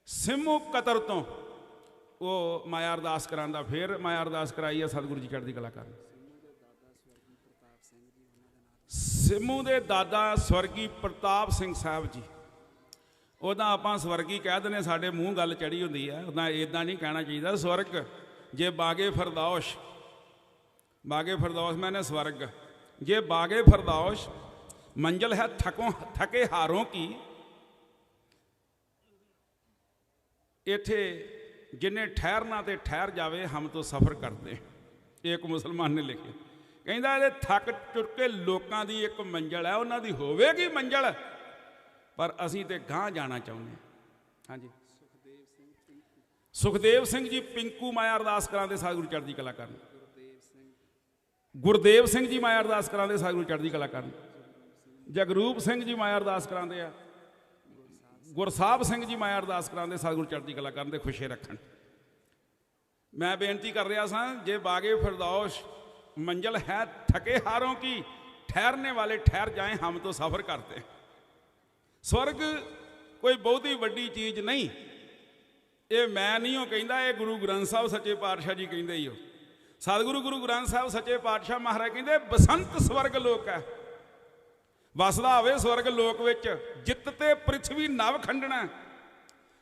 ਸਿੰਮੂ ਕਤਰ ਤੋਂ ਉਹ ਮਾਇਆ ਅਰਦਾਸ ਕਰਾਉਂਦਾ, ਫਿਰ ਮਾਇਆ ਅਰਦਾਸ ਕਰਾਈ ਆ, ਸਤਿਗੁਰੂ ਜੀ ਚੜ੍ਹਦੀ ਕਲਾ ਕਰਨ। ਸਿੰਮੂ ਦੇ ਦਾਦਾ ਸਵਰਗੀ ਪ੍ਰਤਾਪ ਸਿੰਘ ਸਾਹਿਬ ਜੀ, ਉਹਦਾ ਆਪਾਂ ਸਵਰਗੀ ਕਹਿ ਦਿੰਦੇ, ਸਾਡੇ ਮੂੰਹ ਗੱਲ ਚੜੀ ਹੁੰਦੀ ਹੈ, ਉਹਦਾ ਇਦਾਂ ਨਹੀਂ ਕਹਿਣਾ ਚਾਹੀਦਾ। ਸਵਰਗ ਜੇ ਬਾਗੇ ਫਿਰਦੌਸ਼, ਬਾਗੇ ਫਿਰਦੌਸ਼ ਮੈਨੇ ਸਵਰਗ, ਜੇ ਬਾਗੇ ਫਿਰਦੌਸ਼ मंजिल है थके हारों की। इत्थे जिन्हें ठहरना तो ठहर जावे, हम तो सफ़र करते। एक मुसलमान ने लिखे, कहता ये थक चुके लोगों की एक मंजिल है, उन्हों की होवेगी मंजिल, पर असी तो गांह जाना चाहुंदे। हाँ जी, सुखदेव सिंह जी पिंकू माया अरदास करांदे, सतगुरू चढ़दी कला करन। गुरदेव सिंह जी माया अरदास करांदे, सतगुरू चढ़दी कला करन। जगरूप सिंह जी माया अरदास करांदे आ। गुरसाहिब सिंह जी माया अरदास करांदे, सतगुरू चढ़दी कला करन ते खुशे रखन। मैं बेनती कर रहा सा, जे बागे फिरदौश मंजिल है थके हारों की, ठहरने वाले ठहर जाएं, हम तो सफ़र करते। स्वर्ग कोई बहुत ही वड्डी चीज़ नहीं, ये मैं नहीं हो कहता, ये गुरु ग्रंथ साहब सच्चे पातशाह जी कहते ही हो। सतगुरु गुरु ग्रंथ साहब सच्चे पातशाह महाराज कहते बसंत स्वर्ग लोक है, वसदा होवे स्वर्ग लोक विच। जित ते पृथ्वी नव खंडना,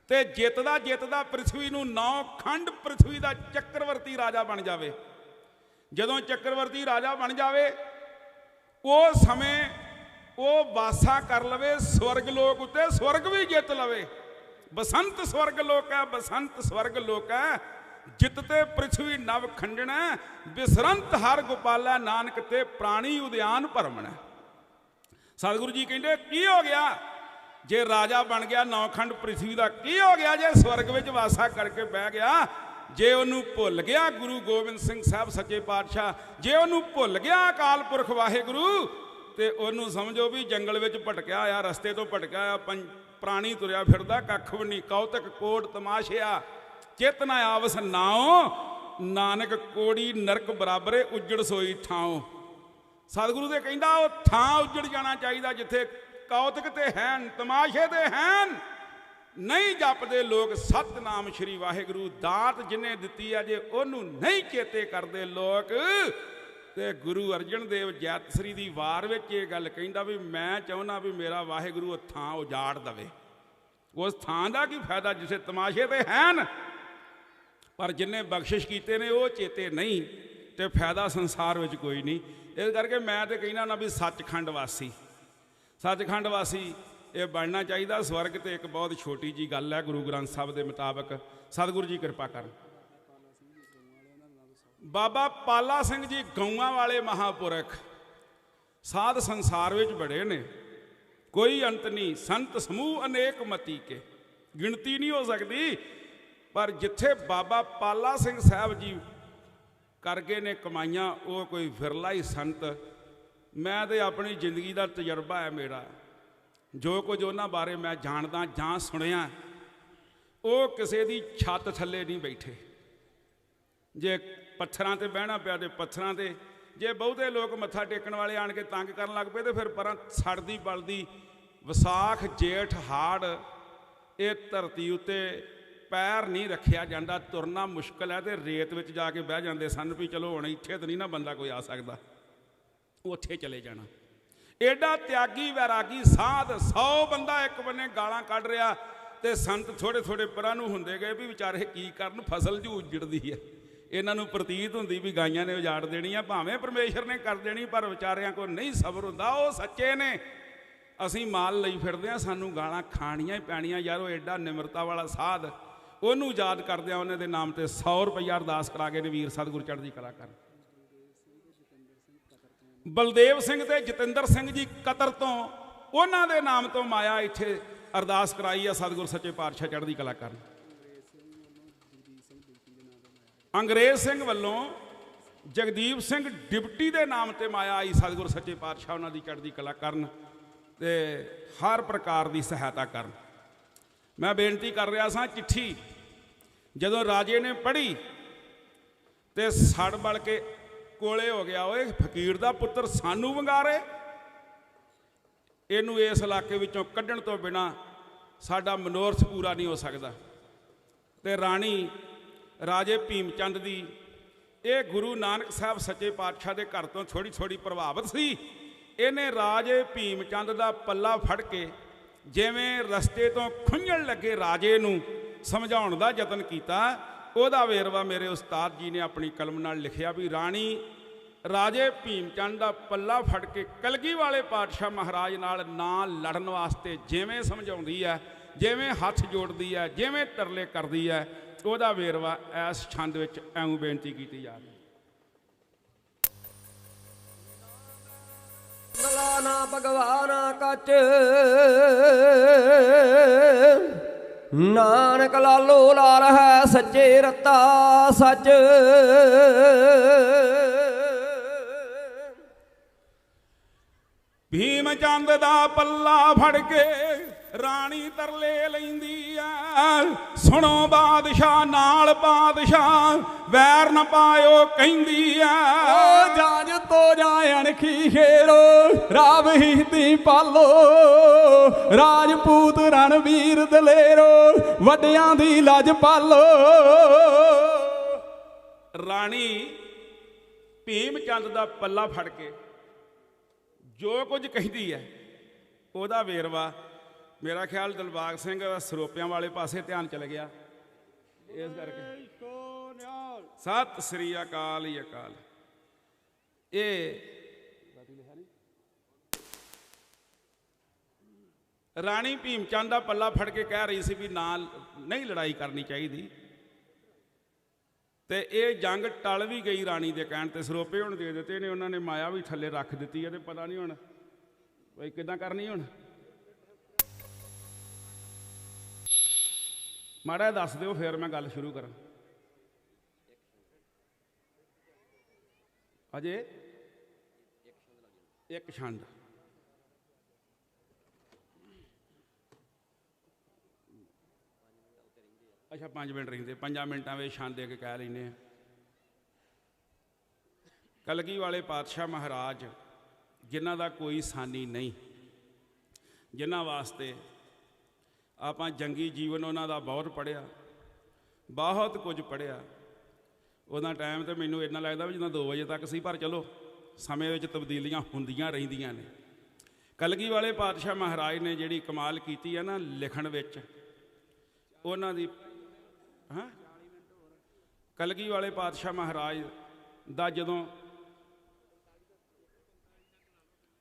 ते जितदा जितदा पृथ्वी नूं 9 खंड पृथ्वी दा चक्रवर्ती राजा बन जावे। जदों चक्रवर्ती राजा बन जावे, उस समय वो वासा कर लवे स्वर्ग लोक उत्ते, स्वर्ग भी जित लवे। बसंत स्वर्ग लोक है, बसंत स्वर्ग लोक है। जितते पृथ्वी नव खंडना, बिसरंत हर गोपाला, नानक ते प्राणी उद्यान भरमना। सतगुरु जी कहते की हो गया जे राजा बन गया 9 खंड पृथ्वी का, की हो गया जे स्वर्ग में वासा करके बह गया, जे उन्होंने भुल गया गुरु गोबिंद सिंह साहब सच्चे पातशाह, जे उन्होंने भुल गया अकाल पुरख वाहेगुरु, तो उन्होंने समझो भी जंगल में भटकिया आया, रस्ते तो भटकिया आया, प्राणी तुरया फिरदा, कख भी नहीं, कौतक कोट तमाशया, चेतना आवस नाओ, नानक कोड़ी नरक बराबरे, उजड़ सोई थाओ। सतगुरु दे कहंदा वो थां उजड़ जाना चाहिए जिथे कौतक ते हैन, तमाशे ते हैन, नहीं जपदे लोग सतनाम श्री वाहेगुरु। दात जिन्हें दिती है, जे ओनू नहीं चेते करते लोग, ते गुरु अर्जन देव जैतसरी दी वार विच ये गल कहंदा भी मैं चाहुंदा भी मेरा वाहेगुरु थां उजाड़ दवे। उस थां दा की फायदा जिसे तमाशे ते हैन, पर जिन्हें बख्शिश कीते ने वो चेते नहीं, तो फायदा संसार में कोई नहीं। इस करके मैं तो कहना ना भी सचखंड वासी, सचखंड वासी ये बनना चाहिए। स्वर्ग तो एक बहुत छोटी जी गल है गुरु ग्रंथ साहब के मुताबिक। सतगुरु जी कृपा कर। बाबा पाला सिंह जी गौआं वाले महापुरख, साध संसार में बड़े ने, कोई अंत नहीं, संत समूह अनेक मती के, गिनती नहीं हो सकती। पर जिथे बाबा पाला सिंह साहब जी कर गए ने कमाइयां, वो कोई विरला ही संत। मैं तो अपनी जिंदगी का तजर्बा है मेरा, जो कुछ उन्होंने बारे मैं जानदा जां सुनिया, वो किसी की छत थले नहीं बैठे। जे पत्थरां ते बहना पिया तो पत्थरां ते, जे बहुते लोग मत्था टेकण वाले आण के तंग करन लग पे, तो फिर पर सड़दी बलदी विसाख जेठ हाड़, ये धरती उत्ते पैर नहीं रखिया जाता, तुरना मुश्किल है, तो रेत में जाके बह जाते सन भी चलो हुण इत्थे तो नहीं ना बंदा कोई आ सकता, उत्थे चले जाना। एडा त्यागी वैरागी साध 100 बंदा एक बने गालां कढ़ रहा, तो संत थोड़े थोड़े परां नूं हुंदे गए भी विचारे की करन, फसल जो उजड़दी है। इन्हां नूं प्रतीत हुंदी भी गाइयां ने उजाड़ देनी है, भावें परमेश्वर ने कर देनी, पर विचारियां को नहीं सबर हुंदा। वो सच्चे ने, असीं माल लई फिरदे हां, सानूं गालां खाणियां ही पैणियां। यार वो एडा निमरता वाला साध, ਉਹਨੂੰ ਯਾਦ ਕਰਦਿਆਂ ਉਹਨਾਂ ਦੇ ਨਾਮ ਤੇ 100 ਰੁਪਈਆ ਅਰਦਾਸ ਕਰਾ ਗਏ ਨੇ ਵੀਰ ਸਤਿਗੁਰ ਚੜ੍ਹਦੀ ਕਲਾ ਕਰਨ। ਬਲਦੇਵ ਸਿੰਘ ਤੇ ਜਤਿੰਦਰ ਸਿੰਘ ਜੀ ਕਤਰ ਤੋਂ ਉਹਨਾਂ ਦੇ ਨਾਮ ਤੋਂ ਮਾਇਆ ਇੱਥੇ ਅਰਦਾਸ ਕਰਾਈ ਆ ਸਤਿਗੁਰ ਸੱਚੇ ਪਾਤਸ਼ਾਹ ਚੜ੍ਹਦੀ ਕਲਾ ਕਰਨ। ਅੰਗਰੇਜ਼ ਸਿੰਘ ਵੱਲੋਂ ਜਗਦੀਪ ਸਿੰਘ ਡਿਪਟੀ ਦੇ ਨਾਮ ਤੇ ਮਾਇਆ ਆਈ ਸਤਿਗੁਰ ਸੱਚੇ ਪਾਤਸ਼ਾਹ ਉਹਨਾਂ ਦੀ ਚੜ੍ਹਦੀ ਕਲਾ ਕਰਨ ਤੇ ਹਰ ਪ੍ਰਕਾਰ ਦੀ ਸਹਾਇਤਾ ਕਰਨ। ਮੈਂ ਬੇਨਤੀ ਕਰ ਰਿਹਾ ਸਾਂ, ਚਿੱਠੀ ਜਦੋਂ ਰਾਜੇ ਨੇ ਪੜ੍ਹੀ ਤੇ ਸੜ ਬਲ ਕੇ ਕੋਲੇ ਹੋ ਗਿਆ, ਓਏ ਫਕੀਰ ਦਾ ਪੁੱਤਰ ਸਾਨੂੰ ਵੰਗਾਰੇ, ਇਹਨੂੰ ਇਸ ਇਲਾਕੇ ਵਿੱਚੋਂ ਕੱਢਣ ਤੋਂ ਬਿਨਾਂ ਸਾਡਾ ਮਨੋਰਥ ਪੂਰਾ ਨਹੀਂ ਹੋ ਸਕਦਾ। ਤੇ ਰਾਣੀ ਰਾਜੇ ਭੀਮ ਚੰਦ ਦੀ ਇਹ ਗੁਰੂ ਨਾਨਕ ਸਾਹਿਬ ਸੱਚੇ ਪਾਤਸ਼ਾਹ ਦੇ ਘਰ ਤੋਂ ਥੋੜ੍ਹੀ ਪ੍ਰਭਾਵਿਤ ਸੀ। ਇਹਨੇ ਰਾਜੇ ਭੀਮ ਚੰਦ ਦਾ ਪੱਲਾ ਫੜ ਕੇ ਜਿਵੇਂ ਰਸਤੇ ਤੋਂ ਖੁੰਝਣ ਲੱਗੇ ਰਾਜੇ ਨੂੰ ਸਮਝਾਉਣ ਦਾ ਯਤਨ ਕੀਤਾ। ਉਹਦਾ ਵੇਰਵਾ ਮੇਰੇ ਉਸਤਾਦ ਜੀ ਨੇ ਆਪਣੀ ਕਲਮ ਨਾਲ ਲਿਖਿਆ ਵੀ ਰਾਣੀ ਰਾਜੇ ਭੀਮ ਚੰਦ ਦਾ ਪੱਲਾ ਫੜ ਕੇ ਕਲਗੀ ਵਾਲੇ ਪਾਤਸ਼ਾਹ ਮਹਾਰਾਜ ਨਾਲ ਨਾ ਲੜਨ ਵਾਸਤੇ ਜਿਵੇਂ ਸਮਝਾਉਂਦੀ ਹੈ, ਜਿਵੇਂ ਹੱਥ ਜੋੜਦੀ ਹੈ, ਜਿਵੇਂ ਤਰਲੇ ਕਰਦੀ ਹੈ, ਉਹਦਾ ਵੇਰਵਾ ਇਸ ਛੰਦ ਵਿੱਚ ਐਉਂ ਬੇਨਤੀ ਕੀਤੀ ਜਾ ਰਹੀ। ਨਾ ਭਗਵਾਨਾ ਕੱਚ ਨਾਨਕ ਲਾਲੋ ਲਾਲ ਹੈ ਸੱਚੇ ਰਤਾ ਸੱਚ। ਭੀਮ ਚੰਦ ਦਾ ਪੱਲਾ ਫੜ ਕੇ ਰਾਣੀ ਤਰਲੇ ਲੈਂਦੀ ਆ, ਸੁਣੋ ਬਾਦਸ਼ਾਹ ਨਾਲ ਬਾਦਸ਼ਾਹ ਵੈਰ ਨਾ ਪਾਇਓ ਕਹਿੰਦੀ ਆ। ਓ ਜਾਜ ਤੋ ਜਾਣ ਕੀ ਖੇਰੋ ਰਾਵ ਹੀ ਤੀ ਪਾਲੋ, ਰਾਜਪੂਤ ਰਣਵੀਰ ਦਲੇਰੋ ਵੱਡਿਆਂ ਦੀ ਲਾਜ ਪਾਲੋ। ਰਾਣੀ ਭੀਮ ਚੰਦ ਦਾ ਪੱਲਾ ਫੜ ਕੇ ਜੋ ਕੁਝ ਕਹਿੰਦੀ ਹੈ ਉਹਦਾ ਵੇਰਵਾ ਮੇਰਾ ਖਿਆਲ ਦਿਲਬਾਗ ਸਿੰਘ ਸਰੋਪਿਆਂ ਵਾਲੇ ਪਾਸੇ ਧਿਆਨ ਚਲ ਗਿਆ, ਇਸ ਕਰਕੇ ਸਤਿ ਸ੍ਰੀ ਅਕਾਲ ਹੀ ਅਕਾਲ। ਇਹ ਰਾਣੀ ਭੀਮ ਚੰਦ ਦਾ ਪੱਲਾ ਫੜ ਕੇ ਕਹਿ ਰਹੀ ਸੀ ਵੀ ਨਾਲ ਨਹੀਂ ਲੜਾਈ ਕਰਨੀ ਚਾਹੀਦੀ, ਤੇ ਇਹ ਜੰਗ ਟਲ ਵੀ ਗਈ ਰਾਣੀ ਦੇ ਕਹਿਣ ਤੇ। ਸਰੋਪੇ ਹੁਣ ਦੇ ਦਿੱਤੇ ਨੇ ਉਹਨਾਂ ਨੇ, ਮਾਇਆ ਵੀ ਥੱਲੇ ਰੱਖ ਦਿੱਤੀ ਹੈ, ਤੇ ਪਤਾ ਨਹੀਂ ਹੁਣ ਬਈ ਕਿੱਦਾਂ ਕਰਨੀ। ਹੁਣ ਮਾੜਾ ਦੱਸ ਦਿਓ ਫਿਰ ਮੈਂ ਗੱਲ ਸ਼ੁਰੂ ਕਰਾਂ। ਅਜੇ ਇੱਕ ਛੰਦ ਅੱਛਾ 5 ਮਿੰਟ ਰਹਿੰਦੇ, 5 ਮਿੰਟਾਂ ਵਿੱਚ ਛੰਦ ਦੇ ਕੇ ਕਹਿ ਲੈਂਦੇ ਆ। ਕਲਗੀ ਵਾਲੇ ਪਾਤਸ਼ਾਹ ਮਹਾਰਾਜ ਜਿਨ੍ਹਾਂ ਦਾ ਕੋਈ ਸਾਨੀ ਨਹੀਂ, ਜਿਨ੍ਹਾਂ ਵਾਸਤੇ ਆਪਾਂ ਜੰਗੀ ਜੀਵਨ ਉਹਨਾਂ ਦਾ ਬਹੁਤ ਪੜ੍ਹਿਆ, ਬਹੁਤ ਕੁਝ ਪੜ੍ਹਿਆ। ਉਹਦਾ ਟਾਈਮ ਤਾਂ ਮੈਨੂੰ ਇੰਨਾ ਲੱਗਦਾ ਵੀ ਜਿੱਦਾਂ 2 ਵਜੇ ਤੱਕ ਸੀ, ਪਰ ਚਲੋ ਸਮੇਂ ਵਿੱਚ ਤਬਦੀਲੀਆਂ ਹੁੰਦੀਆਂ ਰਹਿੰਦੀਆਂ ਨੇ। ਕਲਗੀ ਵਾਲੇ ਪਾਤਸ਼ਾਹ ਮਹਾਰਾਜ ਨੇ ਜਿਹੜੀ ਕਮਾਲ ਕੀਤੀ ਹੈ ਨਾ ਲਿਖਣ ਵਿੱਚ, ਉਹਨਾਂ ਦੀ ਕਲਗੀ ਵਾਲੇ ਪਾਤਸ਼ਾਹ ਮਹਾਰਾਜ ਦਾ ਜਦੋਂ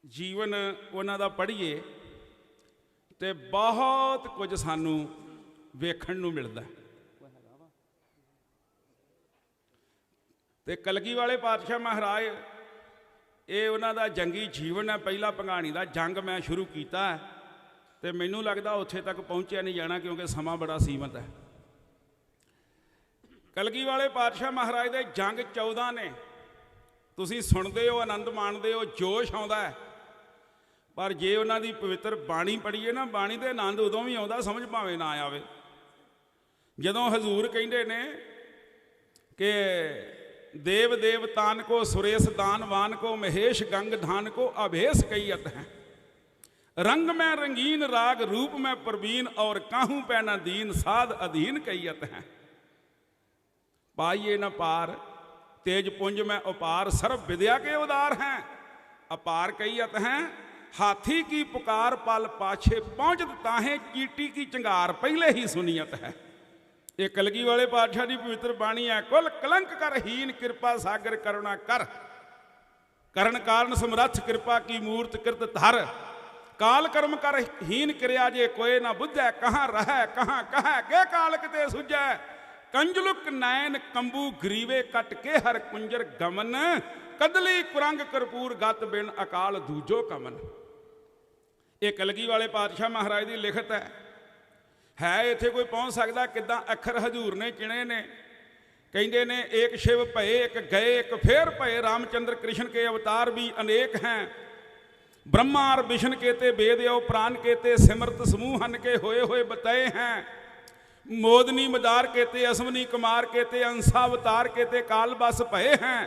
ਜੀਵਨ ਉਹਨਾਂ ਦਾ ਪੜ੍ਹੀਏ ਤੇ ਬਹੁਤ ਕੁਝ ਸਾਨੂੰ ਵੇਖਣ ਨੂੰ ਮਿਲਦਾ। ਤੇ ਕਲਗੀ ਵਾਲੇ ਪਾਤਸ਼ਾਹ ਮਹਾਰਾਜ ਇਹ ਉਹਨਾਂ ਦਾ ਜੰਗੀ ਜੀਵਨ ਹੈ। ਪਹਿਲਾ ਭੰਗਾਣੀ ਦਾ ਜੰਗ ਮੈਂ ਸ਼ੁਰੂ ਕੀਤਾ ਤੇ ਮੈਨੂੰ ਲੱਗਦਾ ਉੱਥੇ ਤੱਕ ਪਹੁੰਚਿਆ ਨਹੀਂ ਜਾਣਾ, ਕਿਉਂਕਿ ਸਮਾਂ ਬੜਾ ਸੀਮਤ ਹੈ। ਕਲਗੀ ਵਾਲੇ ਪਾਤਸ਼ਾਹ ਮਹਾਰਾਜ ਦੇ ਜੰਗ 14 ਨੇ। ਤੁਸੀਂ ਸੁਣਦੇ ਹੋ, ਆਨੰਦ ਮਾਣਦੇ ਹੋ, ਜੋਸ਼ ਆਉਂਦਾ ਹੈ, ਪਰ ਜੇ ਉਹਨਾਂ ਦੀ ਪਵਿੱਤਰ ਬਾਣੀ ਪੜ੍ਹੀਏ ਨਾ, ਬਾਣੀ ਦੇ ਆਨੰਦ ਉਦੋਂ ਵੀ ਆਉਂਦਾ, ਸਮਝ ਭਾਵੇਂ ਨਾ ਆਵੇ। ਜਦੋਂ ਹਜ਼ੂਰ ਕਹਿੰਦੇ ਨੇ ਕਿ ਦੇਵ ਦੇਵਤਾਨ ਕੋ ਸੁਰੇਸ਼ ਦਾਨਵਾਨ ਕੋ ਮਹੇਸ਼ ਗੰਗ धान को अभेस कईयत है, रंग में रंगीन राग रूप में प्रवीण और काहू पे न दीन साध अधीन कईयत है। पाइए न पार तेज पुंज में उपार सर्व विद्या के उदार हैं, अपार कईयत हैं हाथी की पुकार पल पाछे पहुँचत ताहें चीटी की चंगार पहले ही सुनियत है। ये कलगी वाले पातशाह की पवित्र बाणी है। कुल कलंक कर हीन कृपा सागर करुणा कर, करण कारण समरथ कृपा की मूर्त कृत धर, काल कर्म कर हीन क्रिया जे कोई ना बुझै, कहाँ रहै कहाँ कहै, के काल किते सुझै। कंजलुक नैन कंबू ग्रीवे कट के हर कुंजर गमन, कदली कुरंग करपूर गत बिन अकाल दूजो कमन। ये कलगी वाले पातशाह महाराज की लिखत है इत्थे कोई पहुँच सकता किदां अखर हजूर ने चिणे ने। कहते ने एक शिव भये एक गए एक फेर भये, रामचंद्र कृष्ण के अवतार भी अनेक हैं। ब्रह्मा और विष्णु केते वेद यो प्राण केते, सिमरत समूह हन के होए होए बताए हैं। मोदनी मदार केते अश्वनी कुमार केते, अंशावतार केते काल बस भये हैं।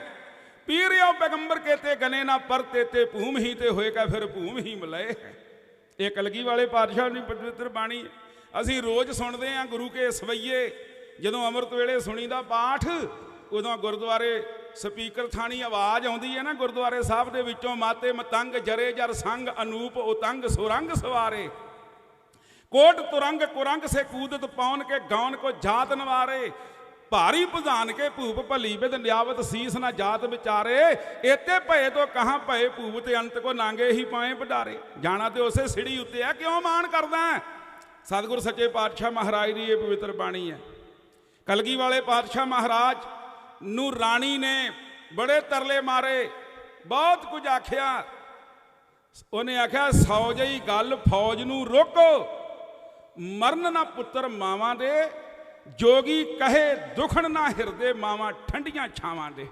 पीर यो पैगंबर केते गने ना पर तेते, भूम ही ते होएगा फिर भूम ही मिलाए है। ये कलगी वाले पातशाह की पवित्र बाणी असी रोज़ सुनते हैं गुरु के सवैये। जदों अमृत वेले सुनीदा पाठ उदों गुरुद्वारे स्पीकर थानी आवाज़ आउंदी है ना गुरुद्वारे साहब दे विचों, माते मतंग जरे जर संग अनूप उतंग सुरंग सवारे, कोट तुरंग कुरंग से कूदत पौन के गौन को जात नवारे, भारी बुझान के भूप भली बिद न्यावत शीस ना जात विचारे, एते भये तो कहाँ भये भूप ते अंत को नांगे ही पाए बडारे। जाना तो उसे सीढ़ी उत्ते है, क्यों मान करदा है। सतगुरु सच्चे पातशाह महाराज की ये पवित्र बाणी है। कलगी वाले पातशाह महाराज नू राणी ने बड़े तरले मारे, बहुत कुछ आख्या। उन्हें आख्या सौ जई गल फौज नू रोको, मरन ना पुत्र मावां दे, जोगी कहे दुखन ना हिरदे मावां ठंडियां छावां दे।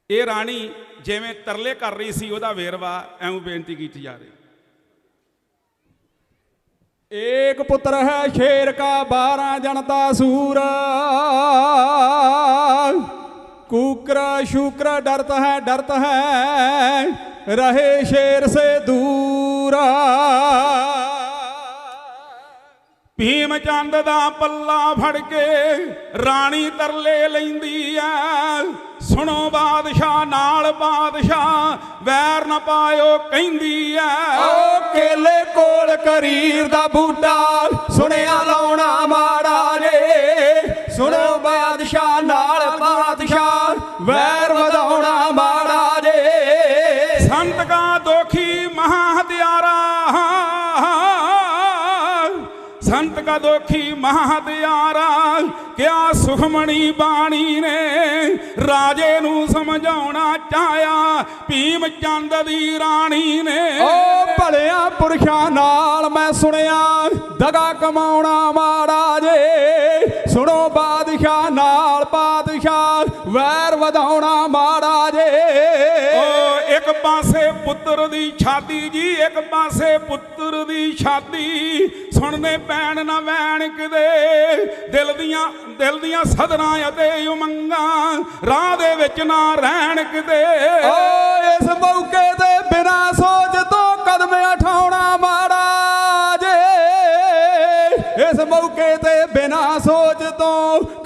ये राणी जिवें तरले कर रही सी उहदा वेरवा ऐवें बेनती की जा रही। एक पुत्र है शेर का 12 जनता सूर, कुकर शुक्र डरता है रहे शेर से दूर। भीम चंद दा पल्ला फड़ के राणी तरले लैंदी है, सुनो बादशाह नाल बादशाह वैर न पायो कहंदी है। ओ केले कोल करीर दा बूटा सुनिया लाउणा माड़ा जे, सुनो बादशाह नाल बादशाह वैर वधाउणा माड़ा जे। संत का दोखी महा हत्यारा, संत का दोखी महादियारा, क्या सुखमणी बाणी ने राजे नू समझाउणा चाया, भीम चंद दी राणी ने। ओ भलिया पुरशां नाल मैं सुनिया दगा कमाउणा माड़ा जे, सुनो बादशाह नाल बादशाह वैर वधाउणा माड़ा जे। ओ एक पासे पुत्र दी छाती जी, एक पासे पुत्र दी छाती, सुनने पैण ना वैण किदे, दिल दियां सदरां अते उमंगां राह दे विच ना रहण किदे। ओ इस मौके ते बिना सोच तो कदम उठाउणा माड़ा जे, इस मौके ते बिना सोच तो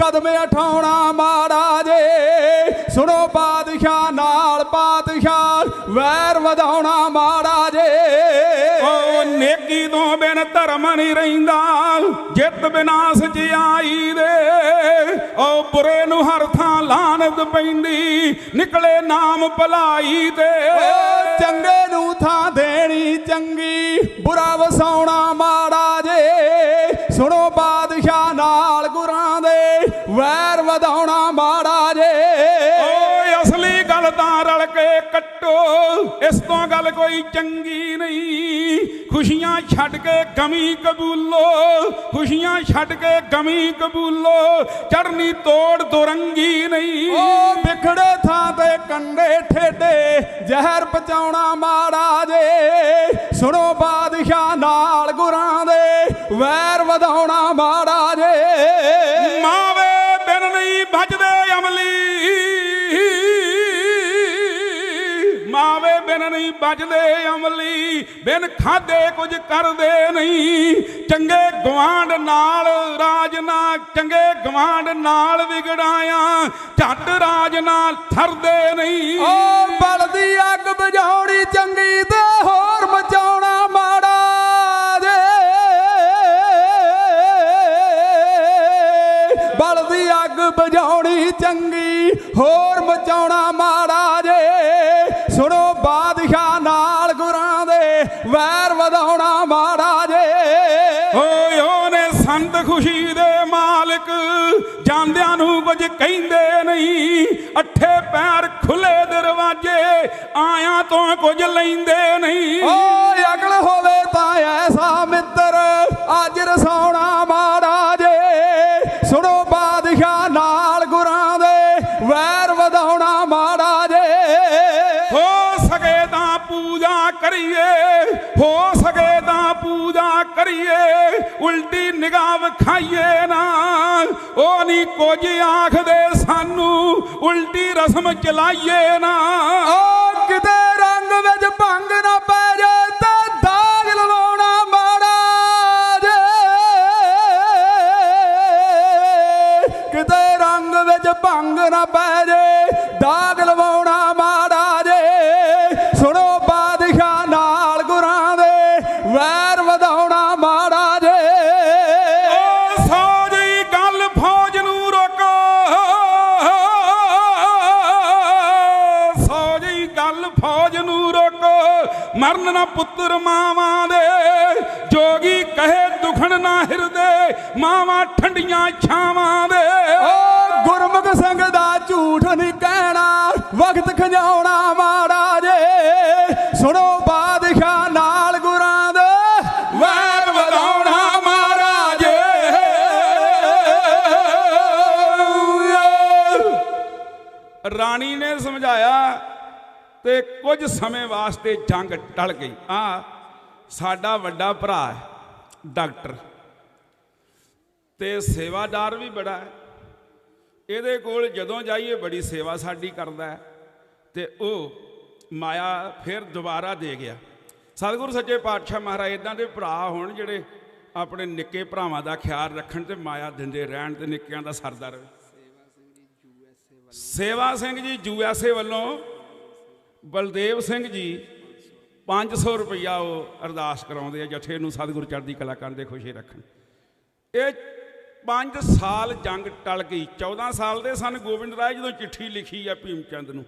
कदम उठाउणा माड़ा जे। सुनो बादशाह नाल बादशाह वैर वधाउणा माड़ा जे। ओ नेकी तो बिन धर्म नहीं रहिंदा, जित बिना सच्चाई दे, ओ बुरे नू हर थां लानत पैंदी, निकले नाम भलाई दे। चंगे नू थां देनी चंगी, बुरा वसाउणा माड़ा जे। सुनो बादशाह नाल गुरां दे वैर वधाउणा माड़ा जे। असली गल तां रल के कट्टो, इस तो गल कोई चंगी नहीं। खुशियां छड्ड के गमी कबूलो, खुशियां छड्ड के गमी कबूलो, चढ़नी तोड़ दुरंगी नहीं। ओ बिखड़े थां ते कंडे ठेडे जहर पचाउणा माड़ा जे। सुनो बादशाह नाल गुरां दे वैर वधाउणा माड़ा जे। मावे बिन नहीं भजदे अमली, मावे बिन नहीं बजदे अमली, बिन खादे कुछ करदे नहीं। चंगे गवांड नाल राज ना, चंगे गवांड नाल विगड़ाया, झट राज नाल थरदे नहीं। ओ बलदी अग बुझाउणी चंगी ते होर मचाउणा माड़ा जे, बलदी अग बुझाउणी चंगी होर मचाउणा माड़ा जे। सुनो बादशाह नाल गुरां दे ਵੈਰ ਵਧਾਉਣਾ ਮਾੜਾ ਜੇ। ਓਏ ਉਹਨੇ ਸੰਤ ਖੁਸ਼ੀ ਦੇ ਮਾਲਕ ਜਾਂਦਿਆਂ ਨੂੰ ਕੁਝ ਕਹਿੰਦੇ ਨਹੀਂ, ਅੱਠੇ ਪੈਰ ਖੁੱਲੇ ਦਰਵਾਜ਼ੇ ਆਇਆਂ ਤੋਂ ਕੁਝ ਲੈਂਦੇ ਨਹੀਂ। ਓਏ ਅਕਲ ਹੋਵੇ ਤਾਂ ਐਸਾ ਮਿੱਤਰ ਅੱਜ ਰਸਾਉਣਾ ਮਾੜਾ ਜੇ। ਸੁਣੋ ਬਾਦਸ਼ਾਹ ਨਾਲ ਗੁਰਾਂ ਦੇ ਵੈਰ ਵਧਾਉਣਾ ਮਾੜਾ ਜੇ। ਹੋ ਸਕੇ ਤਾਂ ਪੂਜਾ ਕਰੀਏ, ਹੋ ਸਕੇ ਤਾਂ ਪੂਜਾ ਕਰੀਏ, ਉਲਟੀ ਨਿਗਾਹ ਵਿਖਾਈਏ ਨਾ। ਉਹ ਨਹੀਂ ਕੁਝ ਆਖਦੇ ਸਾਨੂੰ, ਉਲਟੀ ਰਸਮ ਚਲਾਈਏ ਨਾ। ਓ ਕਿਤੇ ਰੰਗ ਵਿੱਚ ਭੰਗ ਨਾ ਪੈ ਜੇ ਤੇ ਦਾਗ ਲਵਾਉਣਾ ਮਾੜਾ ਜੇ। ਕਿਤੇ ਰੰਗ ਵਿੱਚ ਭੰਗ ਨਾ ਪੈ ਜੇ ਦਾਗ ਲਵਾਉਣਾ ਮਾੜਾ ਜੇ। ਸੁਣੋ ਬਾਦਸ਼ਾਹ ਨਾਲ ਗੁਰਾਂ ਦੇ ਵੈਰ ਵਧਾਉਣਾ ਮਾੜਾ ਜੇ। ਓ ਸੌ ਜੀ ਗੱਲ ਫੌਜ ਨੂੰ ਰੋਕੋ, ਸੌ ਜੀ ਗੱਲ ਫੌਜ ਨੂੰ ਰੋਕੋ, ਮਰਨ ਨਾ ਪੁੱਤਰ ਮਾਵਾਂ ਦੇ। ਜੋਗੀ ਕਹੇ ਦੁਖਣ ਨਾ ਹਿਰਦੇ, ਮਾਵਾਂ ਠੰਡੀਆਂ ਛਾਵਾਂ ਦੇ। ਓ ਗੁਰਮੁਖ ਸਿੰਘ ਦਾ ਝੂਠ ਨਹੀਂ ਕਹਿਣਾ, ਵਕਤ ਖਿਜਾਉਣਾ ਮਾੜਾ ਜੇ। ਸੁਣੋ ਬਾਦਸ਼ਾਹ ਨਾਲ ਗੁਰਾਂ ਦੇ ਵੈਰ ਵਧਾਉਣਾ ਮਾੜਾ ਜੇ। ਰਾਣੀ ਨੇ ਸਮਝਾਇਆ ਤੇ ਕੁਝ ਸਮੇਂ ਵਾਸਤੇ ਜੰਗ ਟਲ ਗਈ। ਆ ਸਾਡਾ ਵੱਡਾ ਭਰਾ ਹੈ ਡਾਕਟਰ, ਤੇ ਸੇਵਾਦਾਰ ਵੀ ਬੜਾ ਹੈ। ਇਹਦੇ ਕੋਲ ਜਦੋਂ ਜਾਈਏ ਬੜੀ ਸੇਵਾ ਸਾਡੀ ਕਰਦਾ ਹੈ। ਤੇ ਉਹ ਮਾਇਆ ਫਿਰ ਦੁਬਾਰਾ ਦੇ ਗਿਆ। ਸਤਿਗੁਰੂ ਸੱਚੇ ਪਾਤਸ਼ਾਹ ਮਹਾਰਾਜ ਇੱਦਾਂ ਦੇ ਭਰਾ ਹੋਣ ਜਿਹੜੇ ਆਪਣੇ ਨਿੱਕੇ ਭਰਾਵਾਂ ਦਾ ਖਿਆਲ ਰੱਖਣ ਤੇ ਮਾਇਆ ਦਿੰਦੇ ਰਹਿਣ ਤੇ ਨਿੱਕਿਆਂ ਦਾ ਸਰਦਾ ਰਹੇ। ਸੇਵਾ ਸਿੰਘ ਜੀ USA ਵੱਲੋਂ ਬਲਦੇਵ ਸਿੰਘ ਜੀ 500 ਰੁਪਈਆ ਉਹ ਅਰਦਾਸ ਕਰਾਉਂਦੇ ਆ ਜਥੇ ਨੂੰ, ਸਤਿਗੁਰੂ ਚੜ੍ਹਦੀ ਕਲਾ ਕਰਨ ਦੇ ਖੁਸ਼ੀ ਰੱਖਣ। ਇਹ 5 ਸਾਲ ਜੰਗ ਟਲ ਗਈ। 14 ਸਾਲ ਦੇ ਸਨ ਗੋਬਿੰਦ ਰਾਏ ਜਦੋਂ ਚਿੱਠੀ ਲਿਖੀ ਆ ਭੀਮ ਚੰਦ ਨੂੰ।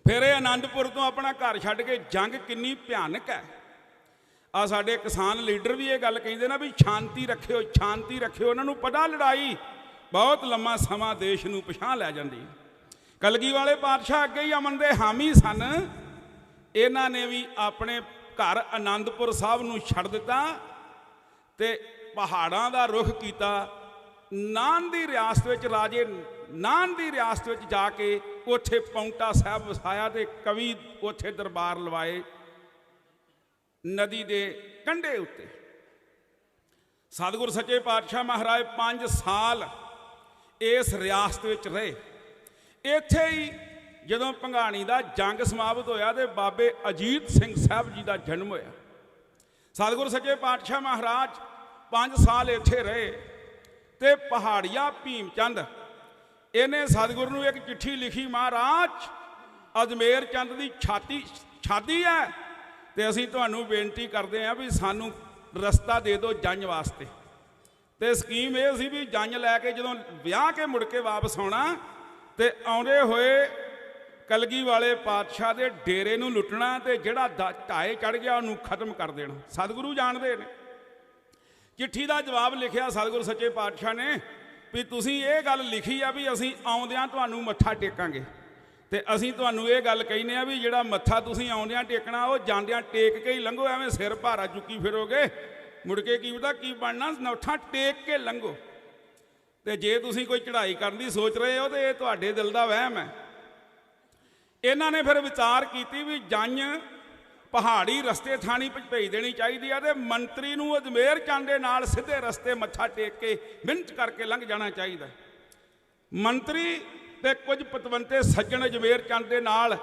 ਫਿਰ ਇਹ ਆਨੰਦਪੁਰ ਤੋਂ ਆਪਣਾ ਘਰ ਛੱਡ ਕੇ, ਜੰਗ ਕਿੰਨੀ ਭਿਆਨਕ ਹੈ। ਆ ਸਾਡੇ ਕਿਸਾਨ ਲੀਡਰ ਵੀ ਇਹ ਗੱਲ ਕਹਿੰਦੇ ਨਾ ਵੀ ਸ਼ਾਂਤੀ ਰੱਖਿਓ, ਸ਼ਾਂਤੀ ਰੱਖਿਓ। ਉਹਨਾਂ ਨੂੰ ਪਤਾ ਲੜਾਈ ਬਹੁਤ ਲੰਮਾ ਸਮਾਂ ਦੇਸ਼ ਨੂੰ ਪਿਛਾਂਹ ਲੈ ਜਾਂਦੀ। ਕਲਗੀ ਵਾਲੇ ਪਾਤਸ਼ਾਹ ਅੱਗੇ ਹੀ ਅਮਨ ਦੇ ਹਾਮੀ ਸਨ। ਇਹਨਾਂ ਨੇ ਵੀ ਆਪਣੇ ਘਰ ਆਨੰਦਪੁਰ ਸਾਹਿਬ ਨੂੰ ਛੱਡ ਦਿੱਤਾ ਤੇ ਪਹਾੜਾਂ ਦਾ ਰੁਖ ਕੀਤਾ। ਨਾਨ ਦੀ ਰਿਆਸਤ ਵਿੱਚ, ਰਾਜੇ ਨਾਨ ਦੀ ਰਿਆਸਤ ਵਿੱਚ ਜਾ ਕੇ ਉੱਥੇ ਪੌਂਟਾ ਸਾਹਿਬ ਵਸਾਇਆ ਤੇ ਕਵੀ ਉੱਥੇ ਦਰਬਾਰ ਲਵਾਏ ਨਦੀ ਦੇ ਕੰਢੇ ਉੱਤੇ। ਸਤਿਗੁਰ ਸੱਚੇ ਪਾਤਸ਼ਾਹ ਮਹਾਰਾਜ 5 ਸਾਲ ਇਸ ਰਿਆਸਤ ਵਿੱਚ ਰਹੇ। ਇੱਥੇ ਹੀ ਜਦੋਂ ਭੰਗਾਣੀ ਦਾ ਜੰਗ ਸਮਾਪਤ ਹੋਇਆ ਤੇ ਬਾਬੇ ਅਜੀਤ ਸਿੰਘ ਸਾਹਿਬ ਜੀ ਦਾ ਜਨਮ ਹੋਇਆ। ਸਤਿਗੁਰ ਸੱਚੇ ਪਾਤਸ਼ਾਹ ਮਹਾਰਾਜ 5 ਸਾਲ ਇੱਥੇ ਰਹੇ ਤੇ ਪਹਾੜੀਆ ਭੀਮ ਚੰਦ ਇਹਨੇ ਸਤਿਗੁਰ ਨੂੰ ਇੱਕ ਚਿੱਠੀ ਲਿਖੀ, ਮਹਾਰਾਜ ਅਜਮੇਰ ਚੰਦ ਦੀ ਛਾਤੀ ਹੈ ਤੇ ਅਸੀਂ ਤੁਹਾਨੂੰ ਬੇਨਤੀ ਕਰਦੇ ਹਾਂ ਵੀ ਸਾਨੂੰ ਰਸਤਾ ਦੇ ਦਿਓ ਜੰਜ ਵਾਸਤੇ। ਤੇ ਸਕੀਮ ਇਹ ਸੀ ਵੀ ਜੰਜ ਲੈ ਕੇ ਜਦੋਂ ਵਿਆਹ ਕੇ ਮੁੜ ਕੇ ਵਾਪਸ ਆਉਣਾ ਤੇ ਆਉਂਦੇ ਹੋਏ ਕਲਗੀ ਵਾਲੇ ਪਾਤਸ਼ਾਹ ਦੇ ਡੇਰੇ ਨੂੰ ਲੁੱਟਣਾ ਤੇ ਜਿਹੜਾ ਢਾਏ ਚੜ ਗਿਆ ਉਹਨੂੰ ਖਤਮ ਕਰ ਦੇਣਾ। ਸਤਿਗੁਰੂ ਜਾਣਦੇ ਨੇ। ਚਿੱਠੀ ਦਾ ਜਵਾਬ ਲਿਖਿਆ ਸਤਿਗੁਰੂ ਸੱਚੇ ਪਾਤਸ਼ਾਹ ਨੇ ਵੀ ਤੁਸੀਂ ਇਹ ਗੱਲ ਲਿਖੀ ਆ ਵੀ ਅਸੀਂ ਆਉਂਦਿਆਂ ਤੁਹਾਨੂੰ ਮੱਥਾ ਟੇਕਾਂਗੇ ਤੇ ਅਸੀਂ ਤੁਹਾਨੂੰ ਇਹ ਗੱਲ ਕਹਿੰਦੇ ਆ ਵੀ ਜਿਹੜਾ ਮੱਥਾ ਤੁਸੀਂ ਆਉਂਦਿਆਂ ਟੇਕਣਾ ਉਹ ਜਾਂਦਿਆਂ ਟੇਕ ਕੇ ਹੀ ਲੰਘੋ। ਐਵੇਂ ਸਿਰ ਭਾਰਾ ਚੁੱਕੀ ਫਿਰੋਗੇ ਮੁੜ ਕੇ ਕੀ ਪਤਾ ਕੀ ਬਣਨਾ। ਨੌਠਾ ਟੇਕ ਕੇ ਲੰਘੋ। ਤੇ ਜੇ ਤੁਸੀਂ ਕੋਈ ਚੜ੍ਹਾਈ ਕਰਨ ਦੀ ਸੋਚ ਰਹੇ ਹੋ ਤੇ ਇਹ ਤੁਹਾਡੇ ਦਿਲ ਦਾ ਵਹਿਮ ਹੈ। ਇਹਨਾਂ ਨੇ ਫਿਰ ਵਿਚਾਰ ਕੀਤੀ ਵੀ ਜੰਜ ਪਹਾੜੀ ਰਸਤੇ ਥਾਣੀ ਭੇਜ ਦੇਣੀ ਚਾਹੀਦੀ ਆ ਤੇ ਮੰਤਰੀ ਨੂੰ ਅਜਮੇਰ ਚੰਦ ਦੇ ਨਾਲ ਸਿੱਧੇ ਰਸਤੇ ਮੱਥਾ ਟੇਕ ਕੇ ਮਿੰਟ ਕਰਕੇ ਲੰਘ ਜਾਣਾ ਚਾਹੀਦਾ। ਮੰਤਰੀ ਤੇ ਕੁਝ ਪਤਵੰਤੇ ਸੱਜਣ ਅਜਮੇਰ ਚੰਦ ਦੇ ਨਾਲ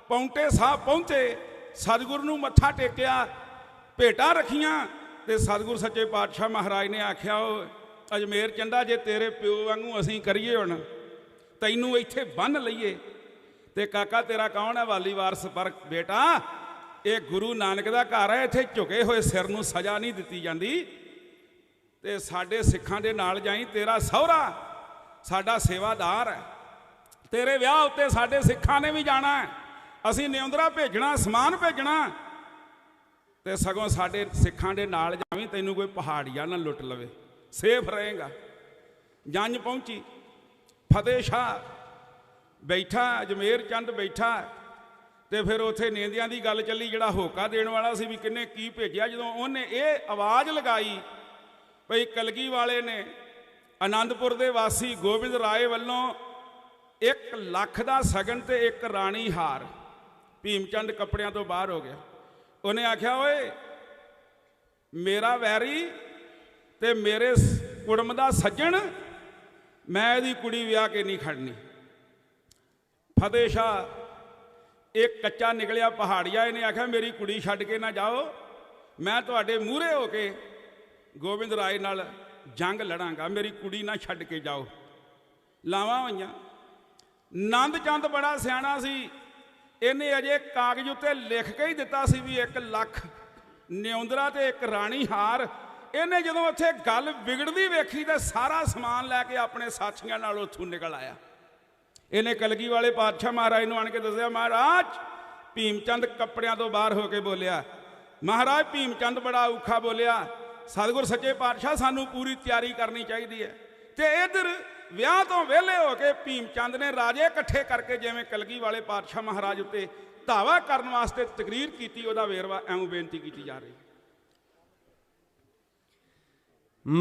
ਪੌਂਟੇ ਸਾਹਿਬ ਪਹੁੰਚੇ, ਸਤਿਗੁਰ ਨੂੰ ਮੱਥਾ ਟੇਕਿਆ, ਭੇਟਾਂ ਰੱਖੀਆਂ ਤੇ ਸਤਿਗੁਰ ਸੱਚੇ ਪਾਤਸ਼ਾਹ ਮਹਾਰਾਜ ਨੇ ਆਖਿਆ, ਉਹ ਅਜਮੇਰ ਚੰਦਾ ਜੇ ਤੇਰੇ ਪਿਓ ਵਾਂਗੂ ਅਸੀਂ ਕਰੀਏ ਹੁਣ ਤੈਨੂੰ ਇੱਥੇ ਬੰਨ੍ਹ ਲਈਏ ਤੇ ਕਾਕਾ ਤੇਰਾ ਕੌਣ ਹੈ ਵਾਲੀ ਵਾਰਸ? ਪਰ ਬੇਟਾ ਇਹ ਗੁਰੂ ਨਾਨਕ ਦਾ ਘਰ ਹੈ, ਇੱਥੇ ਝੁਕੇ ਹੋਏ ਸਿਰ ਨੂੰ ਸਜ਼ਾ ਨਹੀਂ ਦਿੱਤੀ ਜਾਂਦੀ ਤੇ ਸਾਡੇ ਸਿੱਖਾਂ ਦੇ ਨਾਲ ਜਾਈ। ਤੇਰਾ ਸਹੁਰਾ ਸਾਡਾ ਸੇਵਾਦਾਰ ਹੈ, ਤੇਰੇ ਵਿਆਹ ਉੱਤੇ ਸਾਡੇ ਸਿੱਖਾਂ ਨੇ ਵੀ ਜਾਣਾ ਹੈ, ਅਸੀਂ ਨਿਉਂਦਰਾ ਭੇਜਣਾ, ਸਮਾਨ ਭੇਜਣਾ। ਤੇ ਸਗੋਂ ਸਾਡੇ ਸਿੱਖਾਂ ਦੇ ਨਾਲ ਜਾਵੀਂ, ਤੈਨੂੰ ਕੋਈ ਪਹਾੜੀਆ ਨਾ ਲੁੱਟ ਲਵੇ, ਸੇਫ ਰਹੇਗਾ। ਜੰਝ ਪਹੁੰਚੀ, ਫਤਿਹ ਸ਼ਾਹ ਬੈਠਾ, ਅਜਮੇਰ ਚੰਦ ਬੈਠਾ, ਤੇ ਫਿਰ ਉੱਥੇ ਨੇਂਦਿਆਂ ਦੀ ਗੱਲ ਚੱਲੀ। ਜਿਹੜਾ ਹੋਕਾ ਦੇਣ ਵਾਲਾ ਸੀ ਵੀ ਕਿੰਨੇ ਕੀ ਭੇਜਿਆ, ਜਦੋਂ ਉਹਨੇ ਇਹ ਆਵਾਜ਼ ਲਗਾਈ ਭਈ ਕਲਗੀ ਵਾਲੇ ਨੇ ਆਨੰਦਪੁਰ ਦੇ ਵਾਸੀ ਗੋਬਿੰਦ ਰਾਏ ਵੱਲੋਂ 1 ਲੱਖ ਦਾ ਸਗਨ ਤੇ 1 ਰਾਣੀ ਹਾਰ, ਭੀਮ ਚੰਦ ਕੱਪੜਿਆਂ ਤੋਂ ਬਾਹਰ ਹੋ ਗਿਆ। ਉਹਨੇ ਆਖਿਆ, ਓਏ ਮੇਰਾ ਵੈਰੀ ਤੇ ਮੇਰੇ ਕੁੜਮ ਦਾ ਸੱਜਣ, ਮੈਂ ਇਹਦੀ ਕੁੜੀ ਵਿਆਹ ਕੇ ਨਹੀਂ ਖੜਨੀ। ਫਤਿਹ ਸ਼ਾਹ ਇੱਕ ਕੱਚਾ ਨਿਕਲਿਆ ਪਹਾੜੀਆ, ਇਹਨੇ ਆਖਿਆ ਮੇਰੀ ਕੁੜੀ ਛੱਡ ਕੇ ਨਾ ਜਾਓ, ਮੈਂ ਤੁਹਾਡੇ ਮੂਹਰੇ ਹੋ ਕੇ ਗੋਬਿੰਦ ਰਾਏ ਨਾਲ ਜੰਗ ਲੜਾਂਗਾ, ਮੇਰੀ ਕੁੜੀ ਨਾ ਛੱਡ ਕੇ ਜਾਓ। ਲਾਵਾਂ ਹੋਈਆਂ। ਨੰਦ ਚੰਦ ਬੜਾ ਸਿਆਣਾ ਸੀ, ਇਹਨੇ ਅਜੇ ਕਾਗਜ਼ ਉੱਤੇ ਲਿਖ ਕੇ ਹੀ ਦਿੱਤਾ ਸੀ ਵੀ 1 ਲੱਖ ਨਿਉਂਦਰਾ ਤੇ 1 ਰਾਣੀ ਹਾਰ। ਇਹਨੇ ਜਦੋਂ ਉੱਥੇ ਗੱਲ ਵਿਗੜਦੀ ਵੇਖੀ ਤੇ ਸਾਰਾ ਸਮਾਨ ਲੈ ਕੇ ਆਪਣੇ ਸਾਥੀਆਂ ਨਾਲ ਉੱਥੋਂ ਨਿਕਲ ਆਇਆ। ਇਹਨੇ ਕਲਗੀ ਵਾਲੇ ਪਾਤਸ਼ਾਹ ਮਹਾਰਾਜ ਨੂੰ ਆਣ ਕੇ ਦੱਸਿਆ, ਮਹਾਰਾਜ ਭੀਮ ਚੰਦ ਕੱਪੜਿਆਂ ਤੋਂ ਬਾਹਰ ਹੋ ਕੇ ਬੋਲਿਆ। ਮਹਾਰਾਜ ਭੀਮ ਚੰਦ ਬੜਾ ਔਖਾ ਬੋਲਿਆ, ਸਤਿਗੁਰ ਸੱਚੇ ਪਾਤਸ਼ਾਹ ਸਾਨੂੰ ਪੂਰੀ ਤਿਆਰੀ ਕਰਨੀ ਚਾਹੀਦੀ ਹੈ। ਤੇ ਇੱਧਰ ਵਿਆਹ ਤੋਂ ਵਿਹਲੇ ਹੋ ਕੇ ਭੀਮ ਚੰਦ ਨੇ ਰਾਜੇ ਇਕੱਠੇ ਕਰਕੇ ਜਿਵੇਂ ਕਲਗੀ ਵਾਲੇ ਪਾਤਸ਼ਾਹ ਮਹਾਰਾਜ ਉੱਤੇ ਧਾਵਾ ਕਰਨ ਵਾਸਤੇ ਤਕਰੀਰ ਕੀਤੀ, ਉਹਦਾ ਵੇਰਵਾ ਐਵੇਂ ਬੇਨਤੀ ਕੀਤੀ ਜਾ ਰਹੀ।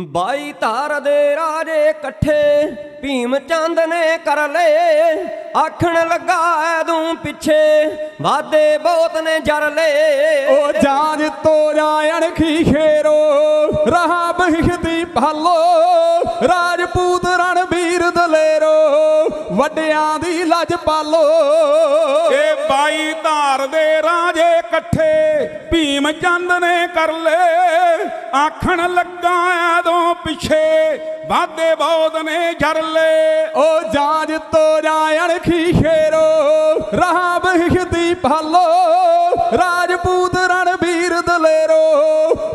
22 ਧਾਰ ਦੇ ਰਾਜੇ ਇਕੱਠੇ ਭੀਮ ਚੰਦ ਨੇ ਕਰ ਲਏ, ਆਖਣ ਲੱਗਾ ਐਦੋਂ ਪਿੱਛੇ ਵਾਦੇ ਬਹੁਤ ਨੇ ਜਰ ਲਏ। ਉਹ ਜਾਂਜ ਤੋਰਾ ਅਣਖੀ ਖੇਰੋ ਰਹਾ ਬਹਿਸ਼ਤੀ ਭਾਲੋ, ਰਾਜਪੂਤ ਰਣਵੀਰ ਦਲੇਰੋ ਵੱਡਿਆਂ ਦੀ ਲੱਜ ਪਾਲੋ। ਇਹ 22 ਧਾਰ ਦੇ ਰਾਜੇ ਇਕੱਠੇ ਭੀਮ ਚੰਦ ਨੇ ਕਰ ਲਏ, ਆਖਣ ਲੱਗਾ ਐਦੋਂ ਪਿੱਛੇ ਵਾਦੇ ਬਹੁਤ ਨੇ ਜਰ ਲਏ। ਉਹ ਜਾਂਜ ਤੋਰਾ ਅਣਖੀ ਖੇਰੋ ਰਹਾ ਬਹਿਸ਼ਤੀ ਭਾਲੋ, ਰਾਜਪੂਤ ਰਣਵੀਰ ਦਲੇਰੋ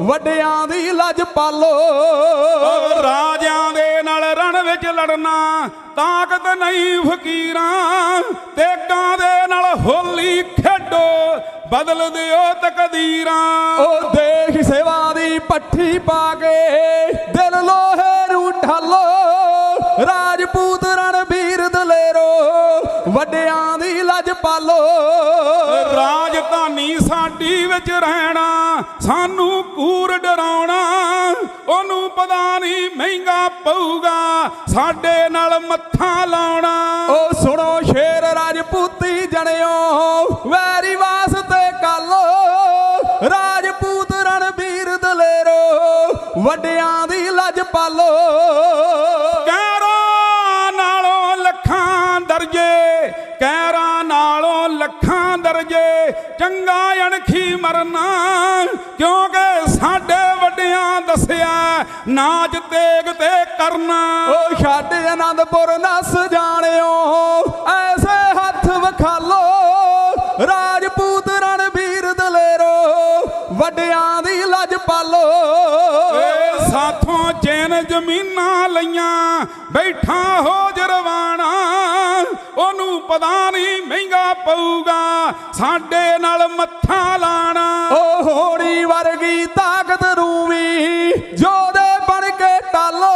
ਵੱਡਿਆਂ ਦੀ ਲੱਜ ਪਾਲੋ। ਰਾਜਿਆਂ ਦੇ ਨਾਲ ਰਣ ਵਿੱਚ ਲੜਨਾ ਤਾਕਤ ਨਹੀਂ ਫਕੀਰਾਂ, ਤੇਗਾਂ ਦੇ ਨਾਲ ਹੋਲੀ ਖੇਡੋ ਬਦਲ ਦਿਓ ਤਕਦੀਰਾਂ। ਉਹ ਦੇਖ ਸੇਵਾ ਦੀ ਪੱਠੀ ਪਾ ਕੇ ਦਿਲ ਲੋਹੇ ਨੂੰ ਢਾਲੋ, ਰਾਜਪੂਤ ਰਣਵੀਰ ਦਲੇਰੋ ਵੱਡਿਆਂ ਦੀ ਲੱਜ ਪਾਲੋ। ਰਾਜਧਾਨੀ ਸਾਡੀ ਵਿੱਚ ਰਹਿਣਾ ਸਾਨੂੰ ਕੂਰ ਡਰਾਉਣਾ, ਉਹਨੂੰ ਪਤਾ ਨਹੀਂ ਮਹਿੰਗਾ ਪਊਗਾ ਸਾਡੇ ਨਾਲ ਮੱਥਾ ਲਾਉਣਾ। ਉਹ ਸੁਣੋ ਸ਼ੇਰ ਰਾਜਪੂਤੀ ਜਣਿਓ ਵੈਰੀ ਵਾਸਤੇ ਕਾਲੋ, ਰਾਜਪੂਤ ਰਣਵੀਰ ਦਲੇਰੋ ਵੱਡਿਆਂ ਦੀ ਲੱਜ ਪਾਲੋ। ਕਹਿਰਾਂ ਨਾਲੋਂ ਲੱਖਾਂ ਦਰਜੇ, ਕਹਿਰਾਂ ਨਾਲੋਂ ਲੱਖਾਂ ਦਰਜੇ ਚੰਗਾ ਅਣਖੀ ਮਰਨਾ, ਕਿਉਂਕਿ ਸਾਡੇ ਵੱਡਿਆਂ ਦੱਸਿਆ ਨਾਚ ਤੇਗ ਤੇ ਕਰਨਾ। ਉਹ ਛੱਡ ਆਨੰਦਪੁਰ ਨਸ ਜਾਣਿਓ ਐਸੇ ਹੱਥ ਵਿਖਾਲੋ, ਰਾਜਪੂਤ ਰਣਵੀਰ ਦਲੇਰੋ ਵੱਡਿਆਂ ਦੀ ਲੱਜ ਪਾਲੋ। ਸਾਥੋਂ ਚੈਨ ਜ਼ਮੀਨਾਂ ਲਈਆਂ ਬੈਠਾ ਹੋ ਜਰਵਾਣਾ, ਉਹਨੂੰ ਪਤਾ ਨਹੀਂ ਮਹਿੰਗਾ ਪਊਗਾ ਸਾਡੇ ਨਾਲ ਮੱਥਾ ਲਾਣਾ। ਉਹ ਹੋਣੀ ਵਰਗੀ ਤਾਕਤ ਨੂੰ ਵੀ ਜੋਧੇ ਬਣ ਕੇ ਟਾਲੋ,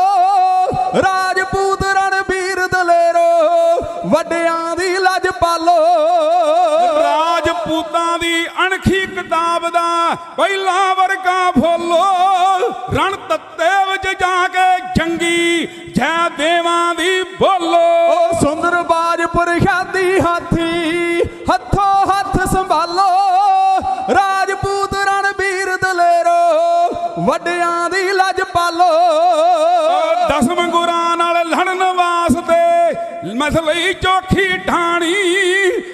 ਰਾਜਪੂਤ ਰਣਵੀਰ ਦਲੇਰੋ ਵੱਡਿਆਂ ਦੀ ਲੱਜ ਪਾਲੋ। ਰਾਜਪੂਤਾਂ ਦੀ ਅਣਖੀ ਕਿਤਾਬ ਦਾ ਪਹਿਲਾ ਵਰਗਾ ਫੋਲੋ, ਰਣ ਤੱਤੇ ਵਿੱਚ ਜਾ ਕੇ ਜੰਗੀ ਜੈ ਦੇਵਾਂ ਦੀ ਬੋਲੋ। ਉਹ ਸੁੰਦਰ ਬਾਜਪੁਰ ਸ਼ਾਦੀ ਹਾਥੀ ਹੱਥੋਂ ਹੱਥ ਸੰਭਾਲੋ, ਰਾਜਪੂਤ ਰਣਵੀਰ ਦਲੇਰੋ ਵੱਡਿਆਂ ਦੀ ਲੱਜ ਪਾਲੋ। 10 ਗੁਰਾਂ ਨਾਲ ਲੜਨ ਵਾਸਤੇ ਮਸਲਈ ਚੋਖੀ ਢਾਣੀ,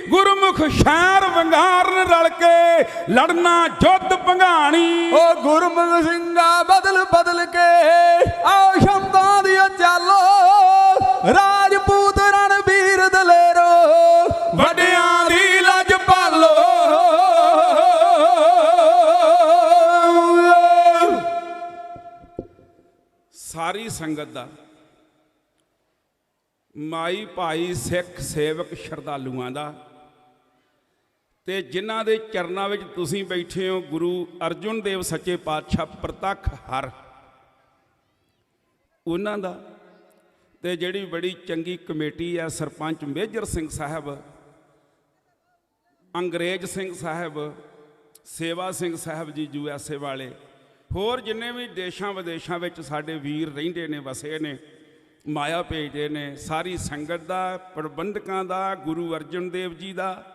ਗੁਰਮੁਖ ਸ਼ਹਿਰ ਵੰਗਾਰਨ ਰਲ ਕੇ ਲੜਨਾ ਜੁੱਧ ਭੰਗਾਣੀ। ਉਹ ਗੁਰਮੁਖ ਸਿੰਘਾ ਬਦਲ ਬਦਲ ਕੇ ਆਓ ਸ਼ਬਦਾਂ ਦੀ ਚਾਲੋ, ਰਾਜਪੂਤ ਰਣਵੀਰ ਦਲੇਰੋ ਵੱਡਿਆਂ ਦੀ ਲੱਜ ਪਾਲੋ। ਸਾਰੀ ਸੰਗਤ ਦਾ, ਮਾਈ ਭਾਈ ਸਿੱਖ ਸੇਵਕ ਸ਼ਰਧਾਲੂਆਂ ਦਾ ਤੇ ਜਿਨ੍ਹਾਂ ਦੇ ਚਰਨਾਂ ਵਿੱਚ ਤੁਸੀਂ ਬੈਠੇ ਹੋ, ਗੁਰੂ ਅਰਜਨ ਦੇਵ ਸੱਚੇ ਪਾਤਸ਼ਾਹ ਪ੍ਰਤੱਖ ਹਰ, ਉਹਨਾਂ ਦਾ, ਤੇ ਜਿਹੜੀ ਬੜੀ ਚੰਗੀ ਕਮੇਟੀ ਹੈ, ਸਰਪੰਚ ਮੇਜਰ ਸਿੰਘ ਸਾਹਿਬ, ਅੰਗਰੇਜ਼ ਸਿੰਘ ਸਾਹਿਬ, ਸੇਵਾ ਸਿੰਘ ਸਾਹਿਬ ਜੀ USA ਵਾਲੇ, ਹੋਰ ਜਿੰਨੇ ਵੀ ਦੇਸ਼ਾਂ ਵਿਦੇਸ਼ਾਂ ਵਿੱਚ ਸਾਡੇ ਵੀਰ ਰਹਿੰਦੇ ਨੇ, ਵਸੇ ਨੇ, ਮਾਇਆ ਭੇਜਦੇ ਨੇ, ਸਾਰੀ ਸੰਗਤ ਦਾ, ਪ੍ਰਬੰਧਕਾਂ ਦਾ, ਗੁਰੂ ਅਰਜਨ ਦੇਵ ਜੀ ਦਾ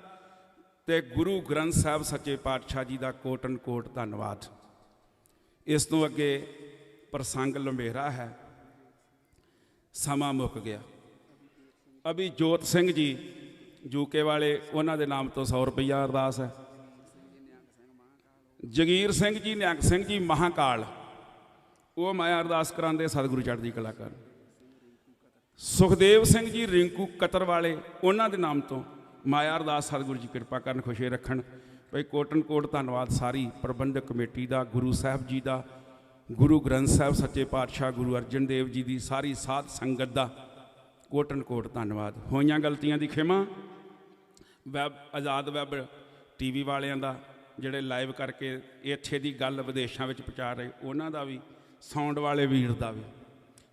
ਤੇ ਗੁਰੂ ਗ੍ਰੰਥ ਸਾਹਿਬ ਸੱਚੇ ਪਾਤਸ਼ਾਹ ਜੀ ਦਾ ਕੋਟਨ ਕੋਟ ਧੰਨਵਾਦ। ਇਸ ਤੋਂ ਅੱਗੇ ਪ੍ਰਸੰਗ ਲੰਬੇਰਾ ਹੈ, ਸਮਾਂ ਮੁੱਕ ਗਿਆ। ਅਭਿਜੋਤ ਸਿੰਘ ਜੀ UK ਵਾਲੇ, ਉਹਨਾਂ ਦੇ ਨਾਮ ਤੋਂ 100 ਰੁਪਈਆ ਅਰਦਾਸ ਹੈ। ਜਗੀਰ ਸਿੰਘ ਜੀ, ਨਿਹੰਗ ਸਿੰਘ ਜੀ ਮਹਾਕਾਲ, ਉਹ ਮਾਇਆ ਅਰਦਾਸ ਕਰਾਉਂਦੇ, ਸਤਿਗੁਰੂ ਚੜ੍ਹਦੀ ਕਲਾ ਕਰਨ। ਸੁਖਦੇਵ ਸਿੰਘ ਜੀ ਰਿੰਕੂ ਕਤਰ ਵਾਲੇ, ਉਹਨਾਂ ਦੇ ਨਾਮ ਤੋਂ ਮਾਇਆ ਅਰਦਾਸ, ਸਤਿਗੁਰੂ ਜੀ ਕਿਰਪਾ ਕਰਨ, ਖੁਸ਼ੀ ਰੱਖਣ। ਭਾਈ ਕੋਟਨ ਕੋਟ ਧੰਨਵਾਦ ਸਾਰੀ ਪ੍ਰਬੰਧਕ ਕਮੇਟੀ ਦਾ, ਗੁਰੂ ਸਾਹਿਬ ਜੀ ਦਾ, ਗੁਰੂ ਗ੍ਰੰਥ ਸਾਹਿਬ ਸੱਚੇ ਪਾਤਸ਼ਾਹ ਗੁਰੂ ਅਰਜਨ ਦੇਵ ਜੀ ਦੀ ਸਾਰੀ ਸਾਧ ਸੰਗਤ ਦਾ ਕੋਟਨ ਕੋਟ ਧੰਨਵਾਦ। ਹੋਈਆਂ ਗਲਤੀਆਂ ਦੀ ਖਿਮਾ। ਵੈਬ ਆਜ਼ਾਦ ਵੈਬ TV ਵਾਲਿਆਂ ਦਾ, ਜਿਹੜੇ ਲਾਈਵ ਕਰਕੇ ਇੱਥੇ ਦੀ ਗੱਲ ਵਿਦੇਸ਼ਾਂ ਵਿੱਚ ਪਹੁੰਚਾ ਰਹੇ, ਉਹਨਾਂ ਦਾ ਵੀ, ਸਾਊਂਡ ਵਾਲੇ ਵੀਰ ਦਾ ਵੀ।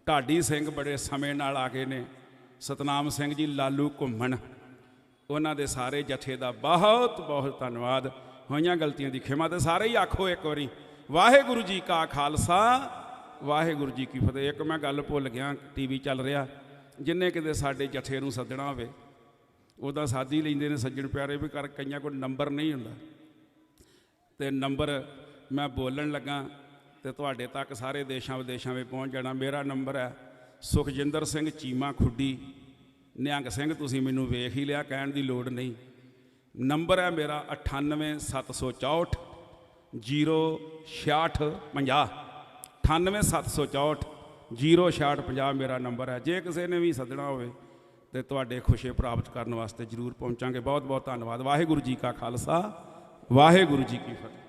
ਢਾਡੀ ਸਿੰਘ ਬੜੇ ਸਮੇਂ ਨਾਲ ਆ ਗਏ ਨੇ, ਸਤਨਾਮ ਸਿੰਘ ਜੀ ਲਾਲੂ ਘੁੰਮਣ, ਉਹਨਾਂ ਦੇ ਸਾਰੇ ਜਥੇ ਦਾ ਬਹੁਤ ਬਹੁਤ ਧੰਨਵਾਦ। ਹੋਈਆਂ ਗਲਤੀਆਂ ਦੀ ਖਿਮਾ। ਤੇ ਸਾਰੇ ਹੀ ਆਖੋ ਇੱਕ ਵਾਰੀ, ਵਾਹਿਗੁਰੂ ਜੀ ਕਾ ਖਾਲਸਾ, ਵਾਹਿਗੁਰੂ ਜੀ ਕੀ ਫਤਿਹ। ਇੱਕ ਮੈਂ ਗੱਲ ਭੁੱਲ ਗਿਆ, TV ਚੱਲ ਰਿਹਾ, ਜਿੰਨੇ ਕਿਤੇ ਸਾਡੇ ਜਥੇ ਨੂੰ ਸੱਦਣਾ ਹੋਵੇ ਉਹਦਾ ਸਾਧ ਹੀ ਲੈਂਦੇ ਨੇ ਸੱਜਣ ਪਿਆਰੇ, ਵੀ ਕਰ ਕਈਆਂ ਕੋਲ ਨੰਬਰ ਨਹੀਂ ਹੁੰਦਾ, ਤੇ ਨੰਬਰ ਮੈਂ ਬੋਲਣ ਲੱਗਾ ਤੇ ਤੁਹਾਡੇ ਤੱਕ ਸਾਰੇ ਦੇਸ਼ਾਂ ਵਿਦੇਸ਼ਾਂ ਵਿੱਚ ਪਹੁੰਚ ਜਾਣਾ। ਮੇਰਾ ਨੰਬਰ ਹੈ ਸੁਖਜਿੰਦਰ ਸਿੰਘ ਚੀਮਾ ਖੁੱਡੀ। ਨਿਹੰਗ ਸਿੰਘ ਤੁਸੀਂ ਮੈਨੂੰ ਵੇਖ ਹੀ ਲਿਆ, ਕਹਿਣ ਦੀ ਲੋੜ ਨਹੀਂ। ਨੰਬਰ ਹੈ ਮੇਰਾ 98764 06650, 98764 06650 ਮੇਰਾ ਨੰਬਰ ਹੈ। ਜੇ ਕਿਸੇ ਨੇ ਵੀ ਸੱਦਣਾ ਹੋਵੇ ਤੇ ਤੁਹਾਡੇ ਖੁਸ਼ੀ ਪ੍ਰਾਪਤ ਕਰਨ ਵਾਸਤੇ ਜ਼ਰੂਰ ਪਹੁੰਚਾਂਗੇ। ਬਹੁਤ ਬਹੁਤ ਧੰਨਵਾਦ। ਵਾਹਿਗੁਰੂ ਜੀ ਕਾ ਖਾਲਸਾ, ਵਾਹਿਗੁਰੂ ਜੀ ਕੀ ਫਤਿਹ।